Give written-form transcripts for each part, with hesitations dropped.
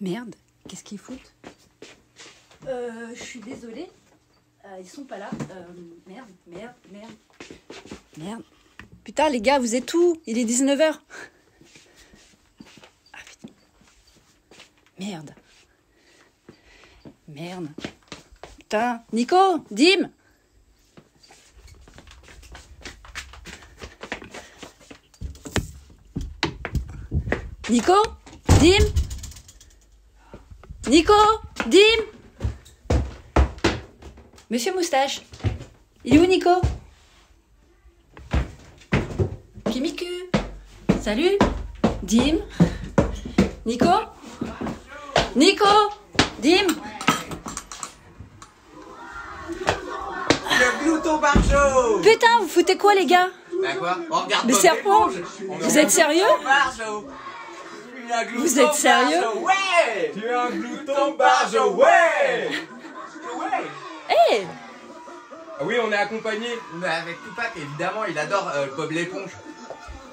Merde, qu'est-ce qu'ils foutent? Je suis désolée. Ils sont pas là. Merde. Merde. Putain, les gars, vous êtes où? Il est 19h. Ah putain. Merde. Merde. Putain. Nico, Dim. Nico, Dim. Nico, Dim. Monsieur Moustache. Il est où, Nico? Kimiku. Salut. Dim. Nico. Nico. Dim. Le glouton Barjo. Putain, vous foutez quoi, les gars? Bah quoi? On regarde Mais Bob serpent. l'éponge. Vous êtes sérieux? Barjo. Un glouton Vous êtes sérieux? Barjo, ouais. Tu es un glouton Barjo, ouais. Ouais. Hé. Ah oui, on est accompagné. Mais avec Tupac, évidemment, il adore Bob l'éponge.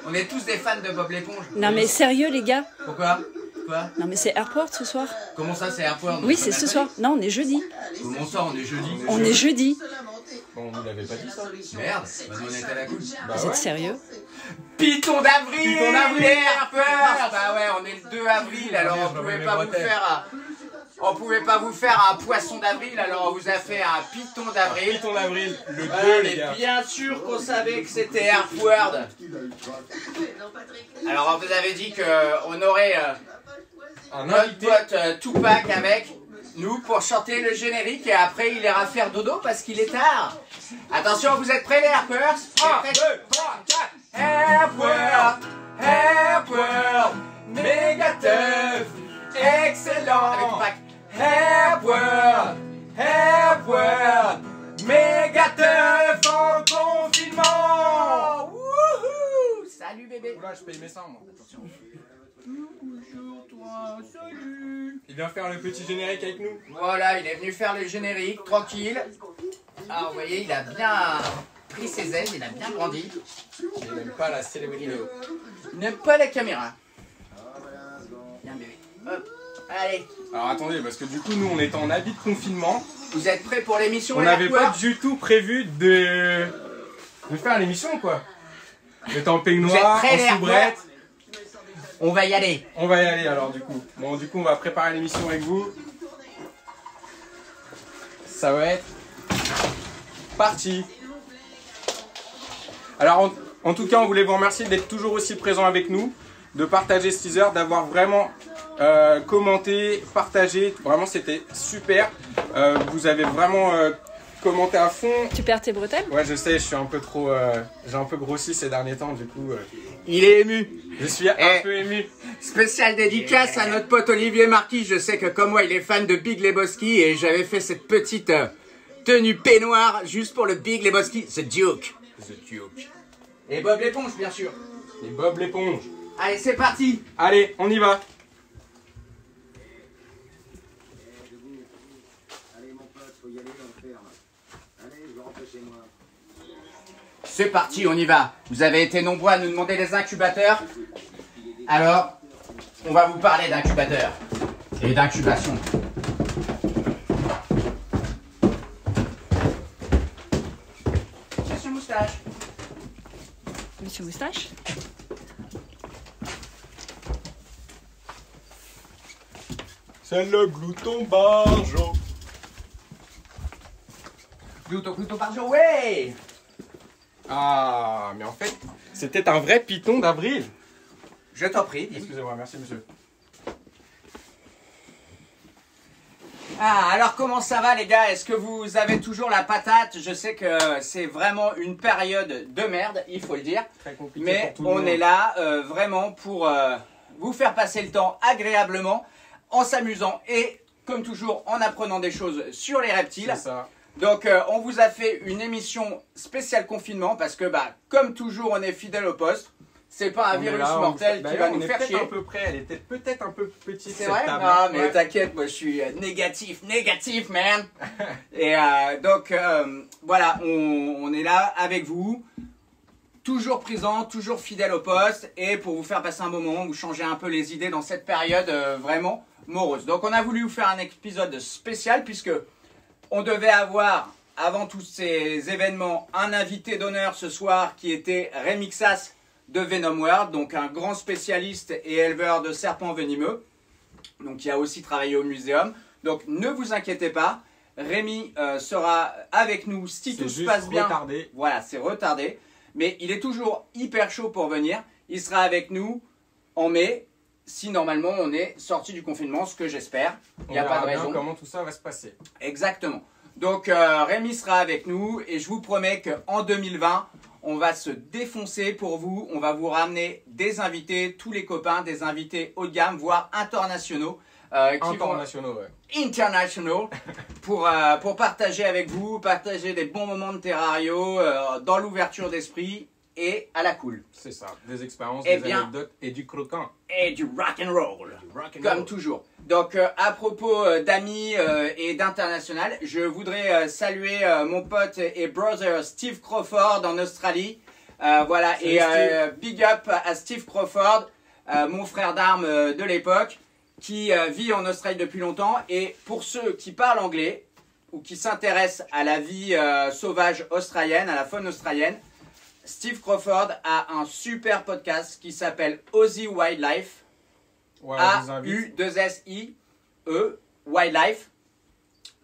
On est tous des fans de Bob l'éponge. Non mais sérieux, les gars? Pourquoi? Quoi? Non mais c'est Airport ce soir. Comment ça, c'est Airport? Oui, c'est ce soir. Non, on est jeudi. Comment ça, on est jeudi? On est jeudi. Bon, on nous l'avait pas dit ça. Merde, bah, nous on était à la cool. Vous êtes sérieux? Python d'avril! Python d'avril! Airport! Bah ouais, on est le 2 avril, alors on pouvait pas vous faire... On pouvait pas vous faire un poisson d'avril, alors on vous a fait un python d'avril. Python d'avril, le 2, Ouais, les mais gars. bien sûr qu'on savait que c'était Airport. Alors on vous avait dit qu'on aurait Un notre invité. pote Tupac avec nous pour chanter le générique et après il ira faire dodo parce qu'il est tard. Attention, vous êtes prêts les Airports? 1, 2, 3, 4. Airport, Airport, méga teuf, excellent. Avec Tupac. Airport, Airport, méga teuf en confinement. Wouhou! Salut bébé. Oula, je paye mes seins, moi. Attention. Bonjour toi, salut. Il vient faire le petit générique avec nous. Voilà, il est venu faire le générique, tranquille. Ah, vous voyez, il a bien pris ses ailes, il a bien grandi. Il n'aime pas la célébrité. Il n'aime pas la caméra. Viens bébé. Hop, allez. Alors attendez, parce que du coup, nous, on était en habit de confinement. Vous êtes prêts pour l'émission? On n'avait pas Airport? du tout prévu de faire l'émission, quoi. On était en Vous peignoir, êtes prêts, les en soubrette. On va y aller. On va y aller alors du coup. Bon, du coup, on va préparer l'émission avec vous. Ça va être parti. Alors, en tout cas, on voulait vous remercier d'être toujours aussi présent avec nous, de partager ce teaser, d'avoir vraiment commenté, partagé. Vraiment, c'était super. Vous avez vraiment commenté à fond. Tu perds tes bretelles? Ouais, je sais, je suis un peu trop. J'ai un peu grossi ces derniers temps, du coup. Il est ému. Je suis un peu ému. Spécial dédicace à notre pote Olivier Marquis. Je sais que comme moi, il est fan de Big Lebowski et j'avais fait cette petite tenue peignoir juste pour le Big Lebowski. The Duke. The Duke. Et Bob l'éponge, bien sûr. Et Bob l'éponge. Allez, c'est parti. Allez, on y va. Allez mon pote, faut y aller, on ferme. Allez, je vais rentrer chez moi. C'est parti, on y va. Vous avez été nombreux à nous demander des incubateurs. Alors, on va vous parler d'incubateurs et d'incubation. Monsieur Moustache. Monsieur Moustache? C'est le glouton Barjo. Glouton par jour, ouais. Ah, mais en fait, c'était un vrai python d'avril. Je t'en prie. dis. Excusez-moi, merci monsieur. Ah, alors comment ça va les gars? Est-ce que vous avez toujours la patate? Je sais que c'est vraiment une période de merde, il faut le dire. Très compliqué Mais pour tout le on monde. est là vraiment pour vous faire passer le temps agréablement, en s'amusant et comme toujours en apprenant des choses sur les reptiles. C'est ça. Donc on vous a fait une émission spéciale confinement parce que comme toujours on est fidèle au poste. C'est pas un On est virus là, mortel qui va nous faire chier. On est peut-être un peu près, elle était peut-être un peu petite C'est cette vrai? table. Non, mais Ouais. t'inquiète, moi je suis négatif, man. Et donc voilà, on est là avec vous. toujours présent, toujours fidèle au poste et pour vous faire passer un bon moment, vous changez un peu les idées dans cette période vraiment morose. Donc on a voulu vous faire un épisode spécial puisque on devait avoir, avant tous ces événements, un invité d'honneur ce soir qui était Rémi Xas de Venom World, donc un grand spécialiste et éleveur de serpents venimeux, donc qui a aussi travaillé au muséum. Donc ne vous inquiétez pas, Rémi sera avec nous si tout se passe bien. Retardé. Voilà, c'est retardé, mais il est toujours hyper chaud pour venir. Il sera avec nous en mai, si normalement on est sorti du confinement, ce que j'espère. Il n'y a pas de raison. Comment tout ça va se passer. Exactement. Donc Rémi sera avec nous et je vous promets qu'en 2020, on va se défoncer pour vous. On va vous ramener des invités, tous les copains, des invités haut de gamme, voire internationaux. Internationaux, ouais. International pour partager avec vous, partager des bons moments de Terrario dans l'ouverture d'esprit et à la cool. C'est ça, des expériences, Eh des bien, anecdotes et du croquant. Et du rock and roll, rock and comme roll. toujours. Donc à propos d'amis et d'international, je voudrais saluer mon pote et brother Steve Crawford en Australie. Voilà, Salut, et Steve. big up à Steve Crawford, mon frère d'armes de l'époque, qui vit en Australie depuis longtemps. Et pour ceux qui parlent anglais ou qui s'intéressent à la vie sauvage australienne, à la faune australienne, Steve Crawford a un super podcast qui s'appelle Aussie Wildlife. Voilà, je vous invite. A-U-2-S-I-E, Wildlife,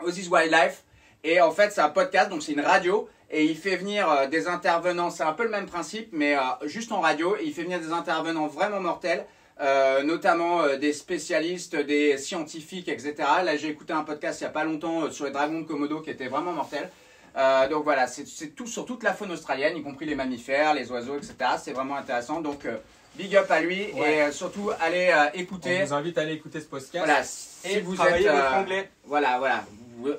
Aussie's Wildlife. Et en fait, c'est un podcast, donc c'est une radio. Et il fait venir des intervenants, c'est un peu le même principe, mais juste en radio. Et il fait venir des intervenants vraiment mortels, notamment des spécialistes, des scientifiques, etc. Là, j'ai écouté un podcast il n'y a pas longtemps sur les dragons de Komodo qui était vraiment mortel. Donc voilà, c'est tout sur toute la faune australienne, y compris les mammifères, les oiseaux, etc. C'est vraiment intéressant. Donc, big up à lui Ouais. et surtout allez écouter. On vous invite à aller écouter ce podcast. Voilà, si Et vous travailler êtes votre anglais. voilà,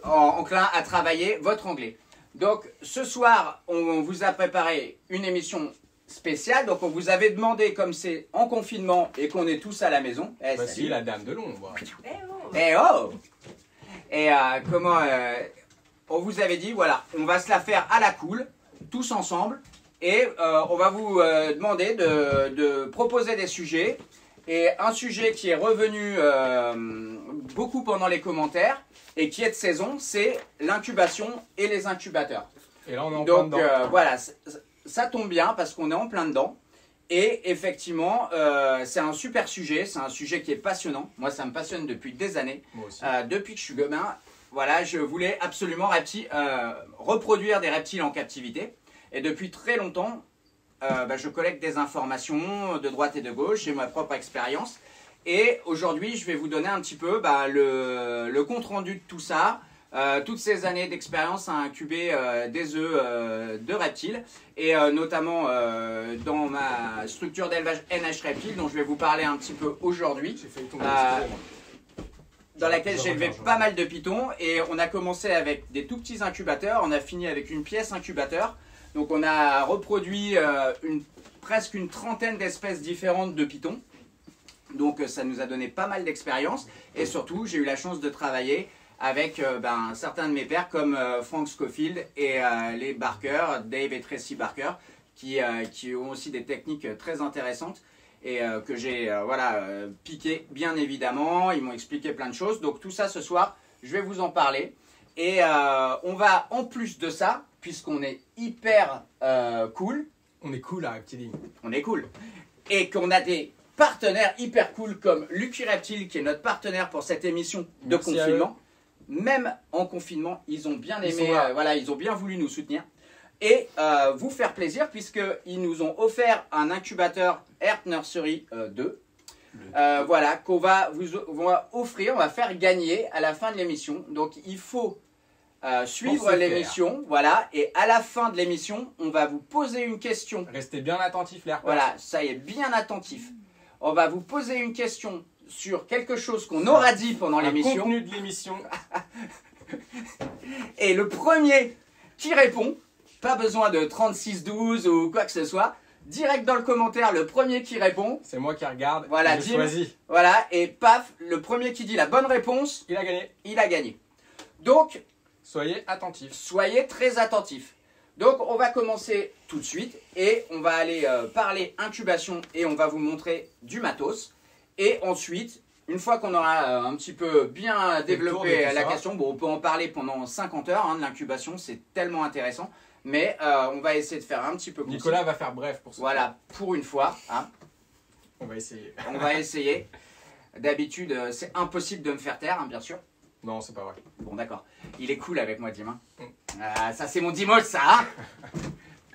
enclin à travailler votre anglais. Donc ce soir, on vous a préparé une émission spéciale. Donc on vous avait demandé, comme c'est en confinement et qu'on est tous à la maison. Voici salut. la dame de l'ombre. Eh oh. Et comment on vous avait dit, voilà, on va se la faire à la cool, tous ensemble. Et on va vous demander de proposer des sujets. Et un sujet qui est revenu beaucoup pendant les commentaires et qui est de saison, c'est l'incubation et les incubateurs. Et là, on est en plein Donc dedans. voilà, ça tombe bien parce qu'on est en plein dedans. Et effectivement, c'est un super sujet, c'est un sujet qui est passionnant. Moi, ça me passionne depuis des années. Moi aussi. Depuis que je suis gamin, voilà, je voulais absolument reproduire des reptiles en captivité. Et depuis très longtemps, je collecte des informations de droite et de gauche, j'ai ma propre expérience. Et aujourd'hui, je vais vous donner un petit peu le compte-rendu de tout ça, toutes ces années d'expérience à incuber des œufs de reptiles, et notamment dans ma structure d'élevage NH Reptiles, dont je vais vous parler un petit peu aujourd'hui. J'ai failli tomber. Dans laquelle j'ai élevé pas mal de pitons, et on a commencé avec des tout petits incubateurs, on a fini avec une pièce incubateur. Donc on a reproduit presque une trentaine d'espèces différentes de pitons. Donc ça nous a donné pas mal d'expérience. Et surtout, j'ai eu la chance de travailler avec certains de mes pairs comme Frank Scofield et les Barker, Dave et Tracy Barker, qui ont aussi des techniques très intéressantes et que j'ai piqué bien évidemment. Ils m'ont expliqué plein de choses. Donc tout ça ce soir, je vais vous en parler. Et on va, en plus de ça, puisqu'on est hyper cool. On est cool à Reptiling. On est cool. Et qu'on a des partenaires hyper cool comme Lucky Reptile, qui est notre partenaire pour cette émission de Merci à confinement. Même en confinement, ils ont bien Ils aimé, sont là. ils ont bien voulu nous soutenir. Et vous faire plaisir, puisqu'ils nous ont offert un incubateur Earth Nursery 2. Qu'on va vous offrir, on va faire gagner à la fin de l'émission. Donc il faut suivre l'émission, voilà, et à la fin de l'émission, on va vous poser une question. Restez bien attentifs, les repères. Voilà, ça y est, bien attentif. On va vous poser une question sur quelque chose qu'on aura dit pendant Le l'émission. contenu de l'émission. Et le premier qui répond, pas besoin de 36-12 ou quoi que ce soit, direct dans le commentaire, le premier qui répond, C'est moi qui regarde. Voilà, et je Jim. choisis. voilà, et paf, le premier qui dit la bonne réponse, Il a gagné. il a gagné. Donc, Soyez attentifs. soyez très attentifs. Donc on va commencer tout de suite et on va aller parler incubation et on va vous montrer du matos. Et ensuite, une fois qu'on aura un petit peu bien développé la question, bon, on peut en parler pendant 50 heures hein, de l'incubation, c'est tellement intéressant. Mais on va essayer de faire un petit peu concis. Nicolas va faire bref pour ça. Voilà, pour une fois. Hein. On va essayer. On va essayer. D'habitude, c'est impossible de me faire taire, hein, bien sûr. Non, c'est pas vrai. Bon, d'accord. Il est cool avec moi, Dim. Hein. Ça, c'est mon Dimos, ça. Hein.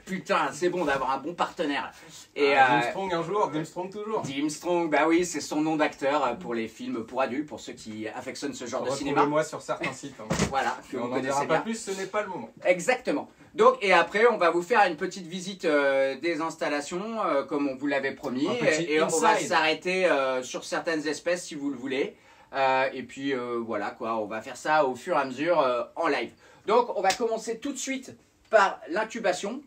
Putain, c'est bon d'avoir un bon partenaire. Et Dim Strong un jour, Dim Strong toujours. Dim Strong, bah oui, c'est son nom d'acteur pour les films pour adultes, pour ceux qui affectionnent ce genre de cinéma. Retrouvez-moi sur certains sites. Hein. Voilà, que on vous n'en connaissez dira bien. pas plus, ce n'est pas le moment. Exactement. Donc, et après, on va vous faire une petite visite des installations, comme on vous l'avait promis. Et on va s'arrêter sur certaines espèces si vous le voulez. Et puis, voilà quoi, on va faire ça au fur et à mesure en live. Donc, on va commencer tout de suite par l'incubation.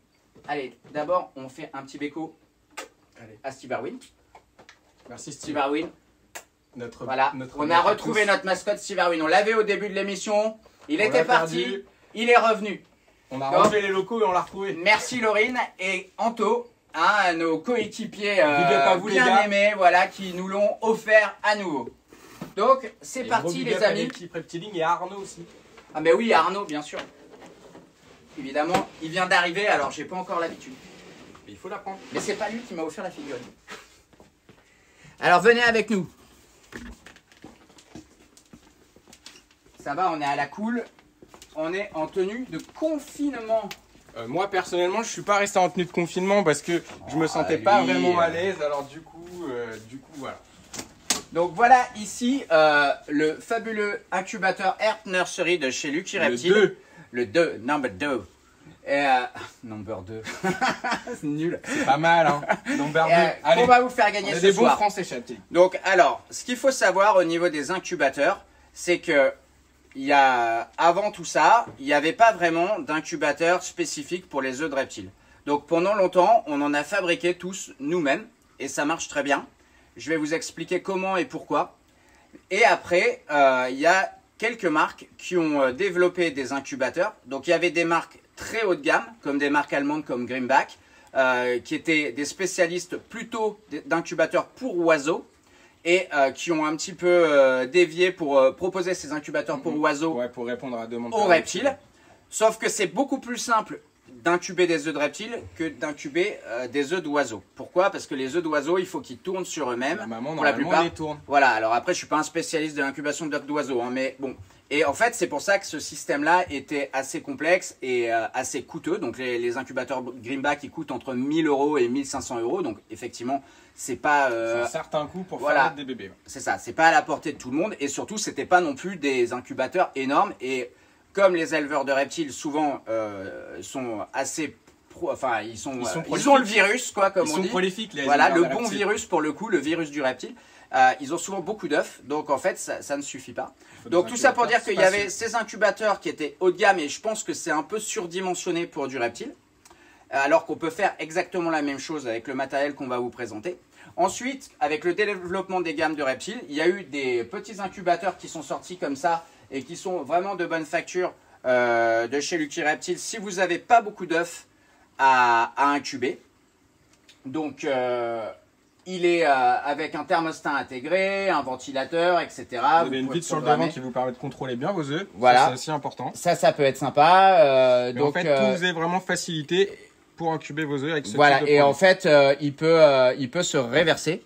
Allez, d'abord, on fait un petit béco à Steve Irwin. Merci Steve. Steve Irwin. Voilà, notre on a retrouvé notre mascotte Steve Irwin. On l'avait au début de l'émission. Il était parti, il est revenu. On a rangé les locaux et on l'a retrouvé. Merci Laurine et Anto, hein, nos coéquipiers bien aimés, voilà, qui nous l'ont offert à nouveau. Donc c'est parti les amis. L'équipe Reptiling et Arnaud aussi. Ah mais oui, Arnaud, bien sûr. Évidemment, il vient d'arriver, alors j'ai pas encore l'habitude. Mais il faut l'apprendre. Mais c'est pas lui qui m'a offert la figurine. Alors venez avec nous. Ça va, on est à la cool. On est en tenue de confinement. Moi personnellement, je suis pas resté en tenue de confinement parce que je me sentais pas vraiment à l'aise. Alors du coup, voilà. Donc voilà ici le fabuleux incubateur Earth Nursery de chez Lucky Reptile. Le 2, number 2. Number 2. C'est nul. C'est pas mal, hein. Number 2. Allez, on va vous faire gagner ce des soir. bons français, Chapti. Donc alors, ce qu'il faut savoir au niveau des incubateurs, c'est que avant tout ça, il n'y avait pas vraiment d'incubateur spécifique pour les œufs de reptiles. Donc pendant longtemps, on en a fabriqué tous nous-mêmes et ça marche très bien. Je vais vous expliquer comment et pourquoi. Et après, il y a quelques marques qui ont développé des incubateurs. Donc il y avait des marques très haut de gamme, comme des marques allemandes comme Greenback, qui étaient des spécialistes plutôt d'incubateurs pour oiseaux. Et qui ont un petit peu dévié pour proposer ces incubateurs pour oiseaux, ouais, pour répondre à la demande aux reptiles. Sauf que c'est beaucoup plus simple d'incuber des œufs de reptiles que d'incuber des œufs d'oiseaux. Pourquoi? Parce que les œufs d'oiseaux, il faut qu'ils tournent sur eux-mêmes. La maman, pour la plupart, les tourne. Voilà, alors après, je suis pas un spécialiste de l'incubation d'œufs d'oiseaux, hein, mais bon. Et en fait, c'est pour ça que ce système-là était assez complexe et assez coûteux. Donc les incubateurs Greenback, ils coûtent entre 1000 € et 1500 €. Donc effectivement, c'est pas... c'est un certain coût pour faire naître des bébés. C'est ça, c'est pas à la portée de tout le monde. Et surtout, c'était pas non plus des incubateurs énormes. Et comme les éleveurs de reptiles, souvent, sont assez... ils ont le virus, quoi, comme on dit. Ils sont prolifiques, les voilà, le bon reptiles. Virus, pour le coup, le virus du reptile. Ils ont souvent beaucoup d'œufs, donc en fait, ça ne suffit pas. Donc tout ça pour dire qu'il y avait ces incubateurs qui étaient haut de gamme et je pense que c'est un peu surdimensionné pour du reptile. Alors qu'on peut faire exactement la même chose avec le matériel qu'on va vous présenter. Ensuite, avec le développement des gammes de reptiles, il y a eu des petits incubateurs qui sont sortis comme ça et qui sont vraiment de bonne facture de chez Lucky Reptile si vous n'avez pas beaucoup d'œufs à incuber. Donc... il est avec un thermostat intégré, un ventilateur, etc. Vous avez une vitre sur le devant qui vous permet de contrôler bien vos œufs. Voilà. C'est aussi important. Ça peut être sympa. Donc, en fait, tout vous est vraiment facilité pour incuber vos œufs avec ce voilà. type de Et produit. en fait, il peut se réverser.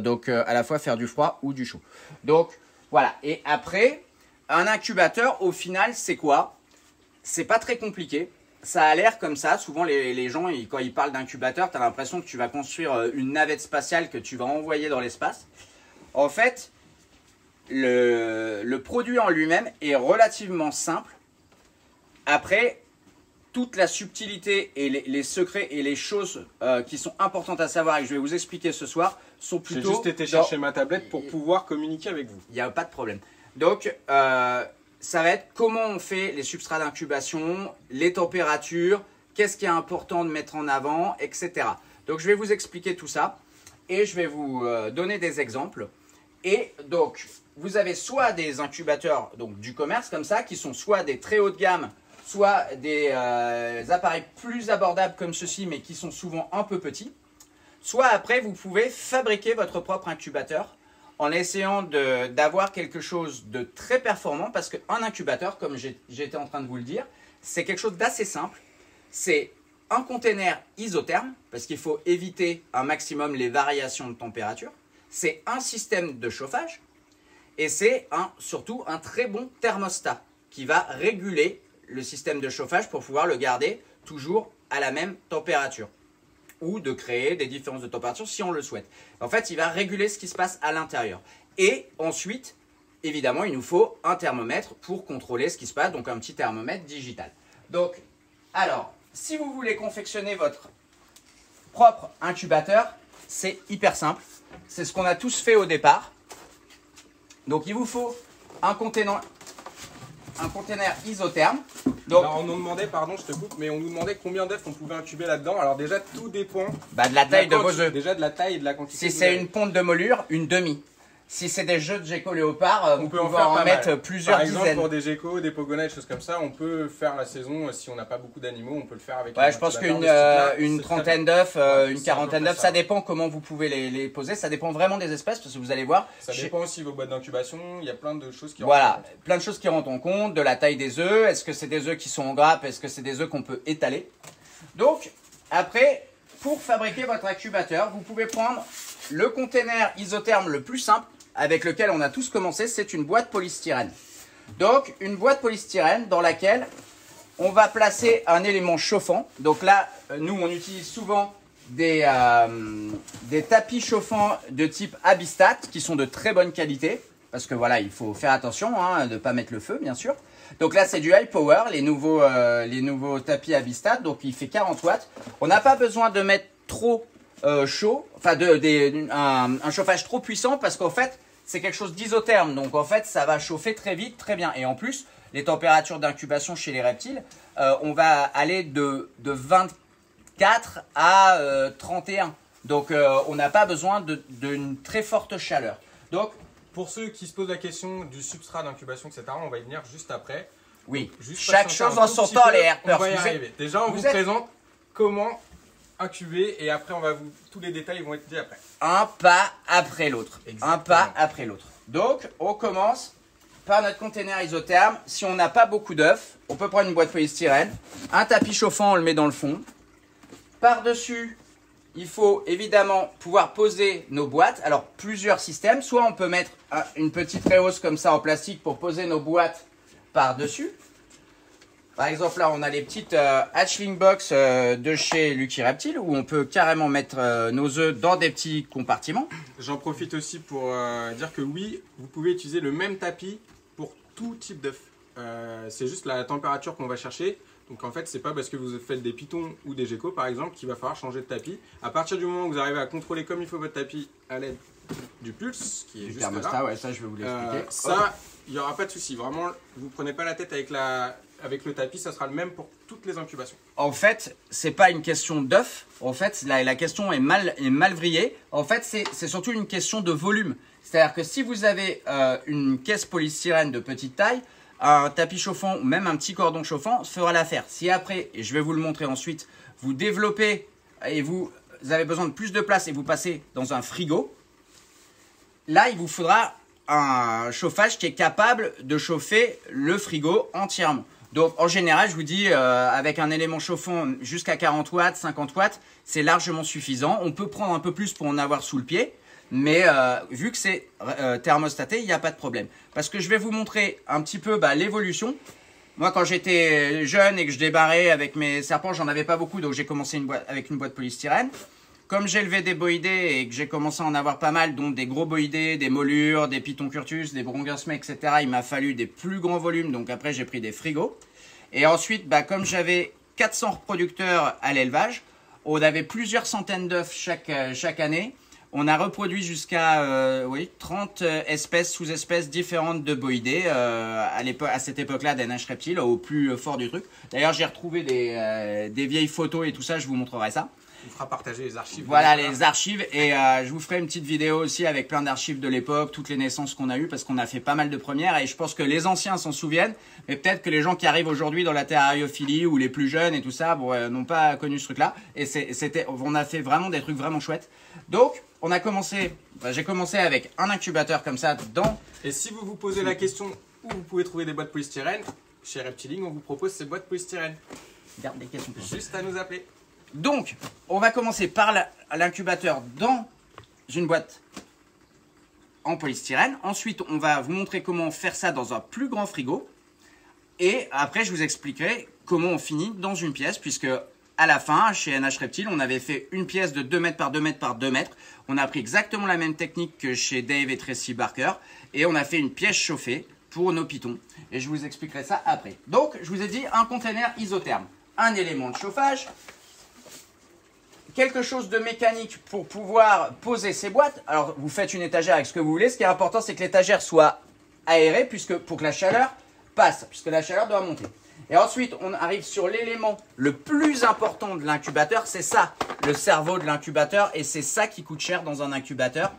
Donc, à la fois faire du froid ou du chaud. Donc, voilà. Et après, un incubateur, au final, c'est quoi? C'est pas très compliqué. Ça a l'air comme ça. Souvent, les gens, quand ils parlent d'incubateur, tu as l'impression que tu vas construire une navette spatiale que tu vas envoyer dans l'espace. En fait, le produit en lui-même est relativement simple. Après, toute la subtilité et les secrets et les choses qui sont importantes à savoir et que je vais vous expliquer ce soir sont plutôt... J'ai juste été chercher ma tablette pour pouvoir communiquer avec vous. Il n'y a pas de problème. Donc... ça va être comment on fait les substrats d'incubation, les températures, qu'est-ce qui est important de mettre en avant, etc. Donc je vais vous expliquer tout ça et je vais vous donner des exemples. Et donc vous avez soit des incubateurs donc, du commerce comme ça, qui sont soit des très haut de gamme, soit des appareils plus abordables comme ceci, mais qui sont souvent un peu petits. Soit après, vous pouvez fabriquer votre propre incubateur en essayant d'avoir quelque chose de très performant, parce qu'un incubateur, comme j'étais en train de vous le dire, c'est quelque chose d'assez simple. C'est un container isotherme, parce qu'il faut éviter un maximum les variations de température. C'est un système de chauffage et c'est surtout un très bon thermostat qui va réguler le système de chauffage pour pouvoir le garder toujours à la même température ou de créer des différences de température si on le souhaite. En fait, il va réguler ce qui se passe à l'intérieur. Et ensuite, évidemment, il nous faut un thermomètre pour contrôler ce qui se passe, donc un petit thermomètre digital. Donc, alors, si vous voulez confectionner votre propre incubateur, c'est hyper simple. C'est ce qu'on a tous fait au départ. Donc, il vous faut un conteneur isotherme. Donc, alors, on nous demandait, pardon, je te coupe, mais on nous demandait combien d'œufs on pouvait incuber là-dedans. Alors déjà, tout dépend de la taille de vos œufs. Déjà de la taille et de la quantité. Si c'est une ponte de moulure, une demi. Si c'est des jeux de gecko léopard, on vous peut pouvez en en faire mettre plusieurs dizaines. Par exemple, dizaines. pour des geckos, des pogonats, des choses comme ça, on peut faire la saison, si on n'a pas beaucoup d'animaux, on peut le faire avec Ouais, je pense qu'une trentaine d'œufs, une quarantaine d'œufs, ça dépend comment vous pouvez les poser. Ça dépend vraiment des espèces, parce que vous allez voir. Ça dépend aussi de vos boîtes d'incubation, il y a plein de choses qui rentrent en compte. Voilà, plein de choses qui rentrent en compte, de la taille des œufs, est-ce que c'est des œufs qui sont en grappe, est-ce que c'est des œufs qu'on peut étaler. Donc, après, pour fabriquer votre incubateur, vous pouvez prendre le container isotherme le plus simple, avec lequel on a tous commencé, c'est une boîte polystyrène. Donc, une boîte polystyrène dans laquelle on va placer un élément chauffant. Donc là, nous, on utilise souvent des tapis chauffants de type Abistat, qui sont de très bonne qualité, parce que voilà, il faut faire attention de ne pas mettre le feu, bien sûr. Donc là, c'est du high power, les nouveaux tapis Abistat, donc il fait 40 watts. On n'a pas besoin de mettre trop chaud, enfin un chauffage trop puissant, parce qu'en fait, c'est quelque chose d'isotherme, donc en fait ça va chauffer très vite, très bien. Et en plus, les températures d'incubation chez les reptiles, on va aller de 24 à 31. Donc on n'a pas besoin d'une très forte chaleur. Donc, pour ceux qui se posent la question du substrat d'incubation, etc., on va y venir juste après. Oui, juste chaque chose en son temps, les herpeurs. On va y arriver. Déjà, on vous présente comment incuber et après tous les détails vont être dit après. Un pas après l'autre. Un pas après l'autre. Donc, on commence par notre container isotherme. Si on n'a pas beaucoup d'œufs, on peut prendre une boîte polystyrène. Un tapis chauffant, on le met dans le fond. Par-dessus, il faut évidemment pouvoir poser nos boîtes. Alors, plusieurs systèmes. Soit on peut mettre une petite réhausse comme ça en plastique pour poser nos boîtes par-dessus. Par exemple, là, on a les petites hatchling box de chez Lucky Reptile où on peut carrément mettre nos œufs dans des petits compartiments. J'en profite aussi pour dire que oui, vous pouvez utiliser le même tapis pour tout type d'œuf. C'est juste la température qu'on va chercher. Donc en fait, c'est pas parce que vous faites des pitons ou des geckos, par exemple, qu'il va falloir changer de tapis. À partir du moment où vous arrivez à contrôler comme il faut votre tapis à l'aide du pulse, qui est juste thermostat, là, ouais, ça je vais vous l'expliquer. Ça, il n'y aura pas de souci. Vraiment, vous prenez pas la tête avec le tapis, ça sera le même pour toutes les incubations. En fait, c'est pas une question d'œuf. En fait, la question est mal vrillée. En fait, c'est surtout une question de volume. C'est-à-dire que si vous avez une caisse polystyrène de petite taille, un tapis chauffant ou même un petit cordon chauffant fera l'affaire. Si après, et je vais vous le montrer ensuite, vous développez et vous avez besoin de plus de place et vous passez dans un frigo, là, il vous faudra un chauffage qui est capable de chauffer le frigo entièrement. Donc, en général, je vous dis, avec un élément chauffant jusqu'à 40 watts, 50 watts, c'est largement suffisant. On peut prendre un peu plus pour en avoir sous le pied. Mais vu que c'est thermostaté, il n'y a pas de problème. Parce que je vais vous montrer un petit peu l'évolution. Moi, quand j'étais jeune et que je débarrais avec mes serpents, j'en avais pas beaucoup. Donc, j'ai commencé avec une boîte polystyrène. Comme j'ai élevé des boïdés et que j'ai commencé à en avoir pas mal, dont des gros boïdés, des molures, des pitons curtus, des brongersmets, etc., il m'a fallu des plus grands volumes. Donc, après, j'ai pris des frigos. Et ensuite, comme j'avais 400 reproducteurs à l'élevage, on avait plusieurs centaines d'œufs chaque année. On a reproduit jusqu'à 30 espèces, sous-espèces différentes de boïdés à cette époque-là d'NH Reptile, au plus fort du truc. D'ailleurs, j'ai retrouvé des vieilles photos et tout ça, je vous montrerai ça. On fera partager les archives. Voilà les archives et je vous ferai une petite vidéo aussi avec plein d'archives de l'époque, toutes les naissances qu'on a eues parce qu'on a fait pas mal de premières et je pense que les anciens s'en souviennent, mais peut-être que les gens qui arrivent aujourd'hui dans la terrariophilie ou les plus jeunes et tout ça n'ont pas connu ce truc-là et on a fait vraiment des trucs vraiment chouettes. Donc on a commencé, j'ai commencé avec un incubateur comme ça dans. Et si vous vous posez la question où vous pouvez trouver des boîtes polystyrène, chez Reptiling on vous propose ces boîtes polystyrène. Garde des questions. Juste à nous appeler. Donc, on va commencer par l'incubateur dans une boîte en polystyrène. Ensuite, on va vous montrer comment faire ça dans un plus grand frigo. Et après, je vous expliquerai comment on finit dans une pièce, puisque à la fin, chez NH Reptile, on avait fait une pièce de 2 mètres par 2 mètres par 2 mètres. On a pris exactement la même technique que chez Dave et Tracy Barker. Et on a fait une pièce chauffée pour nos pitons. Et je vous expliquerai ça après. Donc, je vous ai dit un container isotherme, un élément de chauffage, quelque chose de mécanique pour pouvoir poser ces boîtes. Alors, vous faites une étagère avec ce que vous voulez. Ce qui est important, c'est que l'étagère soit aérée pour que la chaleur passe, puisque la chaleur doit monter. Et ensuite, on arrive sur l'élément le plus important de l'incubateur. C'est ça, le cerveau de l'incubateur. Et c'est ça qui coûte cher dans un incubateur.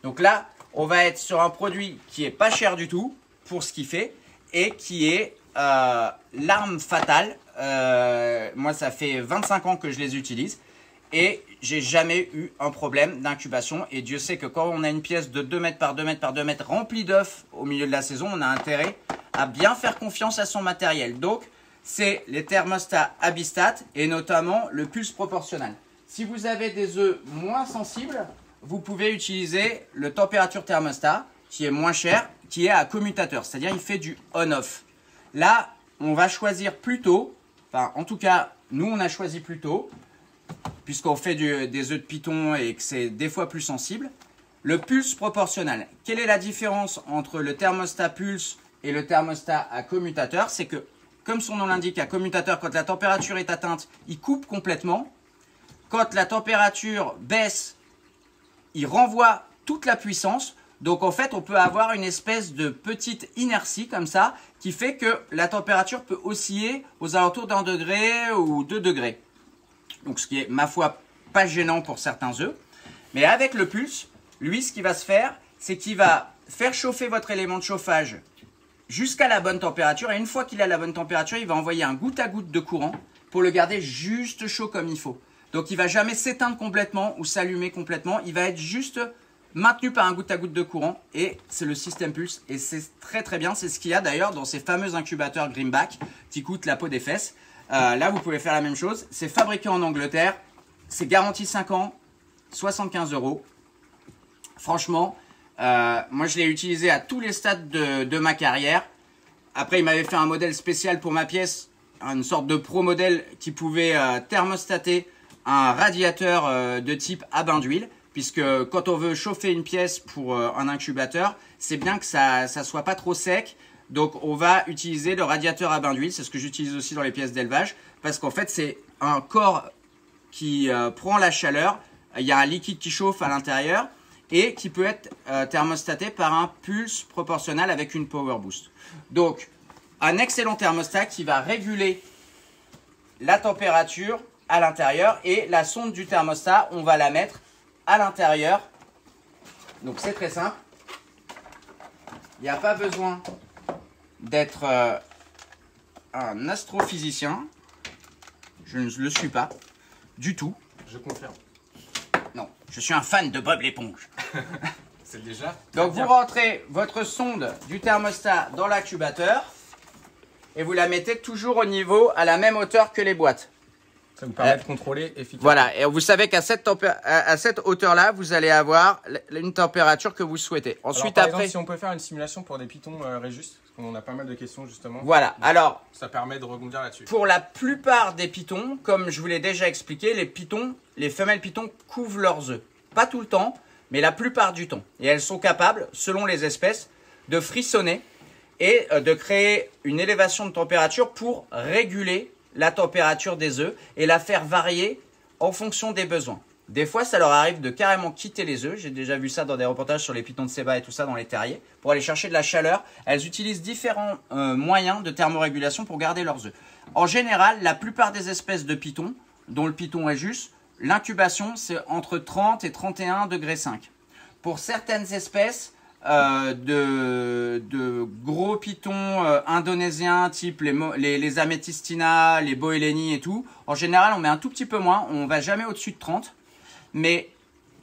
Donc là, on va être sur un produit qui est pas cher du tout pour ce qu'il fait et qui est l'arme fatale. Moi, ça fait 25 ans que je les utilise. Et j'ai jamais eu un problème d'incubation. Et Dieu sait que quand on a une pièce de 2 mètres par 2 mètres par 2 mètres remplie d'œufs au milieu de la saison, on a intérêt à bien faire confiance à son matériel. Donc, c'est les thermostats Abistat et notamment le pulse proportionnel. Si vous avez des œufs moins sensibles, vous pouvez utiliser le température thermostat qui est moins cher, qui est à commutateur. C'est-à-dire il fait du on-off. Là, on va choisir plutôt, enfin en tout cas, nous on a choisi plutôt, puisqu'on fait des œufs de python et que c'est des fois plus sensible, le pulse proportionnel. Quelle est la différence entre le thermostat pulse et le thermostat à commutateur? C'est que, comme son nom l'indique, à commutateur, quand la température est atteinte, il coupe complètement. Quand la température baisse, il renvoie toute la puissance. Donc en fait, on peut avoir une espèce de petite inertie comme ça, qui fait que la température peut osciller aux alentours d'1 degré ou 2 degrés. Donc ce qui est, ma foi, pas gênant pour certains œufs. Mais avec le pulse, lui, ce qu'il va se faire, c'est qu'il va faire chauffer votre élément de chauffage jusqu'à la bonne température. Et une fois qu'il a la bonne température, il va envoyer un goutte à goutte de courant pour le garder juste chaud comme il faut. Donc il ne va jamais s'éteindre complètement ou s'allumer complètement. Il va être juste maintenu par un goutte à goutte de courant. Et c'est le système pulse. Et c'est très très bien. C'est ce qu'il y a d'ailleurs dans ces fameux incubateurs Greenback qui coûtent la peau des fesses. Là, vous pouvez faire la même chose. C'est fabriqué en Angleterre. C'est garanti 5 ans, 75 €. Franchement, moi, je l'ai utilisé à tous les stades de ma carrière. Après, il m'avait fait un modèle spécial pour ma pièce, une sorte de pro modèle qui pouvait thermostater un radiateur de type à bain d'huile. Puisque quand on veut chauffer une pièce pour un incubateur, c'est bien que ça soit pas trop sec. Donc on va utiliser le radiateur à bain d'huile, c'est ce que j'utilise aussi dans les pièces d'élevage, parce qu'en fait c'est un corps qui prend la chaleur, il y a un liquide qui chauffe à l'intérieur et qui peut être thermostaté par un pulse proportionnel avec une power boost. Donc un excellent thermostat qui va réguler la température à l'intérieur et la sonde du thermostat, on va la mettre à l'intérieur. Donc c'est très simple, il n'y a pas besoin d'être un astrophysicien. Je ne le suis pas du tout. Je confirme. Non, je suis un fan de Bob l'éponge. C'est déjà. Donc vous rentrez votre sonde du thermostat dans l'incubateur et vous la mettez toujours au niveau, à la même hauteur que les boîtes. Ça vous permet de contrôler efficacement. Voilà, et vous savez qu'à cette hauteur-là, vous allez avoir une température que vous souhaitez. Ensuite, alors, par après, exemple, si on peut faire une simulation pour des pitons Régis, parce qu'on a pas mal de questions justement. voilà. Donc, Alors, ça permet de rebondir là-dessus. pour la plupart des pitons, comme je vous l'ai déjà expliqué, les femelles pitons couvent leurs œufs. Pas tout le temps, mais la plupart du temps. Et elles sont capables, selon les espèces, de frissonner et de créer une élévation de température pour réguler la température des œufs et la faire varier en fonction des besoins. Des fois, ça leur arrive de carrément quitter les œufs. J'ai déjà vu ça dans des reportages sur les pitons de Seba et tout ça dans les terriers. Pour aller chercher de la chaleur, elles utilisent différents moyens de thermorégulation pour garder leurs œufs. En général, la plupart des espèces de pitons, dont le piton Régis, l'incubation, c'est entre 30 et 31 degrés 5. Pour certaines espèces de gros pitons indonésiens, type les Amethystinas, les Boeleni et tout, en général, on met un tout petit peu moins. On ne va jamais au-dessus de 30. Mais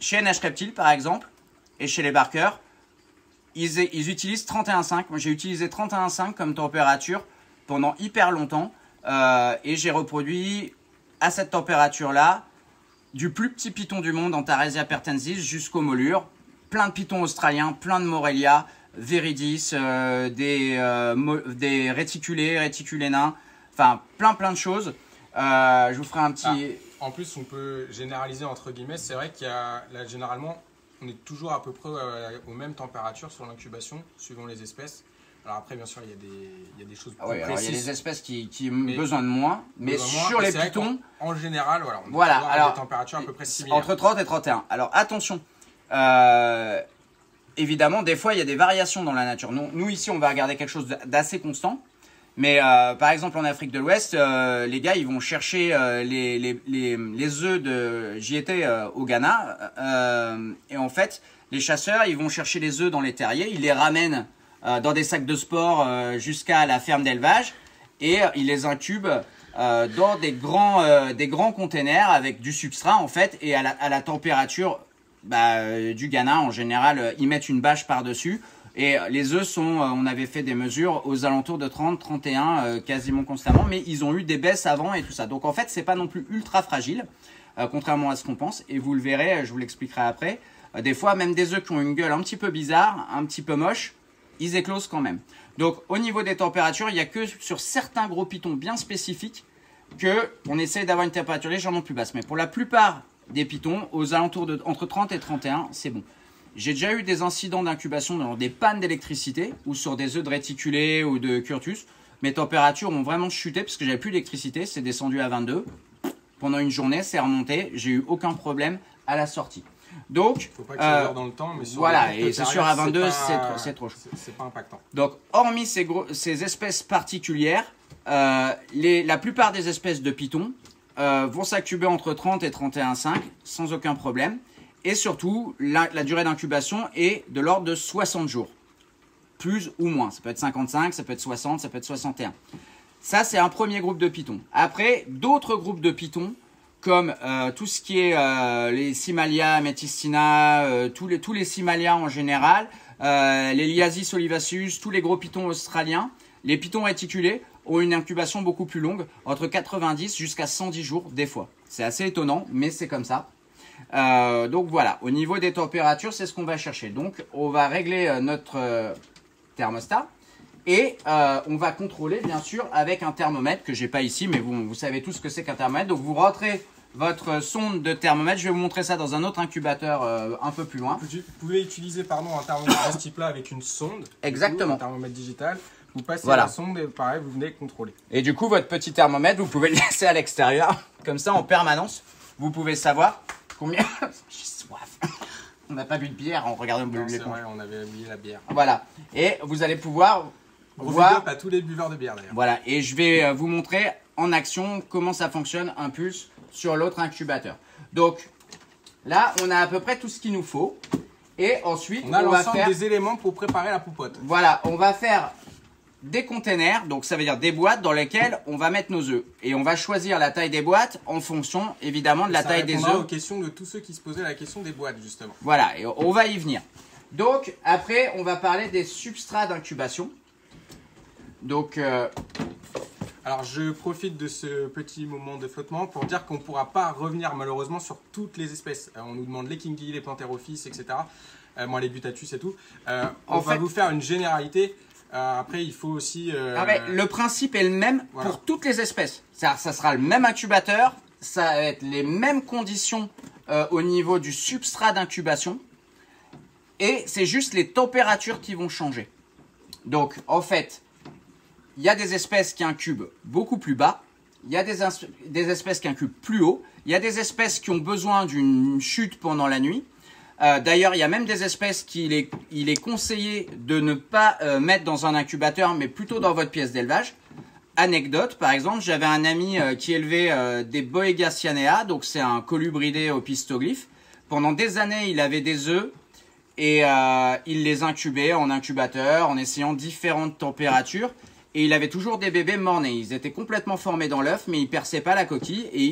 chez NH Reptile, par exemple, et chez les Barker, ils utilisent 31,5. Moi, j'ai utilisé 31,5 comme température pendant hyper longtemps. Et j'ai reproduit à cette température-là du plus petit python du monde, Antaresia pertensis, jusqu'au molure. Plein de pythons australiens, plein de Morelia, Viridis, des réticulés, réticulés nains. Enfin, plein de choses. Je vous ferai un petit... En plus, on peut généraliser entre guillemets. C'est vrai qu'il y a, là, généralement, on est toujours à peu près aux mêmes températures sur l'incubation, suivant les espèces. Alors après, bien sûr, il y a des choses plus précises. Il y a des espèces qui ont besoin de moins, mais sur les pythons... En général, voilà, on a des températures à peu près similaires. Entre 30 et 31. Alors attention, évidemment, des fois, il y a des variations dans la nature. Nous ici, on va regarder quelque chose d'assez constant. Mais par exemple, en Afrique de l'Ouest, les gars, ils vont chercher les œufs de... J'y étais au Ghana. Et en fait, les chasseurs, ils vont chercher les œufs dans les terriers. Ils les ramènent dans des sacs de sport jusqu'à la ferme d'élevage. Et ils les incubent dans des grands containers avec du substrat, en fait. Et à la température du Ghana, en général, ils mettent une bâche par-dessus. Et les œufs sont, on avait fait des mesures aux alentours de 30, 31 quasiment constamment, mais ils ont eu des baisses avant et tout ça. Donc en fait, c'est pas non plus ultra fragile, contrairement à ce qu'on pense. Et vous le verrez, je vous l'expliquerai après. Des fois, même des œufs qui ont une gueule un petit peu bizarre, un petit peu moche, ils éclosent quand même. Donc au niveau des températures, il n'y a que sur certains gros pitons bien spécifiques qu'on essaye d'avoir une température légèrement plus basse. Mais pour la plupart des pitons, aux alentours de entre 30 et 31, c'est bon. J'ai déjà eu des incidents d'incubation dans des pannes d'électricité ou sur des œufs de réticulés ou de curtus. Mes températures ont vraiment chuté parce que j'avais plus d'électricité. C'est descendu à 22. Pendant une journée, c'est remonté. J'ai eu aucun problème à la sortie. Donc, faut pas que ça dure dans le temps, mais sur voilà, et c'est sûr à 22, c'est trop chaud. C'est pas impactant. Donc, hormis ces espèces particulières, la plupart des espèces de pitons vont s'incuber entre 30 et 31,5 sans aucun problème. Et surtout, la durée d'incubation est de l'ordre de 60 jours. Plus ou moins. Ça peut être 55, ça peut être 60, ça peut être 61. Ça, c'est un premier groupe de pitons. Après, d'autres groupes de pitons, comme tout ce qui est les Simalia, Amethystinas, tous les Simalia en général, les Liasis olivaceus, tous les gros pitons australiens, les pitons réticulés ont une incubation beaucoup plus longue, entre 90 jusqu'à 110 jours des fois. C'est assez étonnant, mais c'est comme ça. Donc voilà, au niveau des températures, c'est ce qu'on va chercher. Donc on va régler notre thermostat et on va contrôler bien sûr avec un thermomètre que j'ai pas ici, mais vous savez tous ce que c'est qu'un thermomètre. Donc vous rentrez votre sonde de thermomètre, je vais vous montrer ça dans un autre incubateur un peu plus loin. Vous pouvez utiliser un thermomètre de ce type là avec une sonde. Exactement. Un thermomètre digital. Vous passez voilà. la sonde et pareil, vous venez contrôler. Et du coup, votre petit thermomètre, vous pouvez le laisser à l'extérieur, comme ça en permanence. Vous pouvez savoir combien... J'ai soif. On n'a pas bu de bière en regardant le C'est vrai, on avait oublié la bière. Voilà. Et vous allez pouvoir voir à tous les buveurs de bière d'ailleurs. Voilà. Et je vais vous montrer en action comment ça fonctionne un pulse sur l'autre incubateur. Donc là, on a à peu près tout ce qu'il nous faut. Et ensuite, on va faire des éléments pour préparer la poupotte. Voilà, on va faire des containers, donc ça veut dire des boîtes dans lesquelles on va mettre nos œufs. Et on va choisir la taille des boîtes en fonction évidemment de la taille des œufs. Ça répondra aux questions de tous ceux qui se posaient la question des boîtes justement. Voilà, et on va y venir. Donc après, on va parler des substrats d'incubation. Donc alors je profite de ce petit moment de flottement pour dire qu'on ne pourra pas revenir malheureusement sur toutes les espèces. On nous demande les kingi, les Pantherophis, etc. Moi les Butatus et tout. On va vous faire une généralité. Après, il faut aussi... le principe est le même pour toutes les espèces. Ça sera le même incubateur, ça va être les mêmes conditions au niveau du substrat d'incubation. Et c'est juste les températures qui vont changer. Donc, en fait, il y a des espèces qui incubent beaucoup plus bas. Il y a des espèces qui incubent plus haut. Il y a des espèces qui ont besoin d'une chute pendant la nuit. D'ailleurs, il y a même des espèces qu'il est conseillé de ne pas mettre dans un incubateur, mais plutôt dans votre pièce d'élevage. anecdote, par exemple, j'avais un ami qui élevait des Boegacianea, donc c'est un colubridé au pistoglyphe. Pendant des années, il avait des œufs et il les incubait en incubateur, en essayant différentes températures. Et il avait toujours des bébés morts-nés. Ils étaient complètement formés dans l'œuf, mais ils perçaient pas la coquille et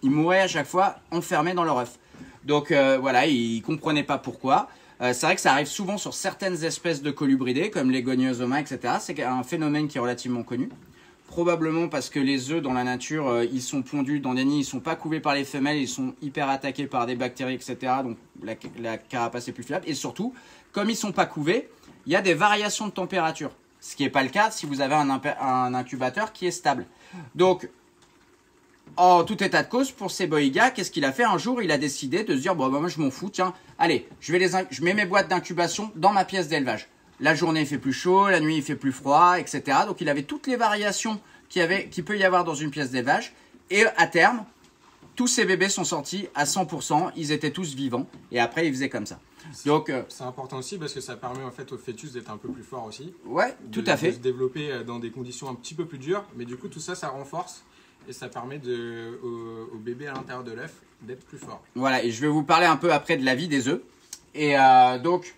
ils mouraient à chaque fois enfermés dans leur œuf. Donc voilà, il comprenait pas pourquoi. C'est vrai que ça arrive souvent sur certaines espèces de colubridés, comme les Goniosoma, etc. C'est un phénomène qui est relativement connu. Probablement parce que les œufs dans la nature, ils sont pondus dans des nids, ils sont pas couvés par les femelles, ils sont hyper attaqués par des bactéries, etc. Donc la carapace est plus fiable. Et surtout, comme ils sont pas couvés, il y a des variations de température. Ce qui n'est pas le cas si vous avez un incubateur qui est stable. Donc, en tout état de cause, pour ces boïgas, qu'est-ce qu'il a fait? Un jour, il a décidé de se dire, bon, bah, moi je m'en fous, tiens, allez, je mets mes boîtes d'incubation dans ma pièce d'élevage. La journée il fait plus chaud, la nuit il fait plus froid, etc. Donc il avait toutes les variations qu'il peut y avoir dans une pièce d'élevage. Et à terme, tous ces bébés sont sortis à 100%, ils étaient tous vivants. Et après, ils faisaient comme ça. Donc, c'est important aussi parce que ça permet en fait au fœtus d'être un peu plus fort aussi. Ouais, tout à fait. De se développer dans des conditions un petit peu plus dures. Mais du coup, tout ça, ça renforce et ça permet au bébé à l'intérieur de l'œuf d'être plus fort. Voilà, et je vais vous parler un peu après de la vie des œufs. Et donc,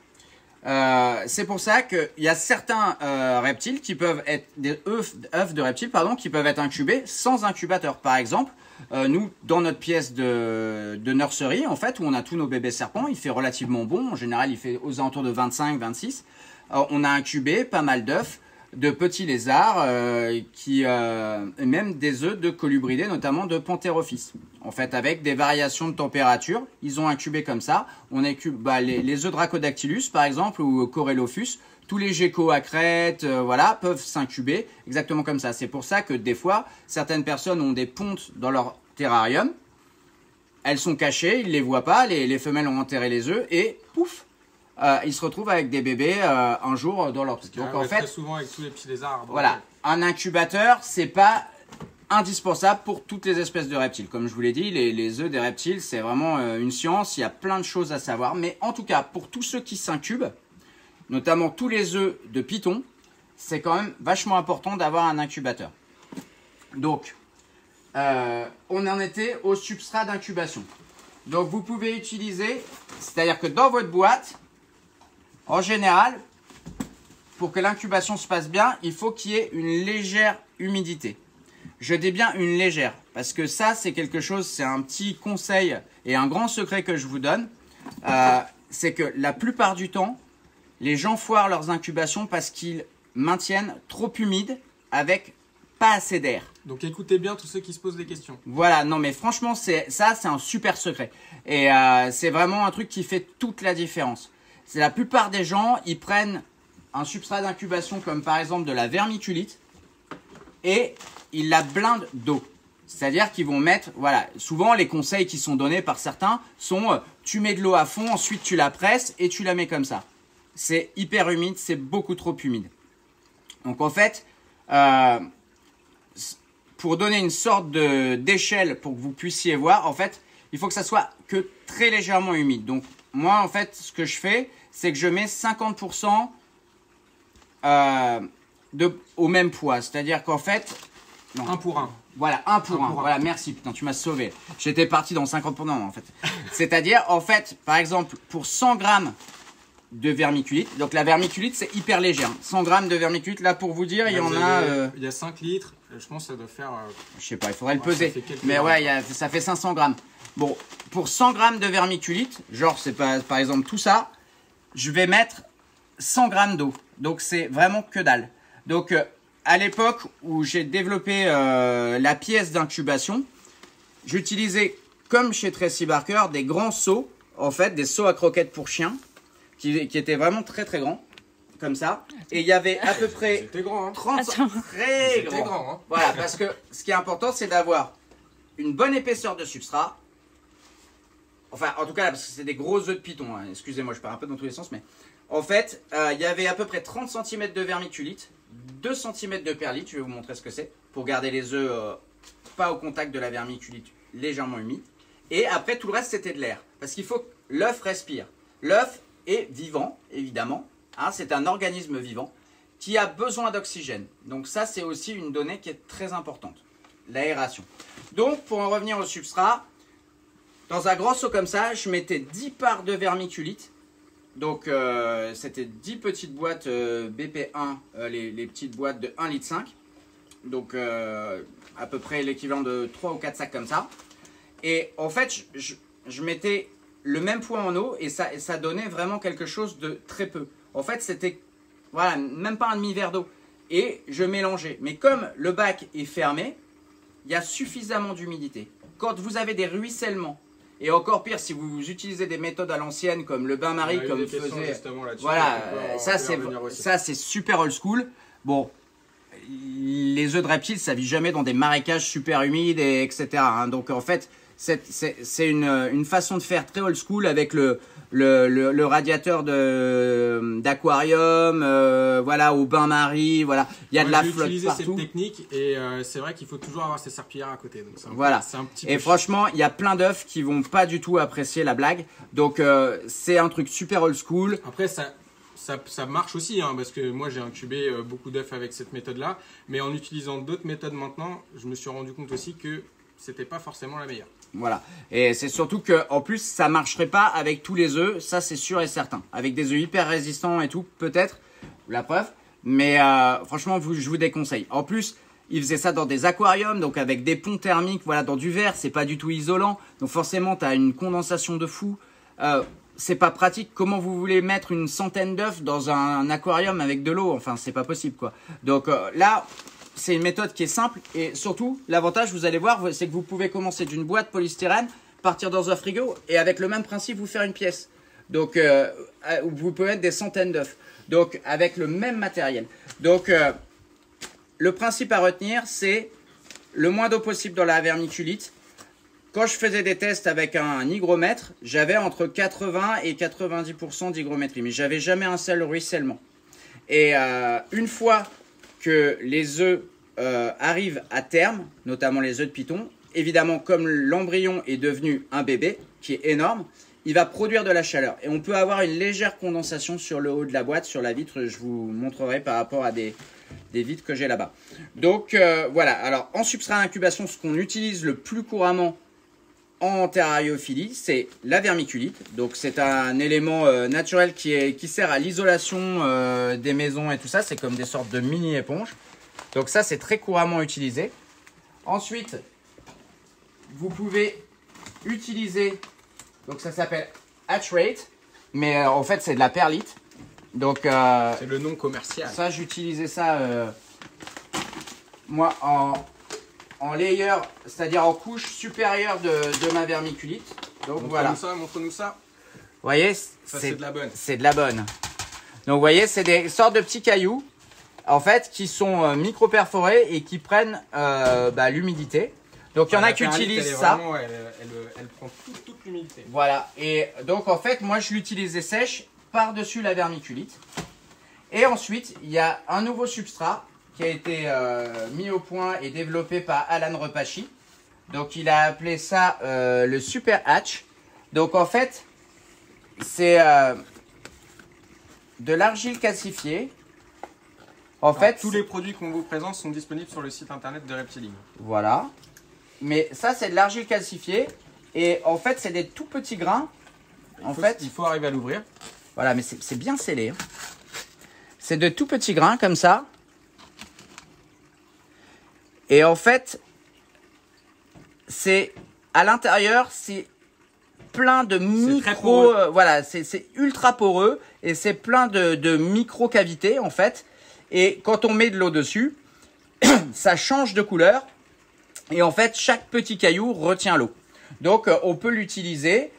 c'est pour ça qu'il y a certains reptiles qui peuvent être des œufs de reptiles, pardon, qui peuvent être incubés sans incubateur. Par exemple, nous, dans notre pièce de nurserie, en fait, où on a tous nos bébés serpents, il fait relativement bon. En général, il fait aux alentours de 25, 26. On a incubé pas mal d'œufs de petits lézards, et même des œufs de colubridés, notamment de Pantherophis. En fait, avec des variations de température, ils ont incubé comme ça. On incube les œufs Dracodactylus, par exemple, ou Corellophus. Tous les geckos à crête, voilà, peuvent s'incuber exactement comme ça. C'est pour ça que des fois, certaines personnes ont des pontes dans leur terrarium. Elles sont cachées, ils ne les voient pas, les femelles ont enterré les œufs et pouf, ils se retrouvent avec des bébés un jour dans leur truc. Donc en fait, très souvent avec tous les petits lézards. Voilà, un incubateur, c'est pas indispensable pour toutes les espèces de reptiles. Comme je vous l'ai dit, les œufs des reptiles, c'est vraiment une science. Il y a plein de choses à savoir. Mais en tout cas, pour tous ceux qui s'incubent, notamment tous les œufs de python, c'est quand même vachement important d'avoir un incubateur. Donc, on en était au substrat d'incubation. Donc, vous pouvez utiliser, c'est-à-dire que dans votre boîte, en général, pour que l'incubation se passe bien, il faut qu'il y ait une légère humidité. Je dis bien une légère, parce que ça, c'est quelque chose, c'est un petit conseil et un grand secret que je vous donne. C'est que la plupart du temps, les gens foirent leurs incubations parce qu'ils maintiennent trop humide avec pas assez d'air. Donc écoutez bien tous ceux qui se posent des questions. Voilà, non mais franchement, c'est un super secret. Et c'est vraiment un truc qui fait toute la différence. C'est la plupart des gens, ils prennent un substrat d'incubation comme par exemple de la vermiculite et ils la blindent d'eau. C'est-à-dire qu'ils vont mettre, voilà, souvent les conseils qui sont donnés par certains sont tu mets de l'eau à fond, ensuite tu la presses et tu la mets comme ça. C'est hyper humide, c'est beaucoup trop humide. Donc en fait, pour donner une sorte d'échelle pour que vous puissiez voir, en fait, il faut que ça soit que très légèrement humide. Donc moi, en fait, ce que je fais, c'est que je mets 50% au même poids. C'est-à-dire qu'en fait... Non. 1 pour 1. Voilà, 1 pour 1. Voilà, merci, putain, tu m'as sauvé. J'étais parti dans 50%, en fait. C'est-à-dire, en fait, par exemple, pour 100 grammes de vermiculite. Donc la vermiculite, c'est hyper léger. 100 grammes de vermiculite, là pour vous dire, il y en a... Il y a 5 litres, je pense que ça doit faire... je sais pas, il faudrait le peser. Mais ouais, ça fait 500 grammes. Bon, pour 100 grammes de vermiculite, genre c'est par exemple tout ça, je vais mettre 100 grammes d'eau. Donc c'est vraiment que dalle. Donc à l'époque où j'ai développé la pièce d'incubation, j'utilisais, comme chez Tracy Barker, des grands seaux, en fait, des seaux à croquettes pour chiens, qui étaient vraiment très très grands, comme ça. Et il y avait à peu près C'était grand, hein. 30 très grand. Hein. Voilà, parce que ce qui est important, c'est d'avoir une bonne épaisseur de substrat. Enfin, en tout cas, parce que c'est des gros œufs de python. Hein. Excusez-moi, je pars un peu dans tous les sens, mais en fait, il y avait à peu près 30 cm de vermiculite, 2 cm de perlite. Je vais vous montrer ce que c'est pour garder les œufs pas au contact de la vermiculite, légèrement humide. Et après, tout le reste, c'était de l'air, parce qu'il faut que l'œuf respire. L'œuf est vivant, évidemment. Hein, c'est un organisme vivant. qui a besoin d'oxygène. Donc ça, c'est aussi une donnée qui est très importante, l'aération. Donc, pour en revenir au substrat, dans un grand seau comme ça, je mettais 10 parts de vermiculite. Donc, c'était 10 petites boîtes BP1, les petites boîtes de 1,5 litre. Donc, à peu près l'équivalent de 3 ou 4 sacs comme ça. Et en fait, je mettais le même poids en eau et ça donnait vraiment quelque chose de très peu. En fait, c'était voilà, même pas un demi-verre d'eau. Et je mélangeais. Mais comme le bac est fermé, il y a suffisamment d'humidité. Quand vous avez des ruissellements, et encore pire si vous utilisez des méthodes à l'ancienne comme le bain-marie, comme faisait... Voilà, ça c'est super old school. Bon, les œufs de reptiles, ça vit jamais dans des marécages super humides, etc. Hein. Donc en fait, c'est une façon de faire très old school avec le radiateur d'aquarium, voilà, au bain-marie, voilà. Il y a de la flotte partout. Cette technique et c'est vrai qu'il faut toujours avoir ses serpillères à côté. Donc voilà. C'est un petit et franchement, il y a plein d'œufs qui vont pas du tout apprécier la blague. Donc c'est un truc super old school. Après ça marche aussi, hein, parce que moi j'ai incubé beaucoup d'œufs avec cette méthode-là, mais en utilisant d'autres méthodes maintenant, je me suis rendu compte aussi que c'était pas forcément la meilleure. Voilà, et c'est surtout que en plus ça marcherait pas avec tous les œufs, ça c'est sûr et certain. Avec des œufs hyper résistants et tout, peut-être, la preuve, mais franchement je vous déconseille. En plus, ils faisaient ça dans des aquariums, donc avec des ponts thermiques, voilà, dans du verre, c'est pas du tout isolant, donc forcément tu as une condensation de fou. C'est pas pratique. Comment vous voulez mettre une centaine d'œufs dans un aquarium avec de l'eau? Enfin, c'est pas possible, quoi. Donc là, c'est une méthode qui est simple et surtout, l'avantage, vous allez voir, c'est que vous pouvez commencer d'une boîte polystyrène, partir dans un frigo et avec le même principe, vous faire une pièce. Donc, vous pouvez mettre des centaines d'œufs. Donc, avec le même matériel. Donc, le principe à retenir, c'est le moins d'eau possible dans la vermiculite. Quand je faisais des tests avec un hygromètre, j'avais entre 80 et 90% d'hygrométrie, mais j'avais jamais un seul ruissellement. Et une fois que les œufs arrivent à terme, notamment les œufs de python, évidemment comme l'embryon est devenu un bébé, qui est énorme, il va produire de la chaleur. Et on peut avoir une légère condensation sur le haut de la boîte, sur la vitre, je vous montrerai par rapport à des vitres que j'ai là-bas. Donc voilà, alors en substrat d'incubation, ce qu'on utilise le plus couramment en terrariophilie, c'est la vermiculite. Donc c'est un élément naturel qui sert à l'isolation des maisons et tout ça. C'est comme des sortes de mini éponges. Donc ça, c'est très couramment utilisé. Ensuite, vous pouvez utiliser, donc ça s'appelle Hatch Rate, mais en fait c'est de la perlite. Donc c'est le nom commercial. Ça, j'utilisais ça moi en layer, c'est-à-dire en couche supérieure de ma vermiculite. Donc voilà. Montre-nous ça. Vous voyez, c'est de la bonne. C'est de la bonne. Donc vous voyez, c'est des sortes de petits cailloux, en fait, qui sont micro-perforés et qui prennent l'humidité. Donc il y en a qui utilisent ça. Vraiment, elle prend toute l'humidité. Voilà. Et donc en fait, moi je l'utilisais sèche par-dessus la vermiculite. Et ensuite, il y a un nouveau substrat qui a été mis au point et développé par Alan Repachi. Donc il a appelé ça le Super Hatch. Donc en fait, c'est de l'argile calcifiée. Alors, tous les produits qu'on vous présente sont disponibles sur le site internet de Reptiling. Voilà. Mais ça, c'est de l'argile calcifiée. Et en fait, c'est des tout petits grains. Il faut arriver à l'ouvrir. Voilà, mais c'est bien scellé. Hein. C'est de tout petits grains comme ça. Et en fait, c'est à l'intérieur, c'est plein de micro, voilà, c'est ultra poreux et c'est plein de micro cavités en fait. Et quand on met de l'eau dessus, ça change de couleur et en fait chaque petit caillou retient l'eau. Donc on peut l'utiliser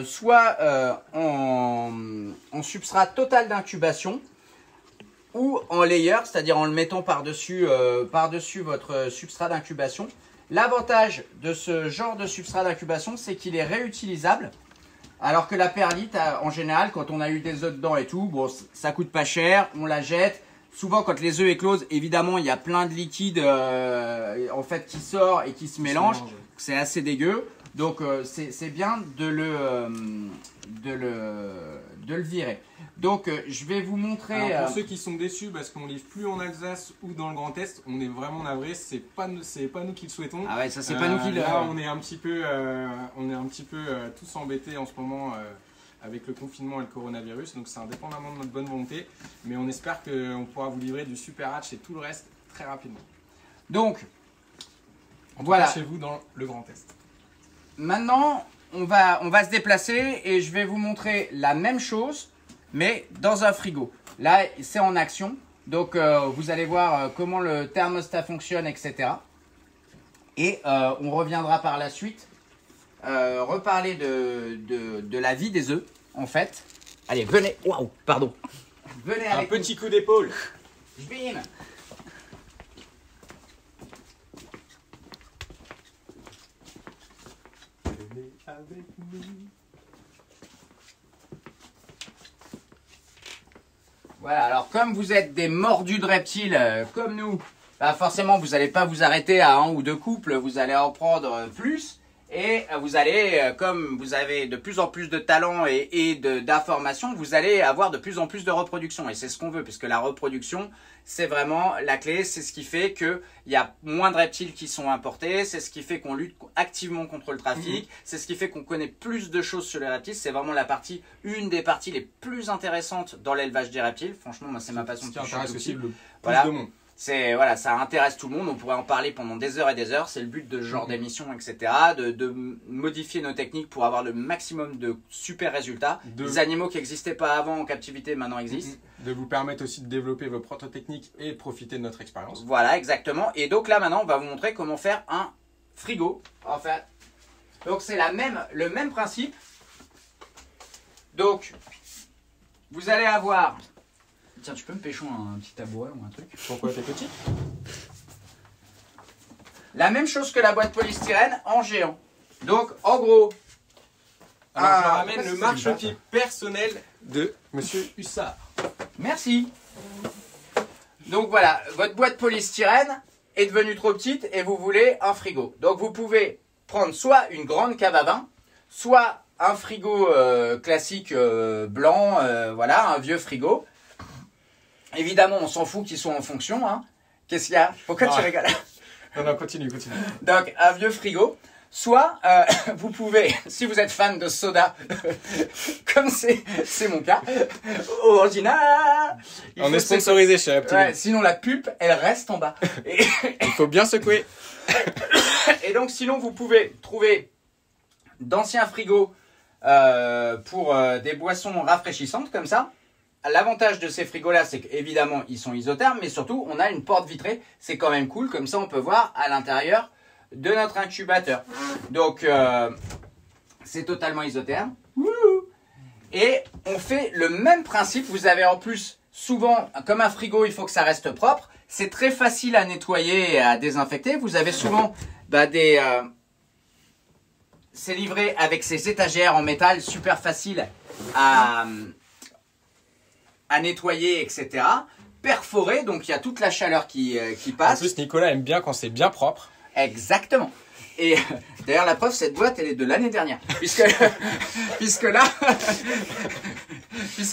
soit en substrat total d'incubation ou en layer, c'est-à-dire en le mettant par-dessus votre substrat d'incubation. L'avantage de ce genre de substrat d'incubation, c'est qu'il est réutilisable. Alors que la perlite, en général, quand on a eu des œufs dedans et tout, bon, ça coûte pas cher, on la jette. Souvent, quand les œufs éclosent, évidemment, il y a plein de liquide en fait, qui sort et qui se mélange. C'est assez dégueu. Donc, c'est bien de de le virer. Donc je vais vous montrer... Alors, pour ceux qui sont déçus parce qu'on ne livre plus en Alsace ou dans le Grand Est, on est vraiment navrés, c'est pas nous qui le souhaitons. Ah ouais, ça c'est pas nous qui le... Là on est un petit peu, tous embêtés en ce moment avec le confinement et le coronavirus, donc c'est indépendamment de notre bonne volonté, mais on espère qu'on pourra vous livrer du Super Hatch et tout le reste très rapidement. Donc, voilà. Chez vous dans le Grand Est. Maintenant, on va se déplacer et je vais vous montrer la même chose, mais dans un frigo. Là, c'est en action. Donc, vous allez voir comment le thermostat fonctionne, etc. Et on reviendra par la suite reparler de la vie des œufs, en fait. Allez, venez. Waouh, pardon. Venez avec un petit coup d'épaule. Bim. Avec nous. Voilà, alors comme vous êtes des mordus de reptiles comme nous, bah forcément vous n'allez pas vous arrêter à un ou deux couples, vous allez en prendre plus. Et vous allez, comme vous avez de plus en plus de talent et d'informations, vous allez avoir de plus en plus de reproduction. Et c'est ce qu'on veut, puisque la reproduction, c'est vraiment la clé. C'est ce qui fait qu'il y a moins de reptiles qui sont importés. C'est ce qui fait qu'on lutte activement contre le trafic. C'est ce qui fait qu'on connaît plus de choses sur les reptiles. C'est vraiment une des parties les plus intéressantes dans l'élevage des reptiles. Franchement, moi, c'est ma passion. Ce qui intéresse aussi le plus de monde. Voilà, ça intéresse tout le monde, on pourrait en parler pendant des heures et des heures, c'est le but de ce genre d'émission, etc. De modifier nos techniques pour avoir le maximum de super résultats. Des animaux qui n'existaient pas avant en captivité maintenant existent. De vous permettre aussi de développer vos propres techniques et de profiter de notre expérience. Voilà, exactement. Et donc là maintenant, on va vous montrer comment faire un frigo. En fait, donc c'est le même principe. Donc, vous allez avoir... Tiens, tu peux me pêcher un petit tabouret ou un truc? Pourquoi t'es petit? La même chose que la boîte polystyrène en géant. Donc, en gros... Alors, je ramène le marchepied personnel de Monsieur Hussard. Merci. Donc voilà, votre boîte polystyrène est devenue trop petite et vous voulez un frigo. Donc, vous pouvez prendre soit une grande cave à vin, soit un frigo classique blanc, voilà, un vieux frigo. Évidemment, on s'en fout qu'ils soient en fonction. Hein. Qu'est-ce qu'il y a? Pourquoi tu rigoles? Non, continue. Donc, un vieux frigo. Soit, vous pouvez, si vous êtes fan de soda, comme c'est mon cas, original. On est sponsorisé chez Reptile. Ouais, sinon, la pulpe, elle reste en bas. Et il faut bien secouer. Et donc, sinon, vous pouvez trouver d'anciens frigos pour des boissons rafraîchissantes, comme ça. L'avantage de ces frigos-là, c'est qu'évidemment, ils sont isothermes, mais surtout, on a une porte vitrée. C'est quand même cool, comme ça, on peut voir à l'intérieur de notre incubateur. Donc, c'est totalement isotherme. Et on fait le même principe. Vous avez en plus, souvent, comme un frigo, il faut que ça reste propre. C'est très facile à nettoyer et à désinfecter. Vous avez souvent c'est livré avec ces étagères en métal, super facile à nettoyer, etc. Perforé, donc il y a toute la chaleur qui passe. En plus, Nicolas aime bien quand c'est bien propre. Exactement. Et d'ailleurs, la preuve, cette boîte, elle est de l'année dernière. Puisque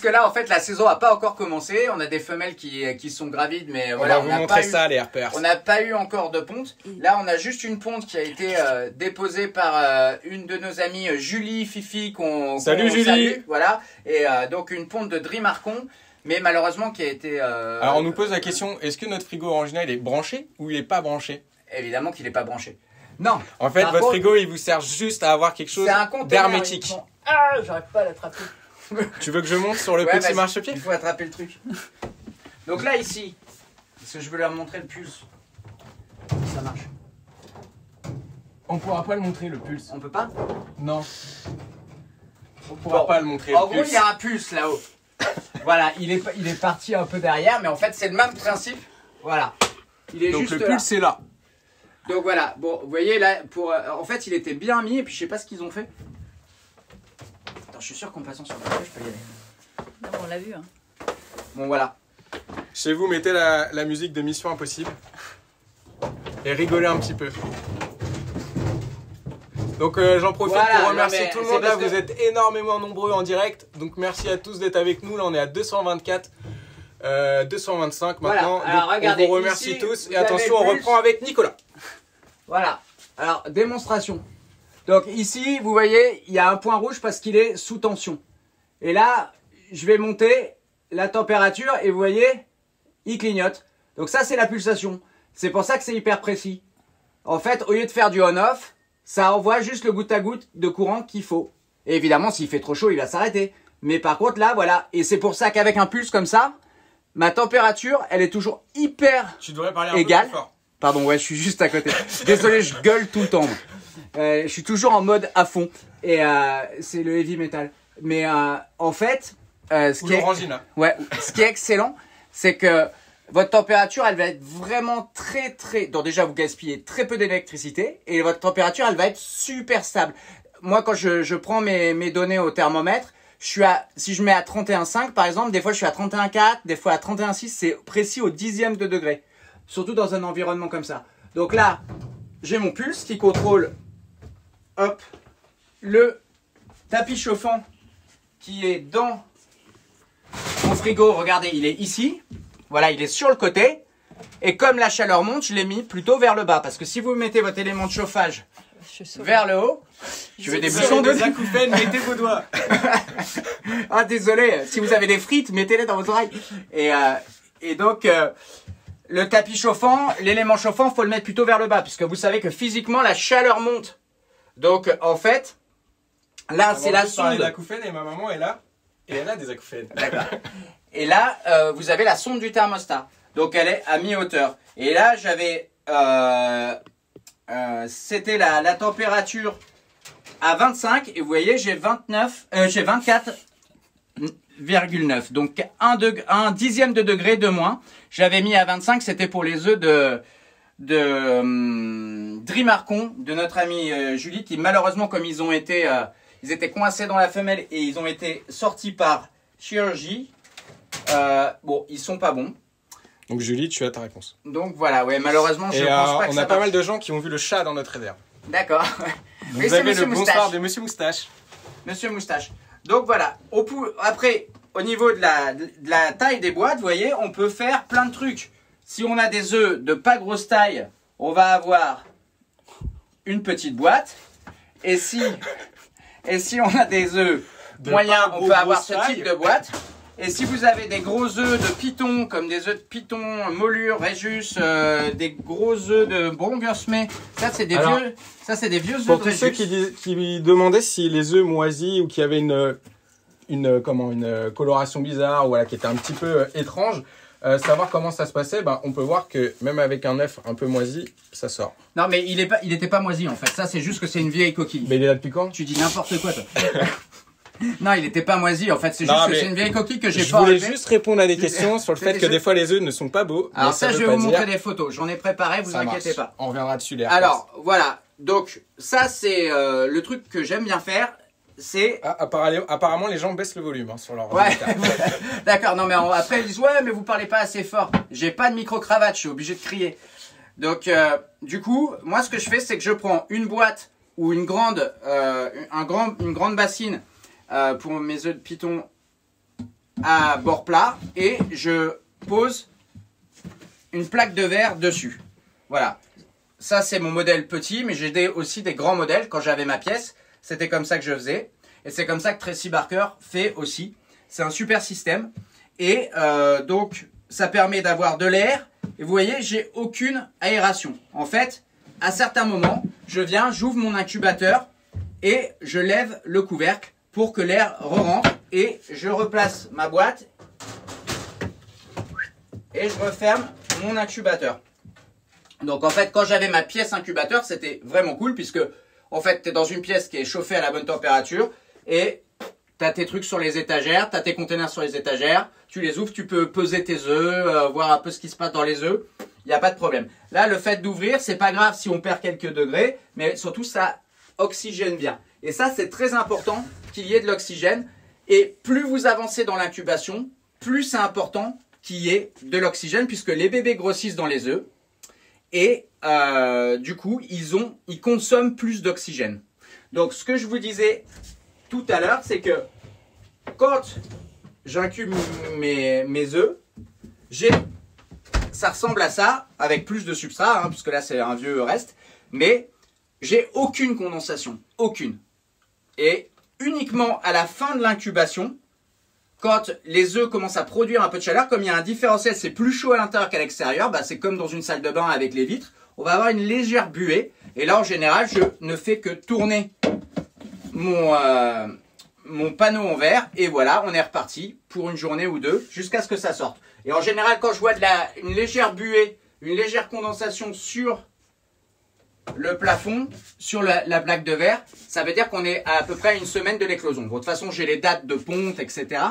là, en fait, la saison n'a pas encore commencé. On a des femelles qui sont gravides, mais voilà. On va vous montrer ça, les herpers. On n'a pas eu encore de ponte. Là, on a juste une ponte qui a été déposée par une de nos amies, Julie Fifi, Salut Julie. Salue, voilà. Et donc, une ponte de Drimarcon. Mais malheureusement, qui a été... Alors, on nous pose la question, est-ce que notre frigo original est branché ou il n'est pas branché? Évidemment qu'il n'est pas branché. Non. En fait, votre frigo, il vous sert juste à avoir quelque chose d'hermétique. Ah, j'arrive pas à l'attraper. Tu veux que je monte sur le petit marchepied? Il faut attraper le truc. Donc là, ici, parce que je veux leur montrer le pulse. Ça marche. On pourra pas le montrer, le pulse. On peut pas? Non. On pourra pas le montrer, le pulse. En gros, il y a un pulse là-haut. Voilà, il est parti un peu derrière, mais en fait, c'est le même principe. Voilà. Il est donc juste le pulse, c'est là. Donc voilà, bon, vous voyez là, en fait, il était bien mis, et puis je sais pas ce qu'ils ont fait. Attends, je suis sûr qu'en passant sur le côté, je peux y aller. Non, on l'a vu. Hein. Bon, voilà. Chez vous, mettez la musique de Mission Impossible. Et rigolez un petit peu. Donc j'en profite Voilà, pour remercier non, mais tout le c'est monde. Là, parce que- vous êtes énormément nombreux en direct. Donc merci à tous d'être avec nous. Là, on est à 224. 225 Voilà, maintenant. alors, Donc, regardez, on vous remercie ici, tous. vous Et attention, avez on plus. reprend avec Nicolas. Voilà. Alors, démonstration. Donc ici, vous voyez, il y a un point rouge parce qu'il est sous tension. Et là, je vais monter la température et vous voyez, il clignote. Donc ça, c'est la pulsation. C'est pour ça que c'est hyper précis. En fait, au lieu de faire du on-off, ça envoie juste le goutte à goutte de courant qu'il faut. Et évidemment, s'il fait trop chaud, il va s'arrêter. Mais par contre, là, voilà. Et c'est pour ça qu'avec un pulse comme ça, ma température, elle est toujours hyper... Tu devrais parler un Égal. peu plus fort. Pardon, ouais, je suis juste à côté. Désolé, je gueule tout le temps. moi. Je suis toujours en mode à fond. Et c'est le heavy metal. Mais en fait, ce Ou qui est... l'orangina. Ouais, ce qui est excellent, c'est que votre température, elle va être vraiment très... Donc déjà, vous gaspillez très peu d'électricité. Et votre température, elle va être super stable. Moi, quand je prends mes données au thermomètre, si je mets à 31,5 par exemple, des fois je suis à 31,4, des fois à 31,6, c'est précis au dixième de degré. Surtout dans un environnement comme ça. Donc là, j'ai mon pulse qui contrôle, hop, le tapis chauffant qui est dans mon frigo. Regardez, il est ici. Voilà, il est sur le côté. Et comme la chaleur monte, je l'ai mis plutôt vers le bas. Parce que si vous mettez votre élément de chauffage vers le haut, je veux des bouchons de... Des acouphènes, mettez vos doigts. Ah, désolé, si vous avez des frites, mettez-les dans vos oreilles. Et donc, le tapis chauffant, l'élément chauffant, faut le mettre plutôt vers le bas, puisque vous savez que physiquement, la chaleur monte. Donc, en fait, là, c'est la sonde. d'acouphènes et ma maman est là. Et elle a des acouphènes. D'accord. Et là, vous avez la sonde du thermostat. Donc, elle est à mi-hauteur. Et là, j'avais... c'était la température à 25. Et vous voyez, j'ai 24,9. Donc, un dixième de degré de moins. J'avais mis à 25. C'était pour les œufs de Drimarcon, de notre amie Julie, qui malheureusement, comme ils étaient coincés dans la femelle et ils ont été sortis par chirurgie. Bon, ils sont pas bons. Donc Julie, tu as ta réponse. Donc voilà, ouais, malheureusement, je Et pense pas que on ça a pas marche. mal de gens qui ont vu le chat dans notre réserve. D'accord. Vous Oui, c'est avez Monsieur le Moustache. bonsoir de Monsieur Moustache. Monsieur Moustache. Donc voilà. Après, au niveau de la taille des boîtes, vous voyez, on peut faire plein de trucs. Si on a des œufs de pas grosse taille, on va avoir une petite boîte. Et si on a des œufs De moyens, pas on peut avoir grosse ce taille. type de boîte. Et si vous avez des gros œufs de python, comme des œufs de python, Molure, Réjus, des gros œufs de Bronguersmé, ça c'est des Alors, vieux œufs Pour de tous ceux Réjus. qui demandaient si les œufs moisis ou qui avaient une coloration bizarre ou voilà, qui était un petit peu étrange, savoir comment ça se passait, on peut voir que même avec un œuf un peu moisi, ça sort. Non mais il était pas moisi en fait, ça c'est juste que c'est une vieille coquille. Mais il est là depuis quand? Tu dis n'importe quoi toi. Non, il était pas moisi en fait, c'est Non, juste que mais c'est une vieille coquille que j'ai Je pas voulais enlevée. juste répondre à des questions sur le fait C'était que des juste- fois les œufs ne sont pas beaux. Alors mais ça, veut je vais pas vous dire- montrer des photos, j'en ai préparé, vous Ça inquiétez marche. pas. On reviendra dessus les Alors voilà, donc ça c'est le truc que j'aime bien faire, c'est... apparemment les gens baissent le volume sur leur Ouais, ordinateur. d'accord, non mais après ils disent ouais mais vous parlez pas assez fort, j'ai pas de micro-cravate, je suis obligé de crier. Donc du coup, moi ce que je fais c'est que je prends une boîte ou une grande bassine pour mes œufs de python à bord plat et je pose une plaque de verre dessus. Voilà, ça c'est mon modèle petit, mais j'ai aussi des grands modèles. Quand j'avais ma pièce, c'était comme ça que je faisais. Et c'est comme ça que Tracy Barker fait aussi. C'est un super système. Et donc, ça permet d'avoir de l'air. Et vous voyez, j'ai aucune aération. En fait, à certains moments, j'ouvre mon incubateur et je lève le couvercle pour que l'air re-rentre. Et je replace ma boîte et je referme mon incubateur. Donc en fait, quand j'avais ma pièce incubateur, c'était vraiment cool puisque en fait, tu es dans une pièce qui est chauffée à la bonne température et tu as tes trucs sur les étagères, tu as tes containers sur les étagères, tu les ouvres, tu peux peser tes œufs, voir un peu ce qui se passe dans les œufs, il n'y a pas de problème. Là, le fait d'ouvrir, c'est pas grave si on perd quelques degrés, mais surtout ça oxygène bien. Et ça, c'est très important qu'il y ait de l'oxygène. Et plus vous avancez dans l'incubation, plus c'est important qu'il y ait de l'oxygène puisque les bébés grossissent dans les œufs et du coup, ils consomment plus d'oxygène. Donc, ce que je vous disais tout à l'heure, c'est que quand j'incube mes œufs, ça ressemble à ça, avec plus de substrat, hein, puisque là c'est un vieux reste, mais j'ai aucune condensation, aucune. Et uniquement à la fin de l'incubation, quand les œufs commencent à produire un peu de chaleur, comme il y a un différentiel, c'est plus chaud à l'intérieur qu'à l'extérieur, bah, c'est comme dans une salle de bain avec les vitres, on va avoir une légère buée. Et là, en général, je ne fais que tourner mon panneau en verre. Et voilà, on est reparti pour une journée ou deux, jusqu'à ce que ça sorte. Et en général, quand je vois une légère buée, une légère condensation sur le plafond, sur la plaque de verre, ça veut dire qu'on est à peu près à une semaine de l'éclosion. De toute façon, j'ai les dates de ponte, etc.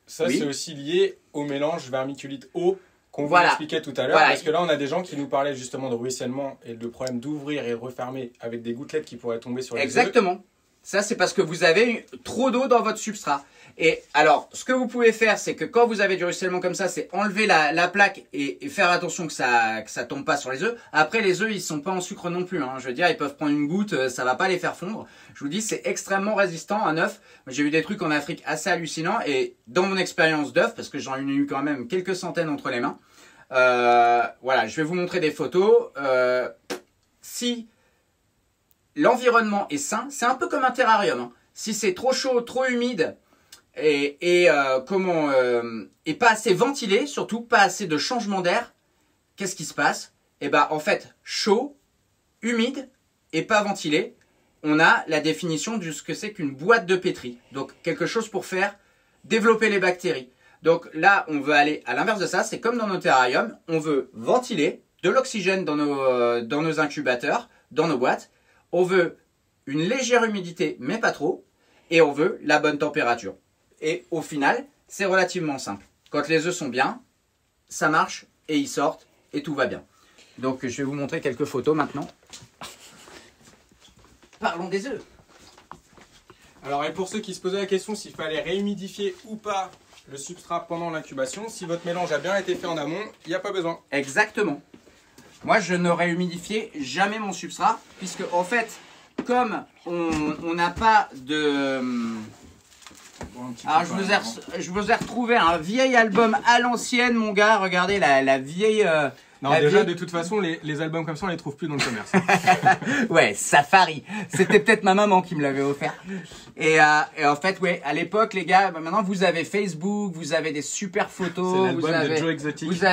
Ça, oui. C'est aussi lié au mélange vermiculite-eau qu'on vous expliquait tout à l'heure. Voilà. Parce que là, on a des gens qui nous parlaient justement de ruissellement et de problème d'ouvrir et refermer avec des gouttelettes qui pourraient tomber sur les œufs. Exactement. Ça, c'est parce que vous avez trop d'eau dans votre substrat. Et alors, ce que vous pouvez faire, c'est que quand vous avez du ruissellement comme ça, c'est enlever la plaque et faire attention que ça tombe pas sur les œufs. Après, les œufs, ils sont pas en sucre non plus, hein. Je veux dire, ils peuvent prendre une goutte, ça va pas les faire fondre. Je vous dis, c'est extrêmement résistant, un œuf. J'ai eu des trucs en Afrique assez hallucinants. Et dans mon expérience d'œuf, parce que j'en ai eu quand même quelques centaines entre les mains, voilà, je vais vous montrer des photos. Si l'environnement est sain, c'est un peu comme un terrarium, hein. Si c'est trop chaud, trop humide et pas assez ventilé, surtout pas assez de changement d'air, qu'est-ce qui se passe? Et ben en fait, chaud, humide et pas ventilé, on a la définition de ce que c'est qu'une boîte de pétri. Donc quelque chose pour faire développer les bactéries. Donc là, on veut aller à l'inverse de ça, c'est comme dans nos terrariums, on veut ventiler de l'oxygène dans nos incubateurs, dans nos boîtes. On veut une légère humidité, mais pas trop. Et on veut la bonne température. Et au final, c'est relativement simple. Quand les œufs sont bien, ça marche et ils sortent et tout va bien. Donc, je vais vous montrer quelques photos maintenant. Parlons des œufs. Alors, et pour ceux qui se posaient la question s'il fallait réhumidifier ou pas le substrat pendant l'incubation, si votre mélange a bien été fait en amont, il n'y a pas besoin. Exactement. Moi, je n'aurais humidifié jamais mon substrat, puisque en fait, comme on n'a pas de... Alors, je vous ai retrouvé un vieil album à l'ancienne, mon gars. Regardez la vieille... Non, déjà, de toute façon, les albums comme ça, on les trouve plus dans le commerce. Ouais, Safari. C'était peut-être ma maman qui me l'avait offert. Et en fait, ouais, à l'époque, les gars, maintenant, vous avez Facebook, vous avez des super photos. C'est l'album de Joe Exotic. Vous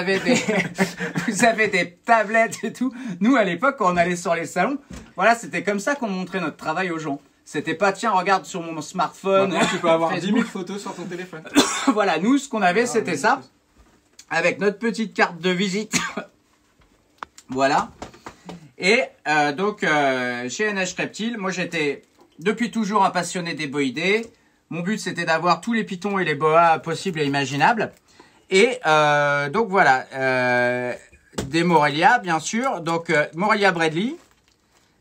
avez des tablettes et tout. Nous, à l'époque, quand on allait sur les salons, voilà, c'était comme ça qu'on montrait notre travail aux gens. C'était pas, tiens, regarde sur mon smartphone. Maintenant, tu peux avoir 10 000 photos sur ton téléphone. Voilà, nous, ce qu'on avait, c'était ça. Avec notre petite carte de visite. Voilà. Et donc, chez NH Reptile, moi j'étais depuis toujours un passionné des boïdés. Mon but c'était d'avoir tous les pitons et les boas possibles et imaginables. Et donc voilà, des Morelia bien sûr. Donc Morelia Bradley.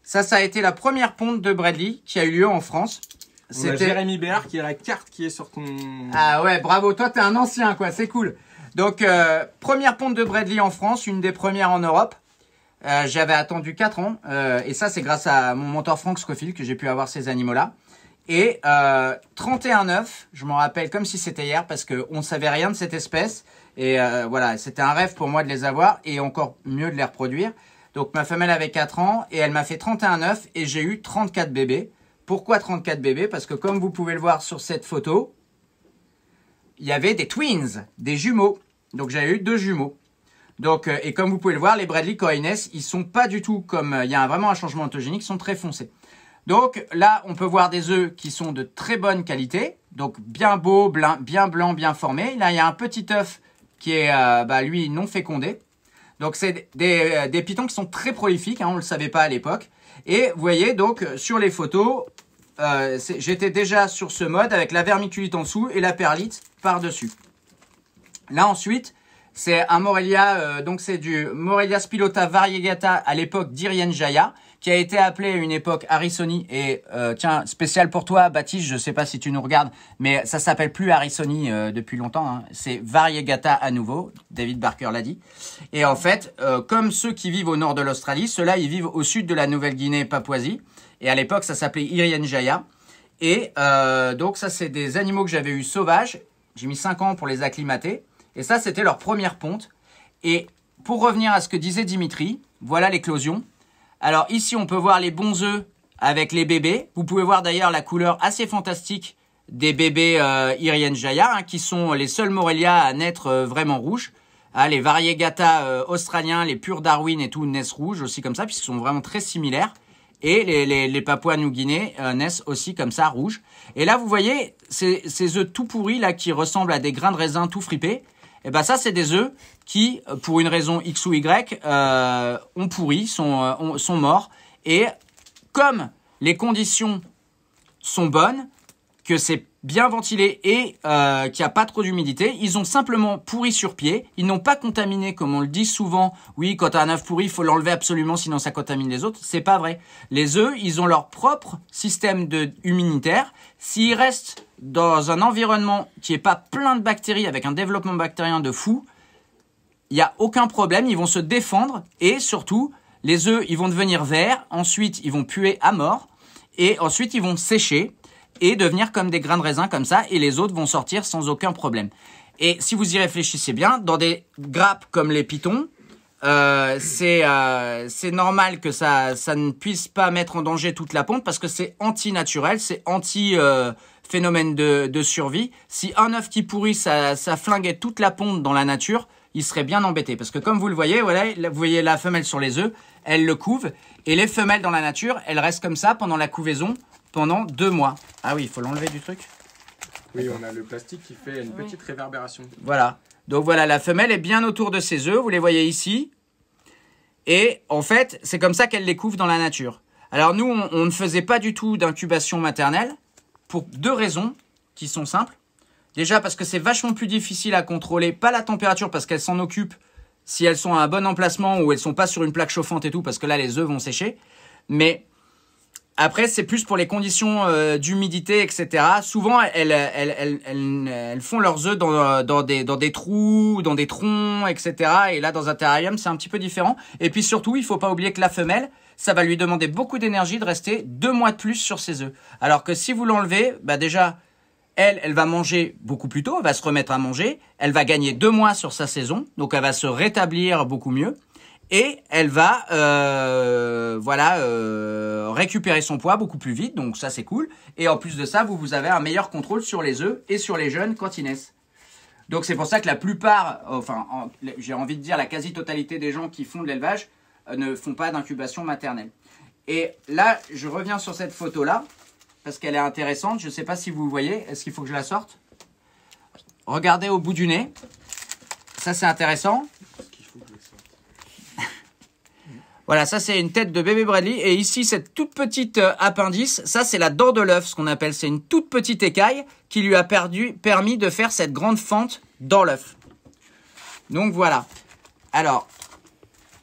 Ça a été la première ponte de Bradley qui a eu lieu en France. C'était Jérémy Béard qui a la carte qui est sur ton... Ah ouais, bravo, toi t'es un ancien quoi, c'est cool. Donc première ponte de Bradley en France, une des premières en Europe. J'avais attendu 4 ans et ça c'est grâce à mon mentor Frank Scofield que j'ai pu avoir ces animaux-là. Et 31 œufs, je m'en rappelle comme si c'était hier parce qu'on ne savait rien de cette espèce. Et voilà, c'était un rêve pour moi de les avoir et encore mieux de les reproduire. Donc ma femelle avait 4 ans et elle m'a fait 31 œufs et j'ai eu 34 bébés. Pourquoi 34 bébés? Parce que comme vous pouvez le voir sur cette photo, il y avait des twins, des jumeaux. Donc j'avais eu 2 jumeaux. Donc, et comme vous pouvez le voir, les Bradley Coines, ils sont pas du tout comme... il y a vraiment un changement autogénique, ils sont très foncés. Donc là, on peut voir des œufs qui sont de très bonne qualité. Donc bien beau, bien blanc, bien formé. Là, il y a un petit œuf qui est, lui, non fécondé. Donc c'est des pitons qui sont très prolifiques, hein, on ne le savait pas à l'époque. Et vous voyez, donc, sur les photos, j'étais déjà sur ce mode avec la vermiculite en dessous et la perlite par-dessus. Là, ensuite... C'est un Morelia, donc c'est du Morelia Spilota variegata à l'époque d'Irian Jaya, qui a été appelé à une époque Harrisoni. Et tiens, spécial pour toi, Baptiste, je sais pas si tu nous regardes, mais ça s'appelle plus Harrisoni depuis longtemps. Hein. C'est variegata à nouveau, David Barker l'a dit. Et en fait, comme ceux qui vivent au nord de l'Australie, ceux-là, ils vivent au sud de la Nouvelle-Guinée, Papouasie. Et à l'époque, ça s'appelait Irian-Jaya. Et donc ça, c'est des animaux que j'avais eu sauvages. J'ai mis 5 ans pour les acclimater. Et ça, c'était leur première ponte. Et pour revenir à ce que disait Dimitri, voilà l'éclosion. Alors ici, on peut voir les bons œufs avec les bébés. Vous pouvez voir d'ailleurs la couleur assez fantastique des bébés Irian-Jaya, hein, qui sont les seuls Morelia à naître vraiment rouges. Ah, les variegata australiens, les purs Darwin et tout naissent rouges aussi comme ça, puisqu'ils sont vraiment très similaires. Et les Papouas-New-Guinée naissent aussi comme ça, rouges. Et là, vous voyez, ces œufs tout pourris là qui ressemblent à des grains de raisin tout fripés. Et ben ça, c'est des œufs qui, pour une raison X ou Y, ont pourri, sont morts. Et comme les conditions sont bonnes, que c'est bien ventilé et qu'il n'y a pas trop d'humidité, ils ont simplement pourri sur pied. Ils n'ont pas contaminé, comme on le dit souvent. Oui, quand tu as un œuf pourri, il faut l'enlever absolument, sinon ça contamine les autres. C'est pas vrai. Les œufs, ils ont leur propre système immunitaire. S'ils restent dans un environnement qui n'est pas plein de bactéries, avec un développement bactérien de fou, il n'y a aucun problème. Ils vont se défendre et surtout, les œufs, ils vont devenir verts. Ensuite, ils vont puer à mort et ensuite, ils vont sécher et devenir comme des grains de raisin comme ça, et les autres vont sortir sans aucun problème. Et si vous y réfléchissez bien, dans des grappes comme les pitons, c'est normal que ça ne puisse pas mettre en danger toute la ponte, parce que c'est anti-naturel, c'est anti-phénomène de survie. Si un œuf qui pourrit, ça flinguait toute la ponte dans la nature, il serait bien embêté. Parce que comme vous le voyez, voilà, vous voyez la femelle sur les œufs, elle le couve, et les femelles dans la nature, elles restent comme ça pendant la couvaison, pendant 2 mois. Ah oui, il faut l'enlever du truc. Oui, on a le plastique qui fait une petite réverbération. Voilà. Donc voilà, la femelle est bien autour de ses œufs. Vous les voyez ici. Et en fait, c'est comme ça qu'elle les couvre dans la nature. Alors nous, on ne faisait pas du tout d'incubation maternelle pour 2 raisons qui sont simples. Déjà parce que c'est vachement plus difficile à contrôler. Pas la température parce qu'elles s'en occupent si elles sont à un bon emplacement ou elles sont pas sur une plaque chauffante et tout, parce que là, les œufs vont sécher. Mais après, c'est plus pour les conditions d'humidité, etc. Souvent, elles font leurs œufs dans des trous, dans des troncs, etc. Et là, dans un terrarium, c'est un petit peu différent. Et puis surtout, il faut pas oublier que la femelle, ça va lui demander beaucoup d'énergie de rester 2 mois de plus sur ses œufs. Alors que si vous l'enlevez, bah déjà, elle va manger beaucoup plus tôt, elle va se remettre à manger. Elle va gagner 2 mois sur sa saison, donc elle va se rétablir beaucoup mieux. Et elle va récupérer son poids beaucoup plus vite, donc ça c'est cool. Et en plus de ça, vous avez un meilleur contrôle sur les œufs et sur les jeunes quand ils naissent. Donc c'est pour ça que la plupart, j'ai envie de dire la quasi-totalité des gens qui font de l'élevage ne font pas d'incubation maternelle. Et là, je reviens sur cette photo-là, parce qu'elle est intéressante. Je ne sais pas si vous voyez, est-ce qu'il faut que je la sorte? Regardez au bout du nez, ça c'est intéressant. Voilà, ça c'est une tête de bébé Bradley. Et ici, cette toute petite appendice, ça c'est la dent de l'œuf, ce qu'on appelle. C'est une toute petite écaille qui lui a permis de faire cette grande fente dans l'œuf. Donc voilà. Alors,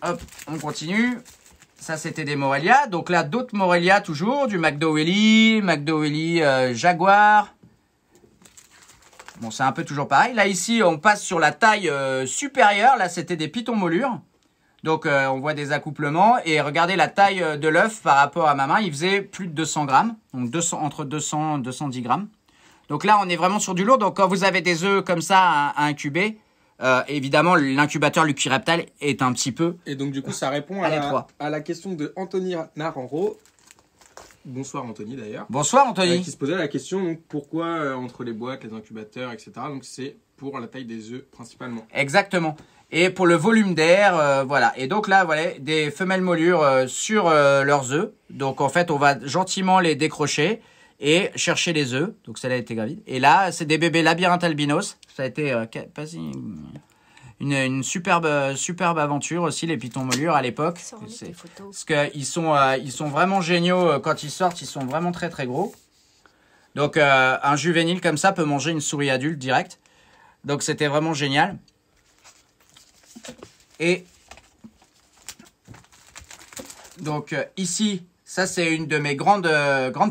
hop, on continue. Ça c'était des Morelia. Donc là, d'autres Morelia toujours, du McDowelly, Jaguar. Bon, c'est un peu toujours pareil. Là, ici, on passe sur la taille supérieure. Là, c'était des pitons moulures. Donc, on voit des accouplements. Et regardez la taille de l'œuf par rapport à ma main. Il faisait plus de 200 grammes. Donc, entre 200 et 210 grammes. Donc là, on est vraiment sur du lourd. Donc, quand vous avez des œufs comme ça à incuber, évidemment, l'incubateur Lucky Reptile est un petit peu... Et donc, du coup, ça répond à la question de Anthony Naranro. Bonsoir Anthony d'ailleurs. Bonsoir Anthony. Qui se posait la question donc, pourquoi entre les boîtes, les incubateurs, etc. Donc, c'est pour la taille des œufs principalement. Exactement. Et pour le volume d'air, voilà. Et donc là, voilà, des femelles moulures sur leurs œufs. Donc en fait, on va gentiment les décrocher et chercher les œufs. Donc celle-là était gravide. Et là, c'est des bébés labyrinthe albinos. Ça a été une superbe aventure aussi, les pitons moulures à l'époque. Parce qu'ils sont vraiment géniaux quand ils sortent. Ils sont vraiment très très gros. Donc un juvénile comme ça peut manger une souris adulte direct. Donc c'était vraiment génial. Et donc ici, ça c'est une de mes grandes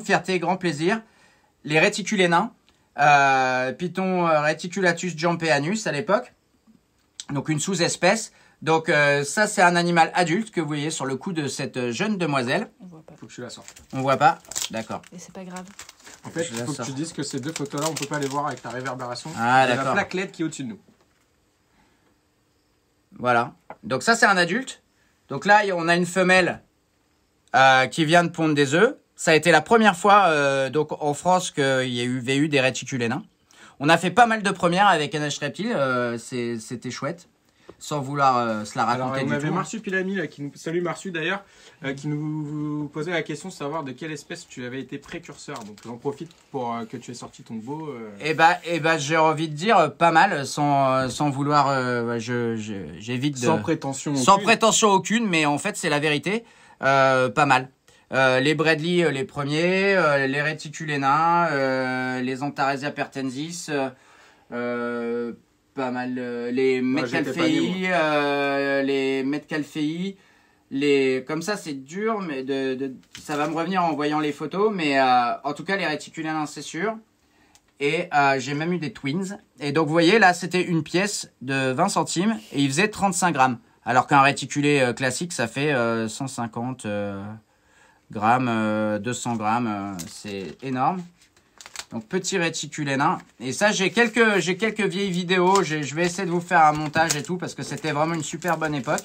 fiertés, grands plaisirs, les réticulés nains, Python reticulatus jampeanus à l'époque, donc une sous-espèce Donc ça, c'est un animal adulte que vous voyez sur le cou de cette jeune demoiselle. On voit pas. Faut que tu la sortes. On voit pas? D'accord. Et c'est pas grave. En fait, Je il la faut que sors. tu dises que ces deux photos-là, on peut pas les voir avec la réverbération. Ah, Il y a la d'accord. plaque LED qui est au-dessus de nous. Voilà. Donc ça, c'est un adulte. Donc là, on a une femelle qui vient de pondre des œufs. Ça a été la première fois donc en France qu'il y avait eu des réticulés nains. On a fait pas mal de premières avec NH Reptile. C'était chouette. Sans vouloir se la Alors, raconter on du avait tout. Marsupilami, là, qui nous... Salut Marsu d'ailleurs, qui nous posait la question de savoir de quelle espèce tu avais été précurseur. Donc j'en profite pour que tu aies sorti ton beau. Eh ben, j'ai envie de dire pas mal, sans vouloir. J'évite de. Sans prétention. Sans aucune. prétention aucune, mais en fait, c'est la vérité. Pas mal. Les Bradley, les premiers, les réticulés nains, les Antaresia pertensis, pas mal, les Metcalfei, les Metcalfei, comme ça c'est dur, mais ça va me revenir en voyant les photos, mais en tout cas les réticulés nains c'est sûr. Et j'ai même eu des twins. Et donc vous voyez là c'était une pièce de 20 centimes et il faisait 35 grammes. Alors qu'un réticulé classique ça fait 150 grammes, 200 grammes, c'est énorme. Donc petit réticulé nain. Et ça j'ai quelques vieilles vidéos, je vais essayer de vous faire un montage et tout parce que c'était vraiment une super bonne époque.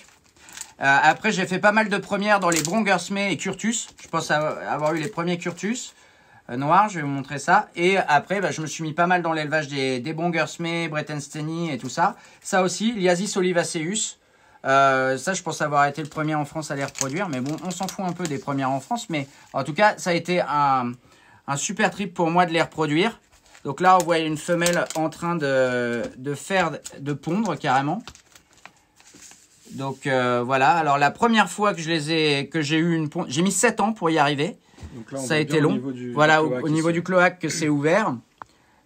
Après j'ai fait pas mal de premières dans les Brongersmey et Curtus. Je pense avoir eu les premiers Curtus noirs, je vais vous montrer ça. Et après je me suis mis pas mal dans l'élevage des Brongersmey, Brettensteinii et tout ça. Ça aussi, Liasis olivaceus. Ça je pense avoir été le premier en France à les reproduire. Mais bon, on s'en fout un peu des premières en France. Mais en tout cas, ça a été un super trip pour moi de les reproduire. Donc là, on voit une femelle en train de pondre carrément. Donc voilà. Alors la première fois que j'ai eu une ponde, j'ai mis 7 ans pour y arriver. Donc là, on ça a voit été bien long. Voilà, au niveau du cloaque que c'est ouvert.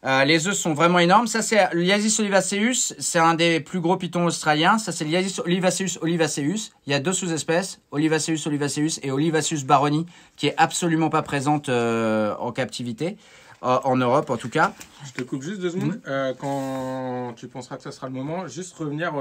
Les œufs sont vraiment énormes. Ça, c'est Liasis olivaceus. C'est un des plus gros pitons australiens. Ça, c'est Liasis olivaceus olivaceus. Il y a deux sous-espèces, Olivaceus olivaceus et Olivaceus baroni, qui est absolument pas présente en captivité, en Europe en tout cas. Je te coupe juste 2 secondes. Quand tu penseras que ça sera le moment, juste revenir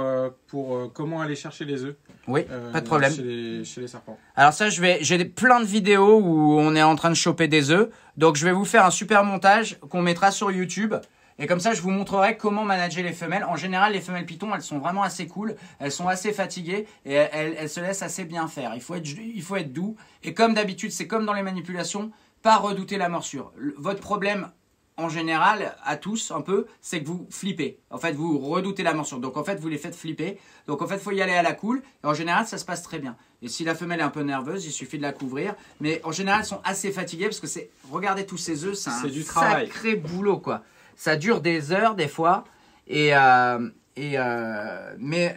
pour comment aller chercher les œufs. Oui, pas de problème. Chez les serpents. Alors ça, j'ai plein de vidéos où on est en train de choper des œufs. Donc je vais vous faire un super montage qu'on mettra sur YouTube. Et comme ça, je vous montrerai comment manager les femelles. En général, les femelles pitons, elles sont vraiment assez cool. Elles sont assez fatiguées et elles se laissent assez bien faire. Il faut être doux. Et comme d'habitude, c'est comme dans les manipulations, pas redouter la morsure. Votre problème, en général, à tous un peu, c'est que vous flippez. En fait, vous redoutez la morsure. Donc en fait, vous les faites flipper. Donc en fait, il faut y aller à la cool. Et en général, ça se passe très bien. Et si la femelle est un peu nerveuse, il suffit de la couvrir. Mais en général, elles sont assez fatiguées parce que regardez tous ces œufs, c'est du un travail. sacré boulot, quoi. Ça dure des heures, des fois. Mais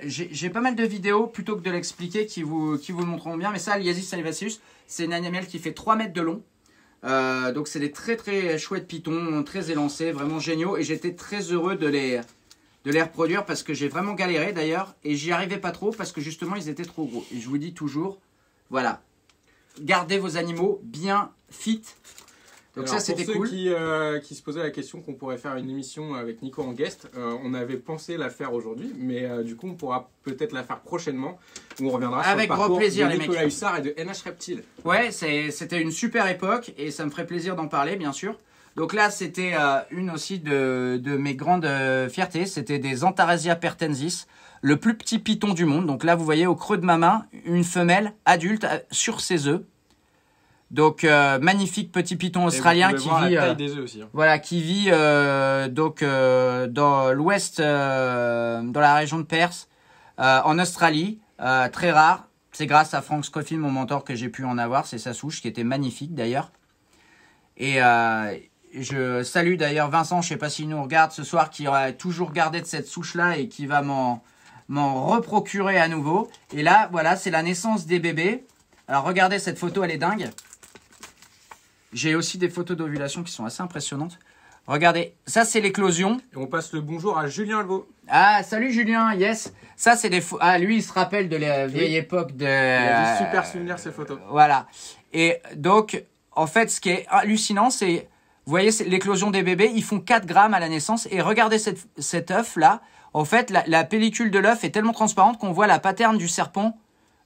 j'ai pas mal de vidéos, plutôt que de l'expliquer, qui vous le montreront bien. Mais ça, Liasis olivaceus, c'est une animal qui fait 3 mètres de long. Donc c'est des très très chouettes pitons, très élancés, vraiment géniaux. Et j'étais très heureux de les reproduire parce que j'ai vraiment galéré d'ailleurs. Et j'y arrivais pas trop parce que justement ils étaient trop gros. Et je vous dis toujours, voilà, gardez vos animaux bien fit. Donc Alors, ça c'était pour cool. ceux qui se posaient la question qu'on pourrait faire une émission avec Nico en guest, on avait pensé la faire aujourd'hui, mais du coup on pourra peut-être la faire prochainement, où on reviendra Avec sur le grand parcours plaisir, de les Nicolas mecs. Hussard et de NH Reptile. Ouais, c'était une super époque et ça me ferait plaisir d'en parler, bien sûr. Donc là, c'était une aussi de mes grandes fiertés. C'était des Antaresia pertensis, le plus petit python du monde. Donc là, vous voyez au creux de ma main, une femelle adulte sur ses œufs. Donc magnifique petit python australien qui vit, la taille des œufs aussi. Hein. voilà, qui vit dans l'ouest, dans la région de Perth, en Australie, très rare. C'est grâce à Frank Scofield, mon mentor, que j'ai pu en avoir. C'est sa souche qui était magnifique d'ailleurs. Et je salue d'ailleurs Vincent, je sais pas s'il nous regarde ce soir, qui aurait toujours gardé de cette souche-là et qui va m'en reprocurer à nouveau. Et là, voilà, c'est la naissance des bébés. Alors regardez, cette photo, elle est dingue. J'ai aussi des photos d'ovulation qui sont assez impressionnantes. Regardez, ça c'est l'éclosion. Et on passe le bonjour à Julien Leveau. Ah, salut Julien, yes. Ça c'est des photos. Ah, lui il se rappelle de la vieille époque de... Il a des super souvenirs ces photos. Voilà. Et donc, en fait, ce qui est hallucinant, c'est... Vous voyez, c'est l'éclosion des bébés, ils font 4 grammes à la naissance. Et regardez cet œuf là. en fait, la pellicule de l'œuf est tellement transparente qu'on voit la pattern du serpent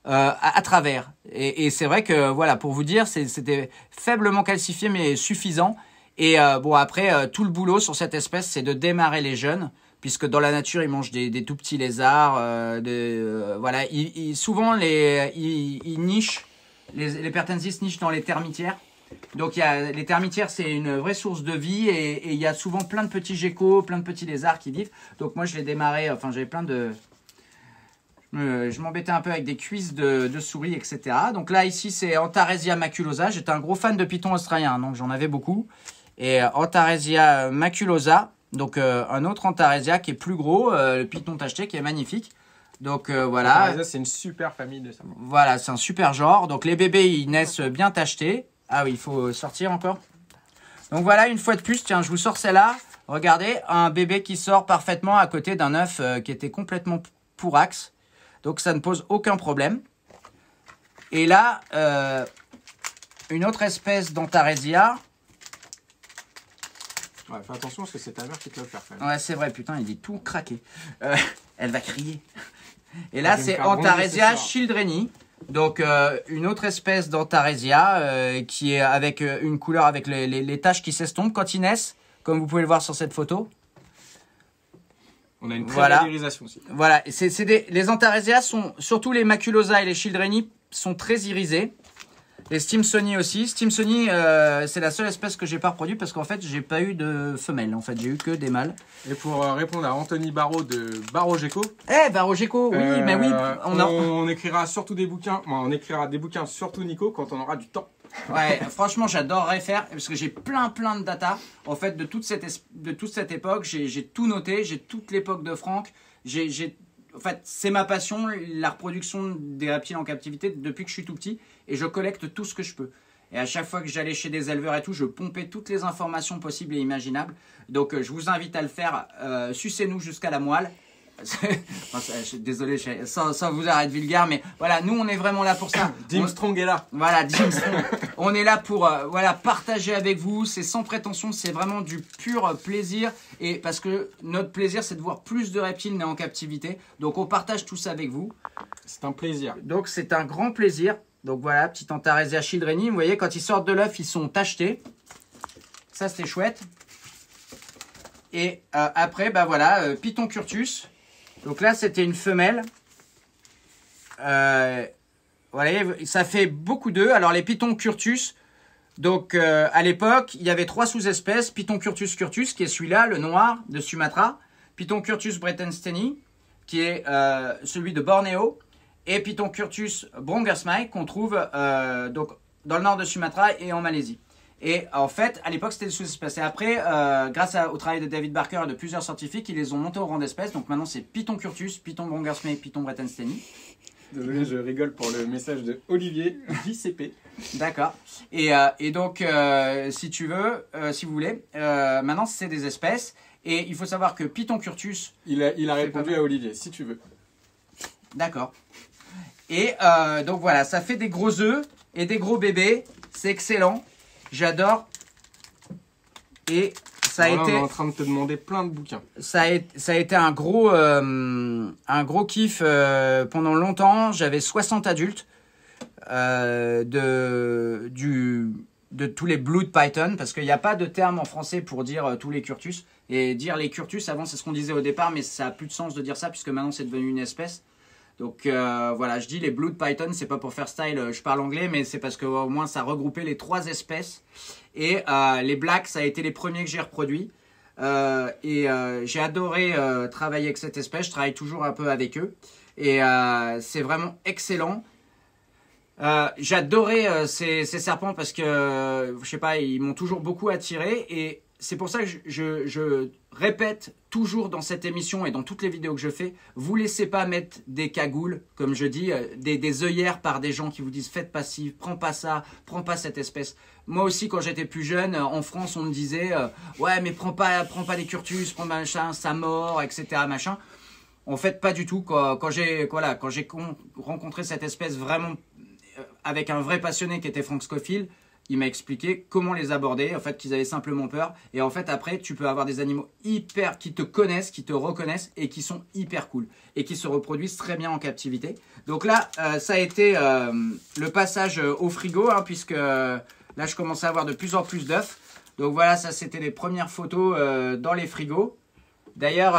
à travers. Et c'est vrai que, voilà, pour vous dire, c'était faiblement calcifié, mais suffisant. Et bon, après, tout le boulot sur cette espèce, c'est de démarrer les jeunes, puisque dans la nature, ils mangent des tout petits lézards. Voilà, souvent, ils nichent, les Pertensis nichent dans les termitières. Donc les termitières, c'est une vraie source de vie et il y a souvent plein de petits geckos, plein de petits lézards qui vivent. Donc moi je l'ai démarré, enfin j'avais plein de... je m'embêtais un peu avec des cuisses de souris, etc. Donc là ici c'est Antaresia maculosa. J'étais un gros fan de python australien, donc j'en avais beaucoup. Et Antaresia maculosa, donc un autre Antaresia qui est plus gros, le python tacheté qui est magnifique. Donc voilà. C'est une super famille de ça. Voilà, c'est un super genre. Donc les bébés ils naissent bien tachetés. Ah oui, il faut sortir encore. Donc voilà, une fois de plus, tiens, je vous sors celle-là. Regardez, un bébé qui sort parfaitement à côté d'un œuf qui était complètement pourrax. Donc ça ne pose aucun problème. Et là, une autre espèce d'Antaresia. Ouais, fais attention parce que c'est ta mère qui te l'a offert. Ouais, c'est vrai, putain, il est tout craqué. Elle va crier. Et là, c'est Antaresia childreni. Donc une autre espèce d'Antaresia qui est avec une couleur avec les taches qui s'estompent quand ils naissent, comme vous pouvez le voir sur cette photo. On a une très belle irisation aussi. Voilà, les Antaresia sont, surtout les maculosa et les childreni, sont très irisés. Les Stimsoni aussi. Stimsoni, c'est la seule espèce que j'ai pas reproduite parce qu'en fait, j'ai pas eu de femelles. En fait, j'ai eu que des mâles. Et pour répondre à Anthony Barraud de Barraud Gecko. Barraud Gecko, oui, mais oui. On écrira surtout des bouquins. On écrira des bouquins surtout Nico quand on aura du temps. Ouais, franchement, j'adorerais faire parce que j'ai plein de data. En fait, de toute cette époque, j'ai tout noté. J'ai toute l'époque de Franck. En fait, c'est ma passion, la reproduction des reptiles en captivité depuis que je suis tout petit. Et je collecte tout ce que je peux. Et à chaque fois que j'allais chez des éleveurs et tout, je pompais toutes les informations possibles et imaginables. Donc, je vous invite à le faire. Sucez-nous jusqu'à la moelle. Désolé, sans vous arrêter vulgaire, mais voilà, nous, on est vraiment là pour ça. Dim Strong est là. Voilà, Dim Strong. On est là pour partager avec vous. C'est sans prétention, c'est vraiment du pur plaisir. Et parce que notre plaisir, c'est de voir plus de reptiles nés en captivité. Donc, on partage tout ça avec vous. C'est un plaisir. Donc, c'est un grand plaisir. Donc voilà, petite Antaresia childreni. Vous voyez, quand ils sortent de l'œuf, ils sont tachetés. Ça, c'était chouette. Et après, bah voilà, Python curtus. Donc là, c'était une femelle. Voilà, ça fait beaucoup d'œufs. Alors, les Python curtus, donc à l'époque, il y avait 3 sous-espèces. Python curtus curtus, qui est celui-là, le noir de Sumatra. Python curtus brettensteni, qui est celui de Bornéo. Et Python curtus brongersmai, qu'on trouve donc dans le nord de Sumatra et en Malaisie. Et en fait, à l'époque, c'était des sous-espèces. Et après, grâce au travail de David Barker et de plusieurs scientifiques, ils les ont montés au rang d'espèces. Donc maintenant, c'est Python curtus, Python brongersmai, Python brettensteni. Désolé, je rigole pour le message de Olivier, JCP. D'accord. Et donc, si tu veux, si vous voulez, maintenant, c'est des espèces. Et il faut savoir que Python curtus... Il a répondu à Olivier, si tu veux. D'accord. Et donc voilà, ça fait des gros œufs et des gros bébés. C'est excellent. J'adore. Et ça a été... On est en train de te demander plein de bouquins. Ça a été un gros kiff pendant longtemps. J'avais 60 adultes de tous les Blood Python, parce qu'il n'y a pas de terme en français pour dire tous les curtus. Et dire les curtus, avant c'est ce qu'on disait au départ, mais ça n'a plus de sens de dire ça, puisque maintenant c'est devenu une espèce. Donc voilà, je dis les Blood Python, c'est pas pour faire style, je parle anglais, mais c'est parce qu'au moins ça regroupait les 3 espèces. Et les Blacks, ça a été les premiers que j'ai reproduits. J'ai adoré travailler avec cette espèce, je travaille toujours un peu avec eux. Et c'est vraiment excellent. J'adorais ces serpents parce que, je sais pas, ils m'ont toujours beaucoup attiré. Et c'est pour ça que je répète toujours dans cette émission et dans toutes les vidéos que je fais, vous laissez pas mettre des cagoules, comme je dis, des œillères par des gens qui vous disent faites pas ci, prends pas ça, prends pas cette espèce. Moi aussi, quand j'étais plus jeune, en France, on me disait ouais, mais prends pas les curtus, prends machin, ça mord, etc. machin. En fait, pas du tout. Quand j'ai rencontré cette espèce vraiment avec un vrai passionné qui était Frank Scofield, il m'a expliqué comment les aborder, en fait, qu'ils avaient simplement peur. Et en fait, après, tu peux avoir des animaux qui te connaissent, qui te reconnaissent et qui sont hyper cool et qui se reproduisent très bien en captivité. Donc là, ça a été le passage au frigo, hein, puisque là, je commençais à avoir de plus en plus d'œufs. Donc voilà, ça, c'était les premières photos dans les frigos. D'ailleurs,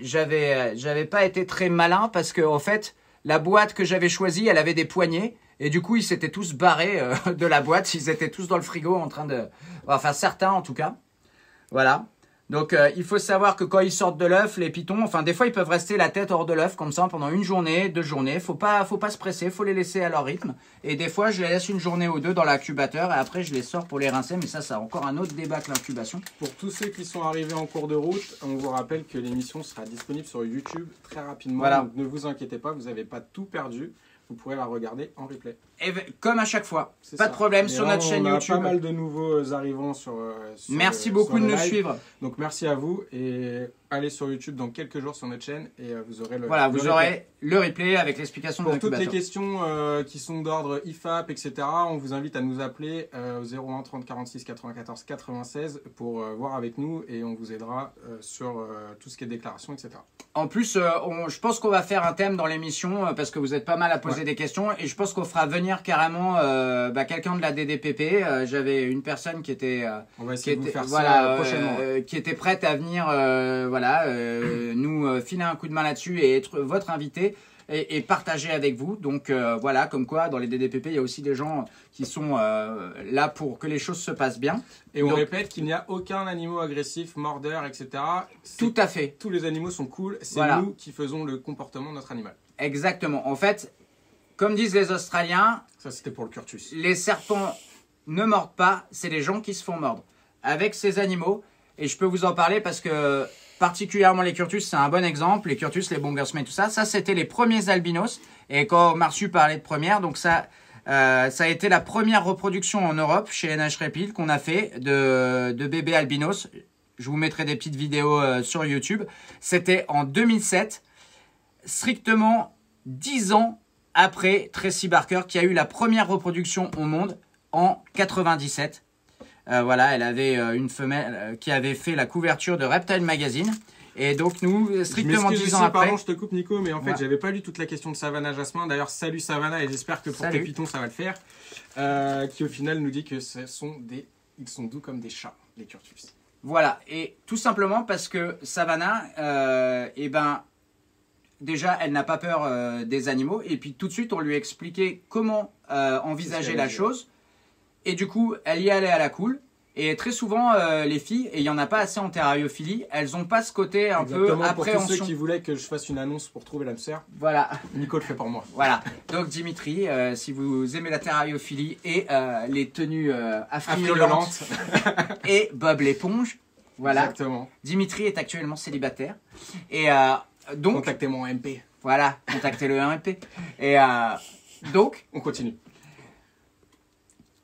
j'avais pas été très malin parce que, en fait, la boîte que j'avais choisie, elle avait des poignées. Et du coup, ils s'étaient tous barrés de la boîte. Ils étaient tous dans le frigo en train de... Enfin, certains en tout cas. Voilà. Donc, il faut savoir que quand ils sortent de l'œuf, les pitons, enfin, des fois, ils peuvent rester la tête hors de l'œuf comme ça pendant une journée, 2 journées. Faut pas se presser, faut les laisser à leur rythme. Et des fois, je les laisse une journée ou 2 dans l'incubateur et après, je les sors pour les rincer. Mais ça a encore un autre débat que l'incubation. Pour tous ceux qui sont arrivés en cours de route, on vous rappelle que l'émission sera disponible sur YouTube très rapidement. Voilà. Donc, ne vous inquiétez pas, vous n'avez pas tout perdu. Vous pourrez la regarder en replay. Et comme à chaque fois, pas de problème sur notre chaîne YouTube. On a pas mal de nouveaux arrivants sur merci beaucoup de nous suivre. Donc merci à vous et allez sur YouTube dans quelques jours sur notre chaîne et vous aurez vous aurez le replay avec l'explication de l'incubateur. Pour toutes les questions qui sont d'ordre IFAP, etc., on vous invite à nous appeler au 01 30 46 94 96 pour voir avec nous et on vous aidera sur tout ce qui est déclaration, etc. En plus, je pense qu'on va faire un thème dans l'émission parce que vous êtes pas mal à poser des questions et je pense qu'on fera venir carrément quelqu'un de la DDPP. J'avais une personne qui était, on va essayer de vous faire ça prochainement. Qui était prête à venir nous filer un coup de main là-dessus et être votre invité et partager avec vous. Donc voilà, comme quoi dans les DDPP, il y a aussi des gens qui sont là pour que les choses se passent bien. Et on répète qu'il n'y a aucun animal agressif, mordeur, etc. Tout à fait. Tous les animaux sont cool. C'est nous qui faisons le comportement de notre animal. Exactement. En fait, comme disent les Australiens, ça c'était pour le curtus. Les serpents ne mordent pas, c'est les gens qui se font mordre. Avec ces animaux, et je peux vous en parler parce que particulièrement les curtus, c'est un bon exemple. Les curtus, les bongersmey, tout ça, c'était les premiers albinos. Et quand Marsu parlait de première, donc ça a été la première reproduction en Europe chez NH Reptile qu'on a fait de bébés albinos. Je vous mettrai des petites vidéos sur YouTube. C'était en 2007, strictement 10 ans après Tracy Barker, qui a eu la première reproduction au monde en 97. Voilà, elle avait une femelle qui avait fait la couverture de Reptile Magazine. Et donc nous, strictement 10 ans après... Pardon, je te coupe Nico, mais en fait, j'avais pas lu toute la question de Savannah Jasmin. D'ailleurs, salut Savannah, et j'espère que pour tes pitons, ça va le faire. Qui au final nous dit que ils sont doux comme des chats, les curtus. Voilà, et tout simplement parce que Savannah, déjà, elle n'a pas peur des animaux. Et puis tout de suite, on lui a expliqué comment envisager la chose. Et du coup, elle y allait à la cool. Et très souvent, les filles, et il n'y en a pas assez en terrariophilie, elles n'ont pas ce côté un peu appréhension. Pour tous ceux qui voulaient que je fasse une annonce pour trouver l'âme sœur, voilà. Nico le fait pour moi. Voilà. Donc Dimitri, si vous aimez la terrariophilie et les tenues affriolantes et Bob l'éponge, voilà. Exactement. Dimitri est actuellement célibataire. Et donc... Contactez mon MP. Voilà, contactez le MP. Et donc... On continue.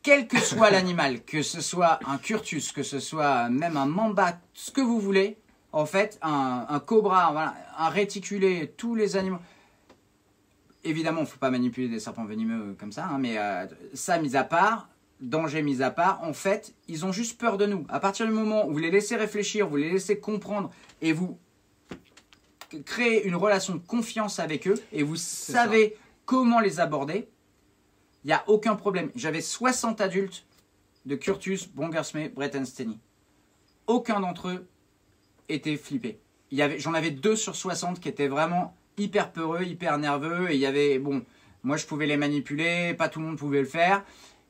Quel que soit l'animal, que ce soit un curtus, que ce soit même un mamba, ce que vous voulez, en fait, un cobra, voilà, un réticulé, tous les animaux. Évidemment, il ne faut pas manipuler des serpents venimeux comme ça, hein, mais ça mis à part, danger mis à part, en fait, ils ont juste peur de nous. À partir du moment où vous les laissez réfléchir, vous les laissez comprendre et vous créez une relation de confiance avec eux et vous savez comment les aborder, il n'y a aucun problème. J'avais 60 adultes de curtus, bongersmey, Breitenstein. Aucun d'entre eux était flippé. J'en avais 2 sur 60 qui étaient vraiment hyper peureux, hyper nerveux. Et il y avait, moi je pouvais les manipuler, pas tout le monde pouvait le faire.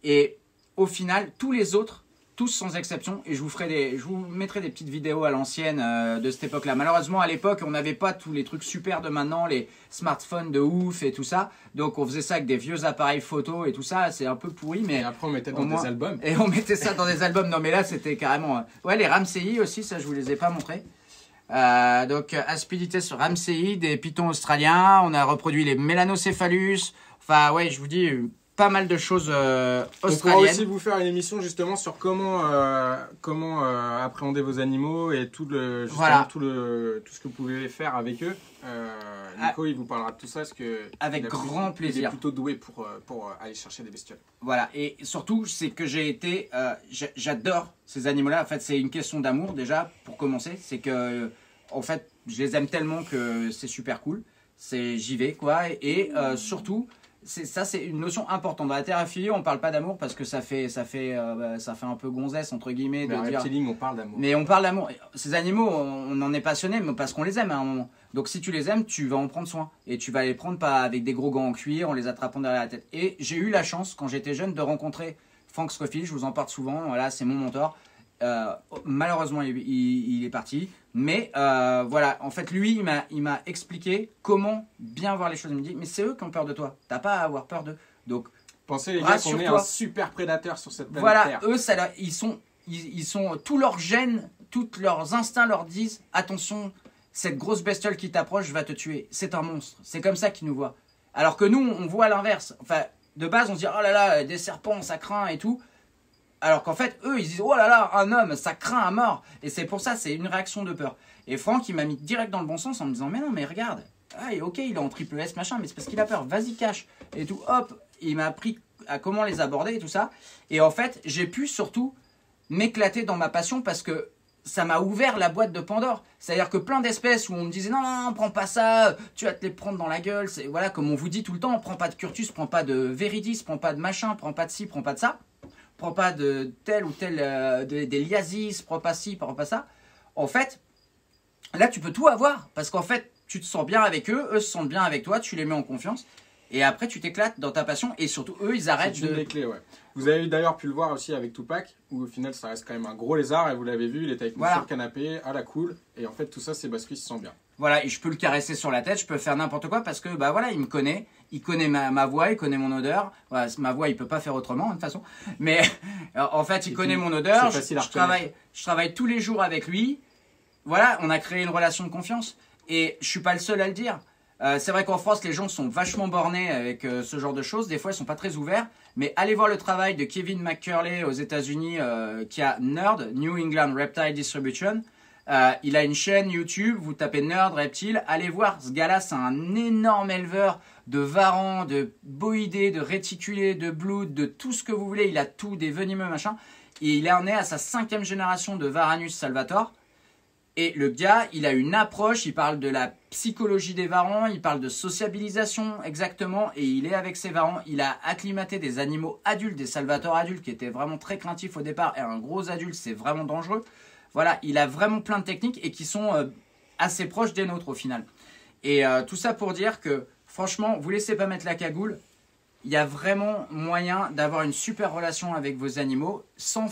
Et au final, tous les autres, tous sans exception, et je vous mettrai des petites vidéos à l'ancienne de cette époque-là. Malheureusement, à l'époque, on n'avait pas tous les trucs super de maintenant, les smartphones de ouf et tout ça. Donc, on faisait ça avec des vieux appareils photo et tout ça. C'est un peu pourri, mais... Et après, on mettait dans des albums. Et on mettait ça dans des albums. Non, mais là, c'était carrément... Ouais, les Ramsey aussi, ça, je vous les ai pas montrés. Donc, Aspilites Ramsey, des pitons australiens. On a reproduit les Melanocéphalus. Enfin, ouais, je vous dis... pas mal de choses On pourra australiennes. aussi vous faire une émission justement sur comment appréhender vos animaux et tout ce que vous pouvez faire avec eux. Nico, il vous parlera de tout ça parce que Avec grand plaisir. Il est plutôt doué pour aller chercher des bestioles. Voilà, et surtout, c'est que j'adore ces animaux-là. En fait, c'est une question d'amour déjà, pour commencer. C'est que, en fait, je les aime tellement que c'est super cool. J'y vais, quoi. Et surtout, c'est une notion importante. Dans la thérapie, on parle pas d'amour parce que ça fait un peu gonzesse, entre guillemets, Mais de en dire... reptiling, on parle d'amour. Mais on parle d'amour. Ces animaux, on en est passionné mais parce qu'on les aime à un moment. Donc si tu les aimes, tu vas en prendre soin. Et tu vas les prendre pas avec des gros gants en cuir, en les attrapant derrière la tête. Et j'ai eu la chance, quand j'étais jeune, de rencontrer Frank Scofield. Je vous en parle souvent. Voilà, c'est mon mentor. Malheureusement, il est parti. Mais voilà, en fait, lui, il m'a expliqué comment bien voir les choses. Il me dit, mais c'est eux qui ont peur de toi. T'as pas à avoir peur d'eux. Donc, pensez les gars qu'on est un super prédateur sur cette planète voilà, Terre. eux, ils sont tous leurs gènes, tous leurs instincts leur disent attention, cette grosse bestiole qui t'approche va te tuer. C'est un monstre. C'est comme ça qu'ils nous voient. Alors que nous, on voit l'inverse. Enfin, de base, on se dit oh là là, des serpents, ça craint et tout. Alors qu'en fait, eux, ils disent oh là là, un homme, ça craint à mort. Et c'est pour ça, c'est une réaction de peur. Et Franck, il m'a mis direct dans le bon sens en me disant mais non, mais regarde. Ah, ok, il est en triple S, machin, mais c'est parce qu'il a peur. Vas-y, cache. Et tout, hop, il m'a appris à comment les aborder et tout ça. Et en fait, j'ai pu surtout m'éclater dans ma passion parce que ça m'a ouvert la boîte de Pandore. C'est-à-dire que plein d'espèces où on me disait non, non, non, prends pas ça, tu vas te les prendre dans la gueule. Voilà, comme on vous dit tout le temps, prends pas de Curtus, prends pas de Veridis, prends pas de machin, prends pas de ci, prends pas de ça. Prends pas de tel ou tel, des Liasis, prends pas ci, prends pas ça. En fait, là, tu peux tout avoir parce qu'en fait, tu te sens bien avec eux, eux se sentent bien avec toi, tu les mets en confiance. Et après, tu t'éclates dans ta passion et surtout, eux, ils arrêtent C'est une des clés, ouais. Vous avez d'ailleurs pu le voir aussi avec Tupac, où au final, ça reste quand même un gros lézard, et vous l'avez vu, il était avec nous sur le canapé, à la cool, et en fait, tout ça, c'est parce qu'il se sent bien. Voilà, et je peux le caresser sur la tête, je peux faire n'importe quoi, parce que, bah voilà, il me connaît, il connaît ma voix, il connaît mon odeur. Voilà, ma voix, il peut pas faire autrement, de toute façon. Mais, en fait, il connaît mon odeur, je travaille tous les jours avec lui. Voilà, on a créé une relation de confiance, et je suis pas le seul à le dire. C'est vrai qu'en France, les gens sont vachement bornés avec ce genre de choses. Des fois, ils sont pas très ouverts. Mais allez voir le travail de Kevin McCurley aux États-Unis qui a NERD, New England Reptile Distribution. Il a une chaîne YouTube. Vous tapez NERD Reptile. Allez voir, ce gars-là, c'est un énorme éleveur de varans, de boïdés, de réticulés, de blood, de tout ce que vous voulez. Il a tout, des venimeux, machin. Et il en est à sa 5e génération de Varanus salvator. Et le gars, il a une approche, il parle de la psychologie des varans, il parle de sociabilisation exactement, et il est avec ses varans, il a acclimaté des animaux adultes, des salvators adultes qui étaient vraiment très craintifs au départ, et un gros adulte, c'est vraiment dangereux. Voilà, il a vraiment plein de techniques et qui sont assez proches des nôtres au final. Et tout ça pour dire que, franchement, vous laissez pas mettre la cagoule, il y a vraiment moyen d'avoir une super relation avec vos animaux, sans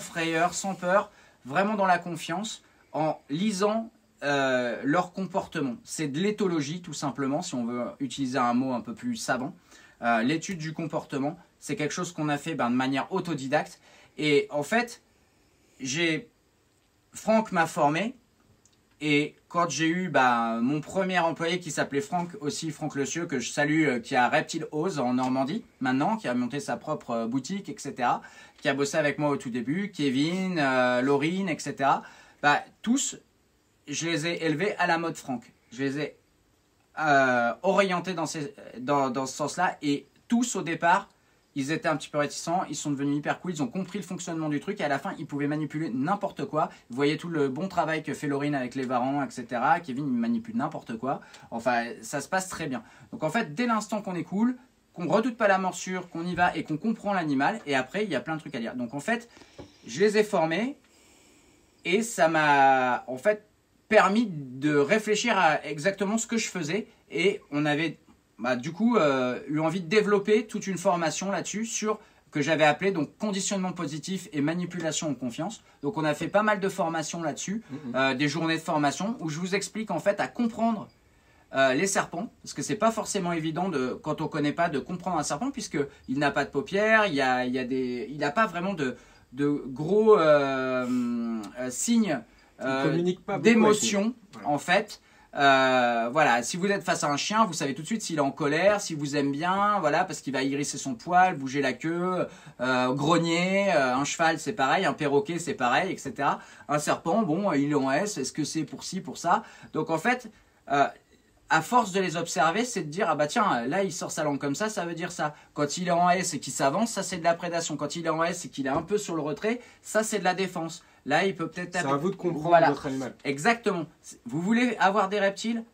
frayeur, sans peur, vraiment dans la confiance, en lisant leur comportement. C'est de l'éthologie tout simplement, si on veut utiliser un mot un peu plus savant. L'étude du comportement, c'est quelque chose qu'on a fait de manière autodidacte. Et en fait, Franck m'a formé. Et quand j'ai eu mon premier employé qui s'appelait Franck, aussi Franck Le Cieux, que je salue, qui a Reptile Oz en Normandie maintenant, qui a monté sa propre boutique, etc., qui a bossé avec moi au tout début, Kevin, Laurine, etc., tous, je les ai élevés à la mode Franck. Je les ai orientés dans ce sens-là. Et tous, au départ, ils étaient un petit peu réticents. Ils sont devenus hyper cool. Ils ont compris le fonctionnement du truc. Et à la fin, ils pouvaient manipuler n'importe quoi. Vous voyez tout le bon travail que fait Laurine avec les varans, etc. Kevin, il manipule n'importe quoi. Enfin, ça se passe très bien. Donc en fait, dès l'instant qu'on est cool, qu'on ne redoute pas la morsure, qu'on y va et qu'on comprend l'animal, et après, il y a plein de trucs à dire. Donc en fait, je les ai formés. Et ça m'a en fait permis de réfléchir à exactement ce que je faisais. Et on avait du coup eu envie de développer toute une formation là-dessus que j'avais appelé donc conditionnement positif et manipulation en confiance. Donc on a fait pas mal de formations là-dessus, des journées de formation où je vous explique en fait à comprendre les serpents, parce que c'est pas forcément évident quand on connaît pas de comprendre un serpent puisqu'il n'a pas de paupières, il n'a pas vraiment de gros signes d'émotion, voilà. En fait, Voilà, si vous êtes face à un chien, vous savez tout de suite s'il est en colère, s'il vous aime bien, voilà, parce qu'il va hérisser son poil, bouger la queue, grogner. Un cheval, c'est pareil, un perroquet, c'est pareil, etc. Un serpent, bon, il est en S, est-ce que c'est pour ci, pour ça? Donc en fait, à force de les observer, c'est de dire, ah bah tiens, là il sort sa langue comme ça veut dire ça. Quand il est en S et qu'il s'avance, ça c'est de la prédation. Quand il est en S et qu'il est un peu sur le retrait, ça c'est de la défense. Là, il peut peut-être... C'est à vous de comprendre voilà. votre animal. Exactement. Vous voulez avoir des reptiles?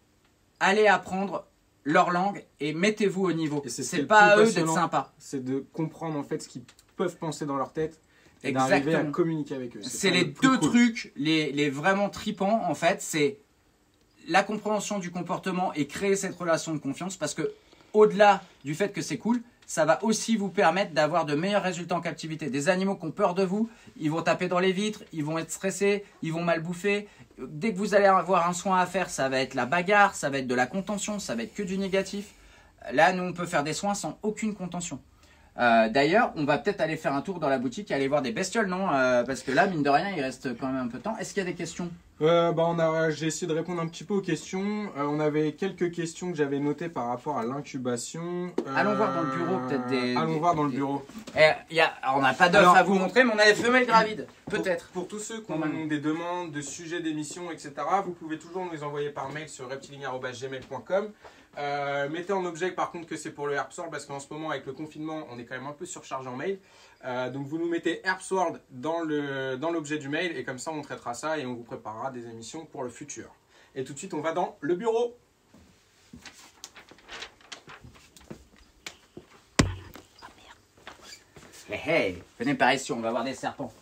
Allez apprendre leur langue et mettez-vous au niveau. C'est pas à eux d'être sympas. C'est de comprendre en fait ce qu'ils peuvent penser dans leur tête et d'arriver à communiquer avec eux. C'est les deux trucs les vraiment tripants en fait. C'est la compréhension du comportement et créer cette relation de confiance, parce que au-delà du fait que c'est cool, ça va aussi vous permettre d'avoir de meilleurs résultats en captivité. Des animaux qui ont peur de vous, ils vont taper dans les vitres, ils vont être stressés, ils vont mal bouffer. Dès que vous allez avoir un soin à faire, ça va être la bagarre, ça va être de la contention, ça va être que du négatif. Là, nous, on peut faire des soins sans aucune contention. D'ailleurs, on va peut-être aller faire un tour dans la boutique et aller voir des bestioles, non? Parce que là, mine de rien, il reste quand même un peu de temps. Est-ce qu'il y a des questions? J'ai essayé de répondre un petit peu aux questions. On avait quelques questions que j'avais notées par rapport à l'incubation. Allons voir dans le bureau, peut-être Allons voir dans le bureau. Alors, on n'a pas d'œuf à vous montrer, mais on a des femelles gravides, peut-être. Pour tous ceux qui ont des demandes de sujets d'émissions, etc., vous pouvez toujours nous les envoyer par mail sur reptiling@gmail.com. Mettez en objet par contre que c'est pour le Herbsworld, parce qu'en ce moment avec le confinement on est quand même un peu surchargé en mail, donc vous nous mettez Herbsworld dans l'objet du mail et comme ça on traitera ça et on vous préparera des émissions pour le futur. Et tout de suite on va dans le bureau. Hey, venez par ici, on va voir des serpents.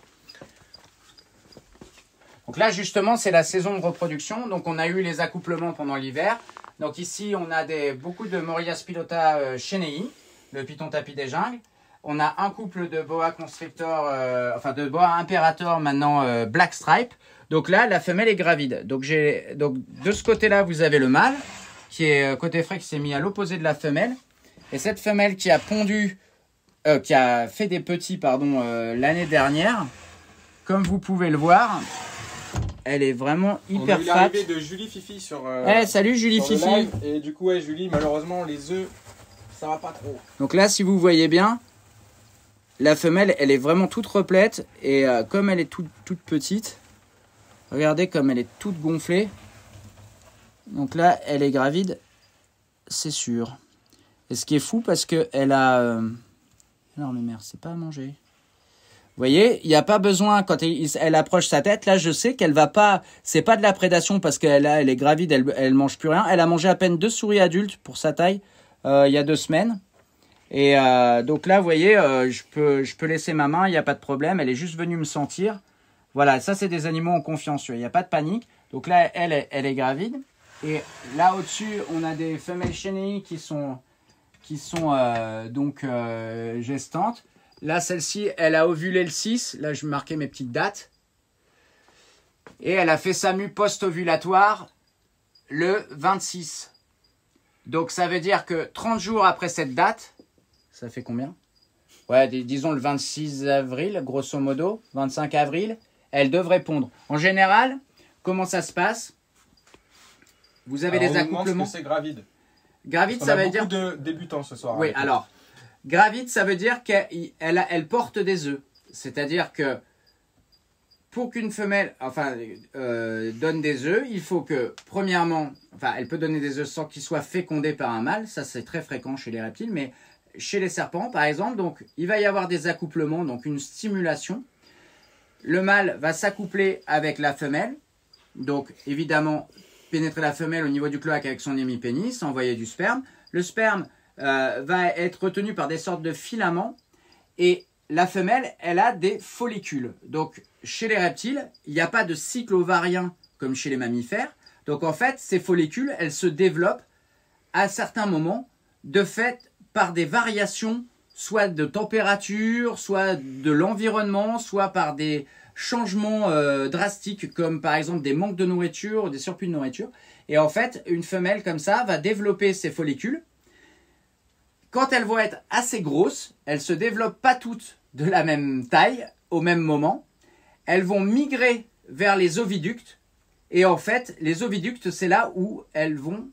Donc là justement c'est la saison de reproduction, donc on a eu les accouplements pendant l'hiver. Donc ici, on a beaucoup de Moria spilota chenei, le python tapis des jungles. On a un couple de boa constrictor, de boa imperator maintenant black stripe. Donc là, la femelle est gravide. Donc de ce côté-là, vous avez le mâle qui est côté frais, qui s'est mis à l'opposé de la femelle. Et cette femelle qui a pondu, qui a fait des petits, l'année dernière, comme vous pouvez le voir. Elle est vraiment hyper fat. On a eu l'arrivée de Julie Fifi sur. Salut Julie Fifi. Live, et du coup, Julie, malheureusement, les œufs, ça va pas trop. Donc là, si vous voyez bien, la femelle, elle est vraiment toute replète. Et comme elle est toute petite, regardez comme elle est toute gonflée. Donc là, elle est gravide, c'est sûr. Et ce qui est fou, parce qu'elle a... Non mais merde, c'est pas à manger. Vous voyez, il n'y a pas besoin, quand elle approche sa tête, là je sais qu'elle va pas, c'est pas de la prédation parce qu'elle est gravide, elle mange plus rien. Elle a mangé à peine 2 souris adultes pour sa taille il y a 2 semaines. Et donc là, vous voyez, je peux laisser ma main, il n'y a pas de problème. Elle est juste venue me sentir. Voilà, ça c'est des animaux en confiance, il n'y a pas de panique. Donc là, elle est gravide. Et là au-dessus, on a des femelles chenilles qui sont gestantes. Là, celle-ci, elle a ovulé le 6. Là, je marquais mes petites dates. Et elle a fait sa mue post-ovulatoire le 26. Donc, ça veut dire que 30 jours après cette date, ça fait combien? Ouais, disons le 26 avril, grosso modo, 25 avril, elle devrait pondre. En général, comment ça se passe? Vous avez des accouplements. C'est gravide. Gravide, ça veut dire... On a beaucoup de débutants ce soir. Oui, alors... Gravide, ça veut dire qu'elle porte des œufs. C'est-à-dire que pour qu'une femelle donne des œufs, il faut que, premièrement, elle peut donner des œufs sans qu'ils soient fécondés par un mâle. Ça, c'est très fréquent chez les reptiles. Mais chez les serpents, par exemple, donc, il va y avoir des accouplements, donc une stimulation. Le mâle va s'accoupler avec la femelle. Donc, évidemment, pénétrer la femelle au niveau du cloaque avec son hémipénis, envoyer du sperme. Le sperme va être retenu par des sortes de filaments et la femelle, elle a des follicules. Donc, chez les reptiles, il n'y a pas de cycle ovarien comme chez les mammifères. Donc, en fait, ces follicules, elles se développent à certains moments, de fait, par des variations, soit de température, soit de l'environnement, soit par des changements drastiques, comme par exemple des manques de nourriture ou des surplus de nourriture. Et en fait, une femelle comme ça va développer ses follicules. Quand elles vont être assez grosses, elles ne se développent pas toutes de la même taille au même moment. Elles vont migrer vers les oviductes Et en fait, les oviductes, c'est là où elles vont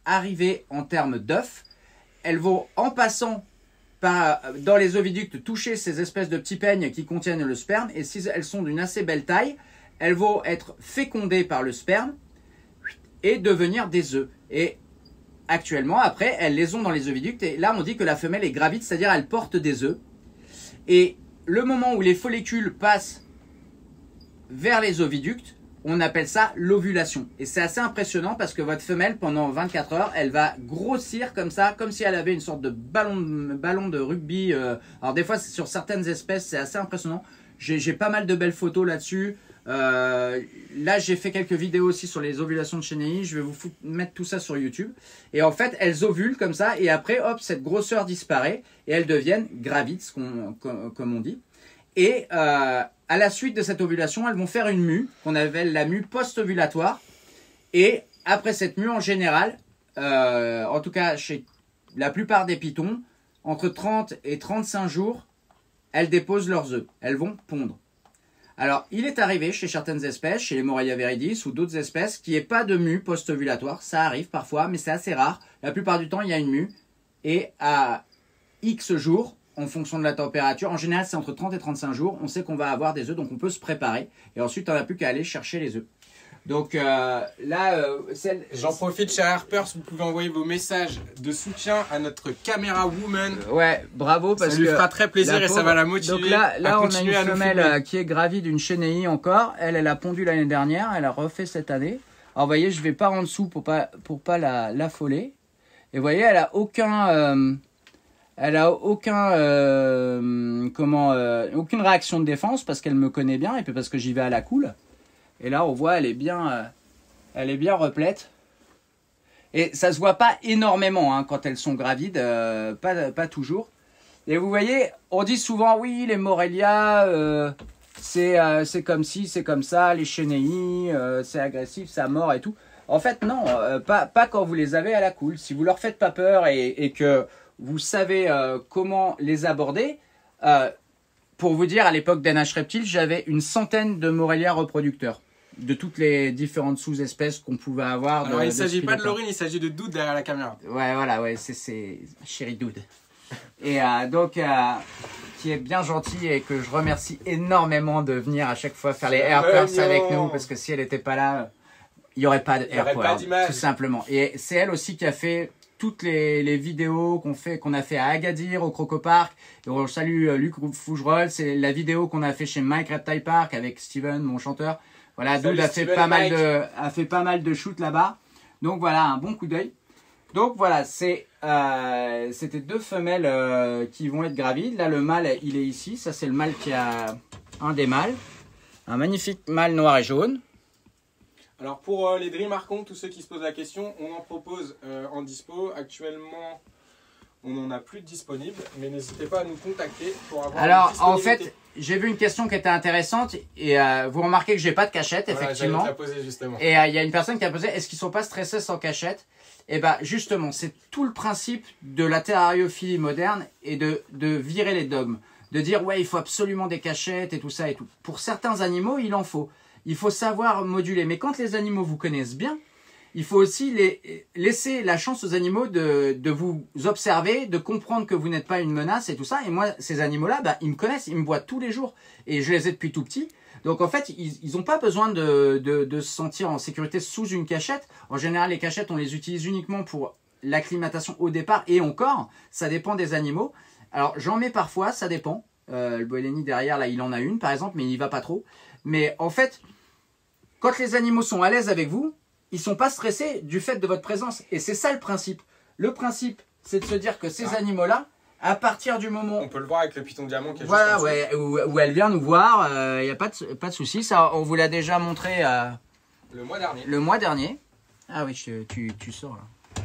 arriver en termes d'œufs. Elles vont, en passant dans les oviductes, toucher ces espèces de petits peignes qui contiennent le sperme. Et si elles sont d'une assez belle taille, elles vont être fécondées par le sperme et devenir des œufs. Et actuellement, après, elles les ont dans les oviducts. Et là, on dit que la femelle est gravide, c'est-à-dire elle porte des œufs. Et le moment où les follicules passent vers les oviducts, on appelle ça l'ovulation. Et c'est assez impressionnant parce que votre femelle, pendant 24 heures, elle va grossir comme ça, comme si elle avait une sorte de ballon de rugby. Alors des fois, sur certaines espèces, c'est assez impressionnant. J'ai pas mal de belles photos là-dessus. Là, j'ai fait quelques vidéos aussi sur les ovulations de chenilles. Je vais vous mettre tout ça sur YouTube. Et en fait, elles ovulent comme ça. Et après, hop, cette grosseur disparaît. Et elles deviennent gravides, comme on dit. Et à la suite de cette ovulation, elles vont faire une mue, qu'on appelle la mue post-ovulatoire. Et après cette mue, en général, en tout cas chez la plupart des pitons, entre 30 et 35 jours, elles déposent leurs œufs. Elles vont pondre. Alors, il est arrivé chez certaines espèces, chez les Morelia viridis ou d'autres espèces, qu'il n'y ait pas de mue post-ovulatoire. Ça arrive parfois, mais c'est assez rare. La plupart du temps, il y a une mue. Et à X jours, en fonction de la température, en général, c'est entre 30 et 35 jours, on sait qu'on va avoir des œufs, donc on peut se préparer. Et ensuite, on n'a plus qu'à aller chercher les œufs. Donc là, j'en profite, cher Harper, si vous pouvez envoyer vos messages de soutien à notre caméra woman. Ouais, bravo, parce que ça lui fera très plaisir et ça va la motiver. Donc là on a une femelle qui est gravide d'une chenille encore. Elle a pondu l'année dernière, elle a refait cette année. Alors vous voyez, je vais pas en dessous pour pas l'affoler. Et vous voyez, elle a aucune réaction de défense parce qu'elle me connaît bien et puis parce que j'y vais à la cool. Et là, on voit, elle est bien replète. Et ça se voit pas énormément hein, quand elles sont gravides, pas toujours. Et vous voyez, on dit souvent, oui, les Morelia, c'est comme ci, c'est comme ça, les chenilles, c'est agressif, ça mord et tout. En fait, non, pas quand vous les avez à la cool. Si vous leur faites pas peur et que vous savez comment les aborder, pour vous dire, à l'époque d'NH Reptile, j'avais une centaine de Morelia reproducteurs. De toutes les différentes sous-espèces qu'on pouvait avoir. Alors, il ne s'agit pas de Laurine, il s'agit de Doud derrière la caméra. Ouais, voilà, ouais, c'est chéri Doud. Et donc, qui est bien gentil et que je remercie énormément de venir à chaque fois faire les Airpers avec nous, parce que si elle n'était pas là, il n'y aurait pas d'Airpers, tout simplement. Et c'est elle aussi qui a fait toutes les vidéos qu'on a fait à Agadir, au Croco Park. Et on salue Luc Fougerolles. C'est la vidéo qu'on a fait chez Mike Reptile Park avec Steven, mon chanteur. Voilà, Doud a fait pas mal de shoots là-bas. Donc voilà, un bon coup d'œil. Donc voilà, c'était deux femelles qui vont être gravides. Là, le mâle, il est ici. Ça, c'est le mâle qui a un des mâles. Un magnifique mâle noir et jaune. Alors pour les Dream Archon, tous ceux qui se posent la question, on en propose en dispo. Actuellement, on n'en a plus de disponibles, mais n'hésitez pas à nous contacter pour avoir. Alors en fait, j'ai vu une question qui était intéressante et vous remarquez que j'ai pas de cachette, voilà, effectivement. J'allais te la poser justement. Et il y a une personne qui a posé, est-ce qu'ils sont pas stressés sans cachette? Et bien justement, c'est tout le principe de la terrariophilie moderne et de virer les dogmes. De dire ouais, il faut absolument des cachettes et tout ça et tout. Pour certains animaux, il en faut. Il faut savoir moduler. Mais quand les animaux vous connaissent bien, il faut aussi laisser la chance aux animaux de vous observer, de comprendre que vous n'êtes pas une menace et tout ça. Et moi, ces animaux-là, bah, ils me connaissent, ils me voient tous les jours. Et je les ai depuis tout petit. Donc en fait, ils n'ont pas besoin de se sentir en sécurité sous une cachette. En général, les cachettes, on les utilise uniquement pour l'acclimatation au départ. Et encore, ça dépend des animaux. Alors j'en mets parfois, ça dépend. Le Boeleni derrière, là, il en a une par exemple, mais il n'y va pas trop. Mais en fait, quand les animaux sont à l'aise avec vous, ils ne sont pas stressés du fait de votre présence. Et c'est ça le principe. Le principe, c'est de se dire que ces animaux-là, à partir du moment... On peut le voir avec le python diamant qui est voilà, juste ouais, où elle vient nous voir, il n'y a pas de souci. Ça, on vous l'a déjà montré le mois dernier. Le mois dernier. Ah oui, tu sors là.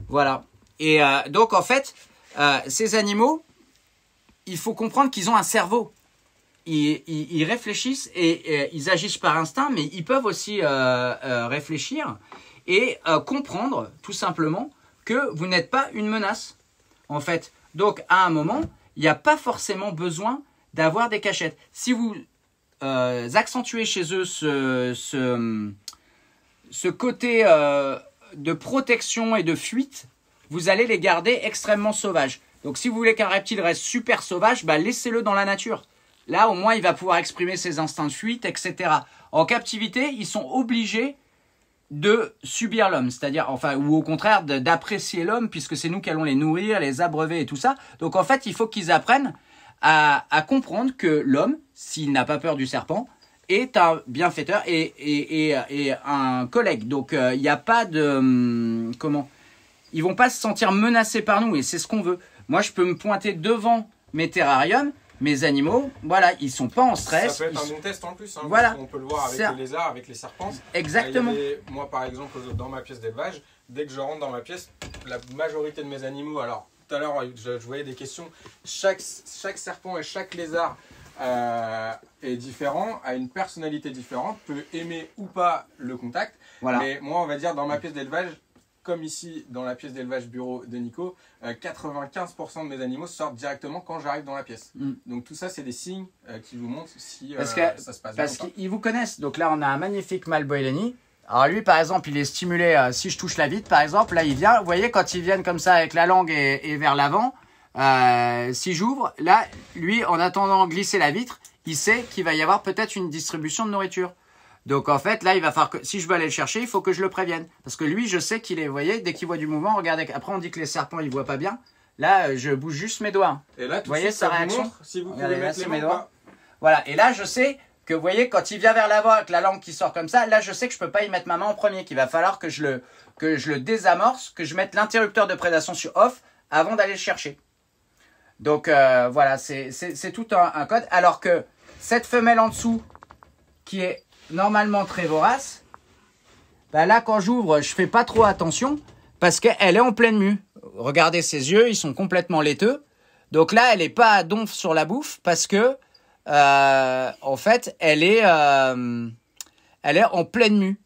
Voilà. Et donc en fait, ces animaux, il faut comprendre qu'ils ont un cerveau. Ils réfléchissent et ils agissent par instinct, mais ils peuvent aussi réfléchir et comprendre tout simplement que vous n'êtes pas une menace, en fait. Donc, à un moment, il n'y a pas forcément besoin d'avoir des cachettes. Si vous accentuer chez eux ce côté de protection et de fuite, vous allez les garder extrêmement sauvages. Donc si vous voulez qu'un reptile reste super sauvage, bah, laissez-le dans la nature. Là, au moins, il va pouvoir exprimer ses instincts de fuite, etc. En captivité, ils sont obligés de subir l'homme, c'est-à-dire, enfin, ou au contraire, d'apprécier l'homme, puisque c'est nous qui allons les nourrir, les abreuver et tout ça. Donc en fait, il faut qu'ils apprennent à comprendre que l'homme, s'il n'a pas peur du serpent, est un bienfaiteur et un collègue. Donc il n'y a pas de... ils vont pas se sentir menacés par nous, et c'est ce qu'on veut. Moi, je peux me pointer devant mes terrariums, mes animaux, voilà, ils sont pas en stress. Ça peut être un bon test en plus, hein, voilà. On peut le voir avec les lézards, avec les serpents. Exactement. Moi, par exemple, dans ma pièce d'élevage, dès que je rentre dans ma pièce, la majorité de mes animaux, alors tout à l'heure, je voyais des questions, chaque serpent et chaque lézard est différent, a une personnalité différente, peut aimer ou pas le contact. Voilà. Mais moi, on va dire, dans ma pièce d'élevage, comme ici, dans la pièce d'élevage bureau de Nico, 95% de mes animaux sortent directement quand j'arrive dans la pièce. Donc tout ça, c'est des signes qui vous montrent si ça se passe bien. Parce qu'ils vous connaissent. Donc là, on a un magnifique Malboïleni. Alors lui, par exemple, il est stimulé, si je touche la vitre, par exemple, là, il vient. Vous voyez, quand ils viennent comme ça avec la langue et vers l'avant, si j'ouvre, là, lui, en attendant de glisser la vitre, il sait qu'il va y avoir peut-être une distribution de nourriture. Donc en fait, là, il va falloir que, si je veux aller le chercher, il faut que je le prévienne. Parce que lui, je sais qu'il est, vous voyez, dès qu'il voit du mouvement, regardez, après on dit que les serpents, ils voient pas bien. Là, je bouge juste mes doigts. Et là, tout vous voyez sa réaction. Si vous pouvez mettre mes doigts. Voilà, et là, je sais que, vous voyez, quand il vient vers l'avant avec la langue qui sort comme ça, là, je sais que je peux pas y mettre ma main en premier, qu'il va falloir que je le désamorce, que je mette l'interrupteur de prédation sur off avant d'aller le chercher. Donc voilà, c'est tout un code. Alors que cette femelle en dessous, qui est normalement très vorace, bah là quand j'ouvre, je fais pas trop attention parce qu'elle est en pleine mue. Regardez ses yeux, ils sont complètement laiteux. Donc là, elle est pas à donf sur la bouffe parce que en fait, elle est en pleine mue.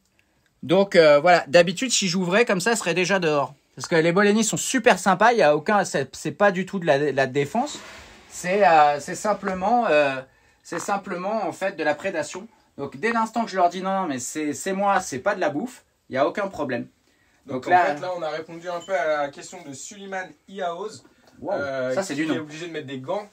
Donc voilà, d'habitude si j'ouvrais comme ça, elle serait déjà dehors. Parce que les Bolénis sont super sympas, il y a aucun, c'est pas du tout de la défense, c'est simplement en fait de la prédation. Donc dès l'instant que je leur dis non mais c'est moi, c'est pas de la bouffe, il y a aucun problème. Donc là, en fait là on a répondu un peu à la question de Suleiman Iaoz, ça c'est du nom. Qui est obligé de mettre des gants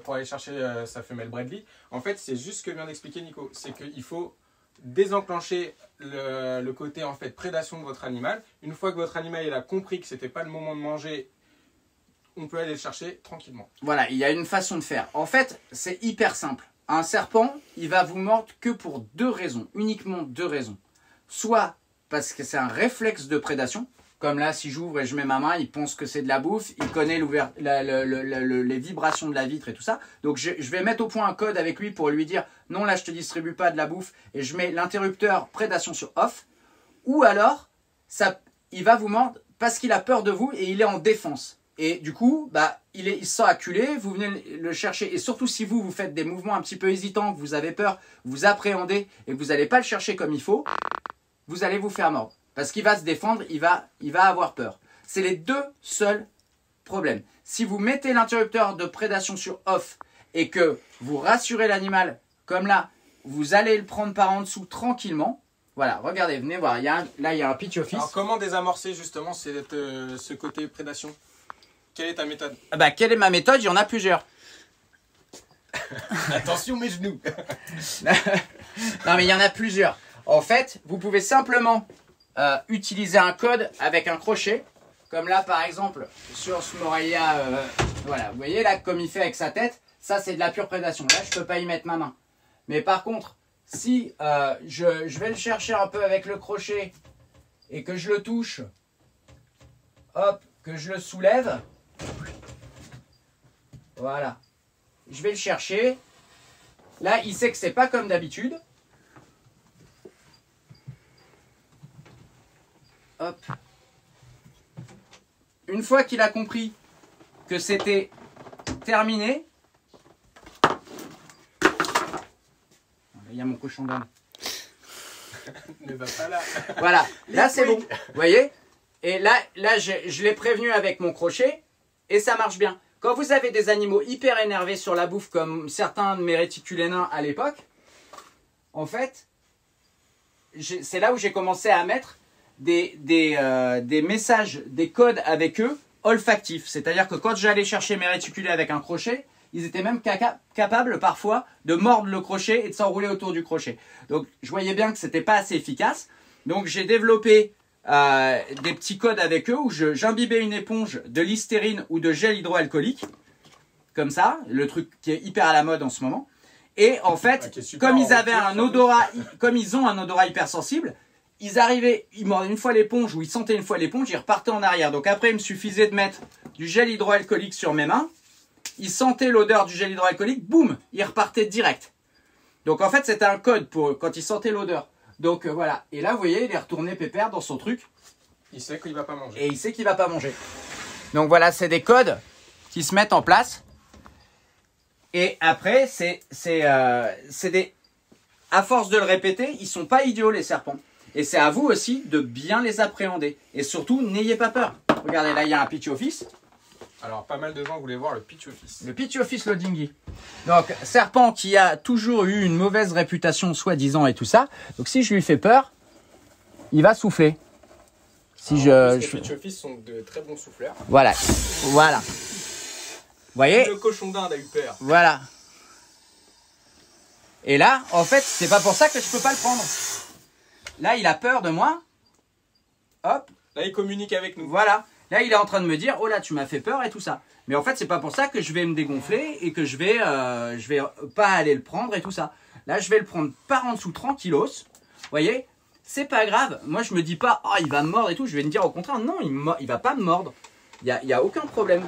pour aller chercher sa femelle Bradley. En fait c'est juste ce que vient d'expliquer Nico, c'est qu'il faut désenclencher le côté en fait prédation de votre animal. Une fois que votre animal il a compris que c'était pas le moment de manger, on peut aller le chercher tranquillement. Voilà, il y a une façon de faire. En fait, c'est hyper simple. Un serpent, il va vous mordre que pour deux raisons, uniquement deux raisons. Soit parce que c'est un réflexe de prédation, comme là, si j'ouvre et je mets ma main, il pense que c'est de la bouffe, il connaît les vibrations de la vitre et tout ça. Donc je vais mettre au point un code avec lui pour lui dire non, là je te distribue pas de la bouffe et je mets l'interrupteur prédation sur off. Ou alors, il va vous mordre parce qu'il a peur de vous et il est en défense. Et du coup, bah, il se sent acculé, vous venez le chercher. Et surtout si vous faites des mouvements un petit peu hésitants, que vous avez peur, vous appréhendez et que vous n'allez pas le chercher comme il faut, vous allez vous faire mordre. Parce qu'il va se défendre, il va avoir peur. C'est les deux seuls problèmes. Si vous mettez l'interrupteur de prédation sur off et que vous rassurez l'animal, comme là, vous allez le prendre par en dessous tranquillement. Voilà, regardez, venez voir, là il y a un pitch office. Alors comment désamorcer justement ce côté prédation? Quelle est ta méthode? Quelle est ma méthode? Il y en a plusieurs. Attention mes genoux. Non mais il y en a plusieurs. En fait, vous pouvez simplement utiliser un code avec un crochet. Comme là par exemple, sur ce Morelia, voilà, vous voyez là comme il fait avec sa tête, ça c'est de la pure prédation. Là je ne peux pas y mettre ma main. Mais par contre, si je vais le chercher un peu avec le crochet et que je le touche, hop, que je le soulève, voilà, je vais le chercher. Là, il sait que c'est pas comme d'habitude. Hop. Une fois qu'il a compris que c'était terminé, il y a mon cochon d'âne. Ne va pas là. Voilà, là c'est bon. Vous voyez? Et là je l'ai prévenu avec mon crochet et ça marche bien. Quand vous avez des animaux hyper énervés sur la bouffe comme certains de mes réticulénins à l'époque, en fait, c'est là où j'ai commencé à mettre des messages, des codes avec eux olfactifs. C'est-à-dire que quand j'allais chercher mes réticulés avec un crochet, ils étaient même capables parfois de mordre le crochet et de s'enrouler autour du crochet. Donc je voyais bien que c'était pas assez efficace. Donc j'ai développé des petits codes avec eux où j'imbibais une éponge de Listerine ou de gel hydroalcoolique. Comme ça, le truc qui est hyper à la mode en ce moment. Et en fait, comme ils avaient un odorat, comme ils ont un odorat hypersensible, ils arrivaient, ils mordaient une fois l'éponge ou ils sentaient une fois l'éponge, ils repartaient en arrière. Donc après, il me suffisait de mettre du gel hydroalcoolique sur mes mains. Ils sentaient l'odeur du gel hydroalcoolique, boum, ils repartaient direct. Donc en fait, c'était un code pour quand ils sentaient l'odeur. Donc voilà. Et là, vous voyez, il est retourné pépère dans son truc. Il sait qu'il va pas manger. Et il sait qu'il va pas manger. Donc voilà, c'est des codes qui se mettent en place. Et après, à force de le répéter, ils sont pas idiots les serpents. Et c'est à vous aussi de bien les appréhender. Et surtout, n'ayez pas peur. Regardez, là, il y a un Pitch Office. Alors, pas mal de gens voulaient voir le Pitch Office. Le Pitch Office Loadingy. Donc, serpent qui a toujours eu une mauvaise réputation, soi-disant, et tout ça. Donc, si je lui fais peur, il va souffler. Les Pitch Office sont de très bons souffleurs. Voilà. Voilà. Vous voyez? Le cochon d'Inde a eu peur. Voilà. Et là, en fait, c'est pas pour ça que je peux pas le prendre. Là, il a peur de moi. Hop. Là, il communique avec nous. Voilà. Là, il est en train de me dire, oh là, tu m'as fait peur et tout ça. Mais en fait, c'est pas pour ça que je vais me dégonfler et que je vais pas aller le prendre et tout ça. Là, je vais le prendre par en dessous tranquillos. Vous voyez? C'est pas grave. Moi, je me dis pas, oh, il va me mordre et tout. Je vais me dire au contraire, non, il va pas me mordre. Il y a aucun problème.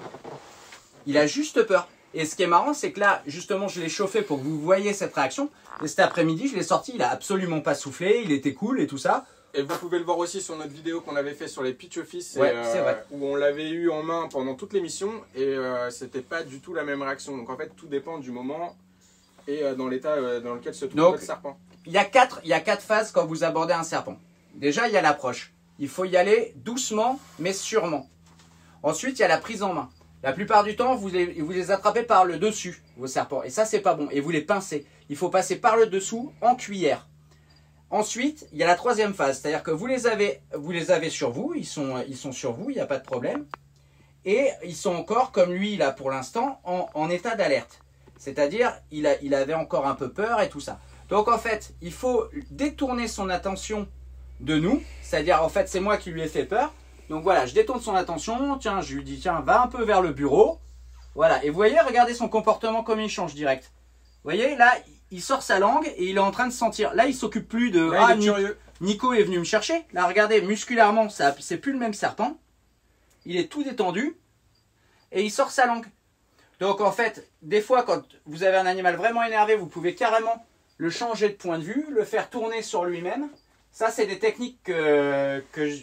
Il a juste peur. Et ce qui est marrant, c'est que là, justement, je l'ai chauffé pour que vous voyez cette réaction. Et cet après-midi, je l'ai sorti, il a absolument pas soufflé, il était cool et tout ça. Et vous pouvez le voir aussi sur notre vidéo qu'on avait fait sur les Pitch Office, ouais, c'est vrai. où on l'avait eu en main pendant toute l'émission et c'était pas du tout la même réaction. Donc en fait, tout dépend du moment et dans l'état dans lequel se trouve votre serpent. Il y a quatre phases quand vous abordez un serpent. Déjà, il y a l'approche. Il faut y aller doucement, mais sûrement. Ensuite, il y a la prise en main. La plupart du temps, vous les attrapez par le dessus, vos serpents. Et ça, c'est pas bon. Et vous les pincez. Il faut passer par le dessous en cuillère. Ensuite, il y a la troisième phase. C'est-à-dire que vous les avez sur vous. Ils sont sur vous, il n'y a pas de problème. Et ils sont encore, comme lui, là, pour l'instant, en état d'alerte. C'est-à-dire, il avait encore un peu peur et tout ça. Donc, en fait, il faut détourner son attention de nous. C'est-à-dire, en fait, c'est moi qui lui ai fait peur. Donc voilà, je détourne son attention, tiens, je lui dis, tiens, va un peu vers le bureau. Voilà, et vous voyez, regardez son comportement comme il change direct. Vous voyez, là, il sort sa langue et il est en train de sentir. Là, il s'occupe plus de, là, Nico est venu me chercher. Là, regardez, musculairement, c'est plus le même serpent. Il est tout détendu et il sort sa langue. Donc en fait, des fois, quand vous avez un animal vraiment énervé, vous pouvez carrément le changer de point de vue, le faire tourner sur lui-même. Ça, c'est des techniques que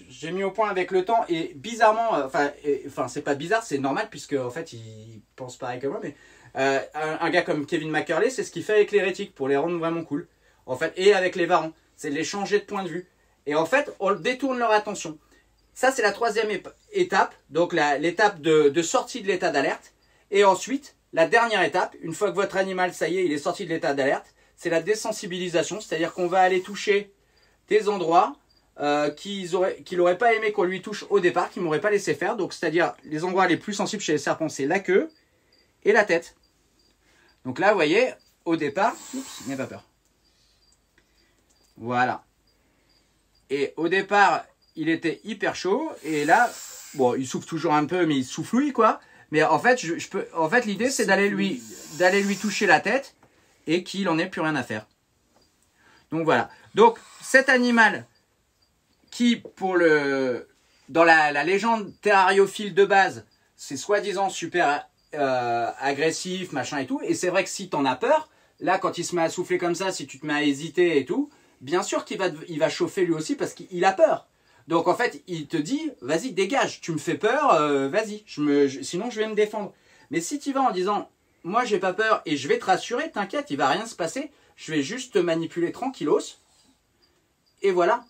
j'ai mis au point avec le temps et bizarrement, enfin c'est pas bizarre, c'est normal puisque en fait il pense pareil que moi, mais un gars comme Kevin McCurley, c'est ce qu'il fait avec les rétiques pour les rendre vraiment cool. En fait, et avec les varans, c'est de les changer de point de vue. Et en fait, on détourne leur attention. Ça, c'est la troisième étape, donc l'étape de sortie de l'état d'alerte. Et ensuite, la dernière étape, une fois que votre animal, ça y est, il est sorti de l'état d'alerte, c'est la désensibilisation, c'est-à-dire qu'on va aller toucher des endroits qu'il n'aurait pas aimé qu'on lui touche au départ, qu'il ne m'aurait pas laissé faire. Donc, c'est-à-dire les endroits les plus sensibles chez les serpents, c'est la queue et la tête. Donc là, vous voyez, au départ, oups, n'ayez pas peur. Voilà. Et au départ, il était hyper chaud. Et là, bon, il souffle toujours un peu, mais il soufflouille, quoi. Mais en fait, l'idée, c'est d'aller lui toucher la tête et qu'il n'en ait plus rien à faire. Donc voilà. Donc cet animal qui, dans la légende terrariophile de base, c'est soi-disant super agressif, machin et tout. Et c'est vrai que si t'en as peur, là quand il se met à souffler comme ça, si tu te mets à hésiter et tout, bien sûr qu'il va chauffer lui aussi parce qu'il a peur. Donc en fait, il te dit, vas-y, dégage, tu me fais peur, vas-y, sinon je vais me défendre. Mais si tu vas en disant, moi j'ai pas peur et je vais te rassurer, t'inquiète, il va rien se passer, je vais juste te manipuler tranquillos. Et voilà.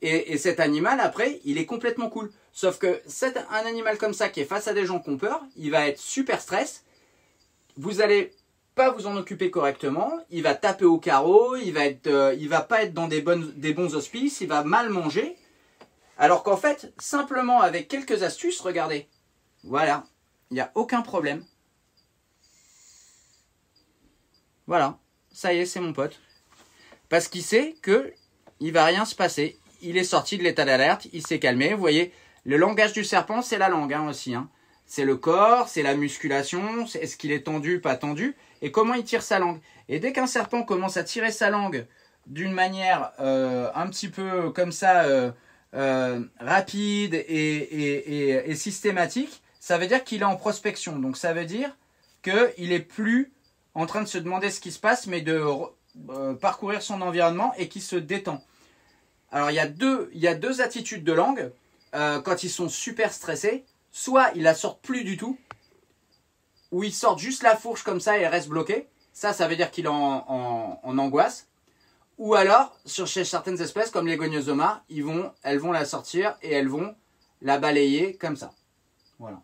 Et cet animal, après, il est complètement cool. Sauf que un animal comme ça qui est face à des gens qui ont peur, il va être super stress. Vous allez pas vous en occuper correctement, il va taper au carreau, il va pas être dans des bons auspices, il va mal manger. Alors qu'en fait, simplement avec quelques astuces, regardez, voilà, il n'y a aucun problème. Voilà, ça y est, c'est mon pote. Parce qu'il sait que il va rien se passer. Il est sorti de l'état d'alerte, il s'est calmé. Vous voyez, le langage du serpent, c'est la langue aussi. Hein. C'est le corps, c'est la musculation, est-ce qu'il est tendu, pas tendu, et comment il tire sa langue. Et dès qu'un serpent commence à tirer sa langue d'une manière un petit peu comme ça, rapide et systématique, ça veut dire qu'il est en prospection. Donc ça veut dire qu'il est plus en train de se demander ce qui se passe, mais de parcourir son environnement et qui se détend. Alors il y a deux attitudes de langue quand ils sont super stressés. Soit ils la sortent plus du tout, ou ils sortent juste la fourche comme ça et elle reste bloquée. Ça veut dire qu'il est en angoisse. Ou alors, chez certaines espèces comme les Goniosoma, elles vont la sortir et elles vont la balayer comme ça. Voilà.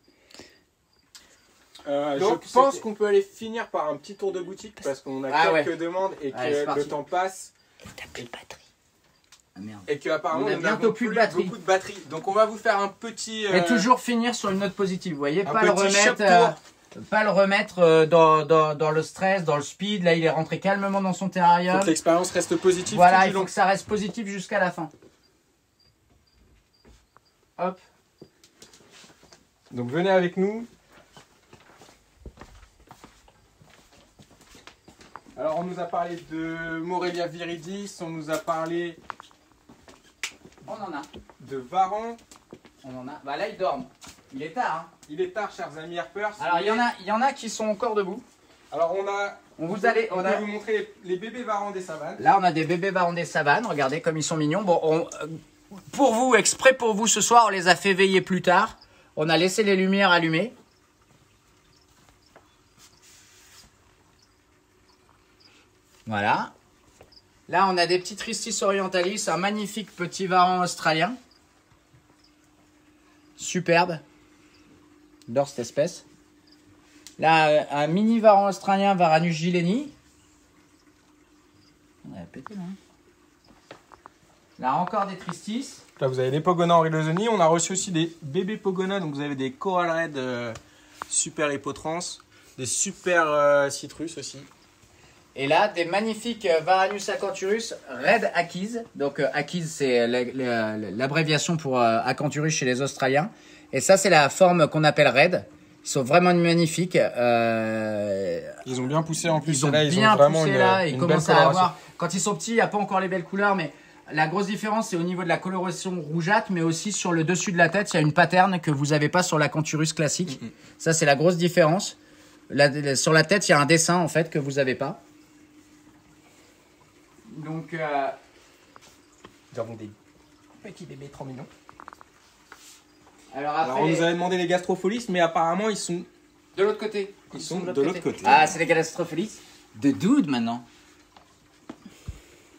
Donc, je pense qu'on peut aller finir par un petit tour de boutique parce qu'on a quelques demandes et que le temps passe. T'as plus de batterie. Ah, merde. Et qu'apparemment, On a bientôt plus de batterie. Beaucoup de batterie. Donc, on va vous faire un petit. Et toujours finir sur une note positive, vous voyez, pas le tour. remettre dans le stress, dans le speed. Là, il est rentré calmement dans son terrarium. Faut que l'expérience reste positive. Voilà, il faut que ça reste positif jusqu'à la fin. Hop. Donc, venez avec nous. Alors, on nous a parlé de Morelia viridis, on nous a parlé On en a. de Varan. On en a. Bah là, ils dorment. Il est tard. Hein. Il est tard, chers amis Harpers. Alors, il y en a qui sont encore debout. Alors, on peut a vous montrer les bébés Varans des savanes. Là, on a des bébés Varans des savanes. Regardez comme ils sont mignons. Bon, pour vous, exprès pour vous, ce soir, on les a fait veiller plus tard. On a laissé les lumières allumées. Voilà. Là, on a des petits Tristis orientalis, un magnifique petit varan australien. Superbe. J'adore cette espèce. Là, un mini varan australien, Varanus gileni. On a pété là. Là, encore des Tristis. Là, vous avez des Pogona Henri On a reçu aussi des bébés Pogona. Donc, vous avez des Coral Red super Hippotrans. Des super Citrus aussi. Et là, des magnifiques Varanus acanthurus Red Akis. Donc, Akis, c'est l'abréviation pour acanthurus chez les Australiens. Et ça, c'est la forme qu'on appelle Red. Ils sont vraiment magnifiques. Ils ont bien poussé en plus. Ils ont là, bien vraiment poussé une, là. Ils une commencent belle à coloration. avoir. Quand ils sont petits, il n'y a pas encore les belles couleurs, mais la grosse différence, c'est au niveau de la coloration rougeâtre, mais aussi sur le dessus de la tête, il y a une pattern que vous n'avez pas sur l'acanthurus classique. Ça, c'est la grosse différence. Sur la tête, il y a un dessin en fait que vous n'avez pas. Donc, Nous avons des petits bébés trop mignons. alors après, Alors, on nous avait demandé les gastropholis, mais apparemment, ils sont de l'autre côté. Ils sont de l'autre côté. Ah, c'est les gastropholis de Dude maintenant.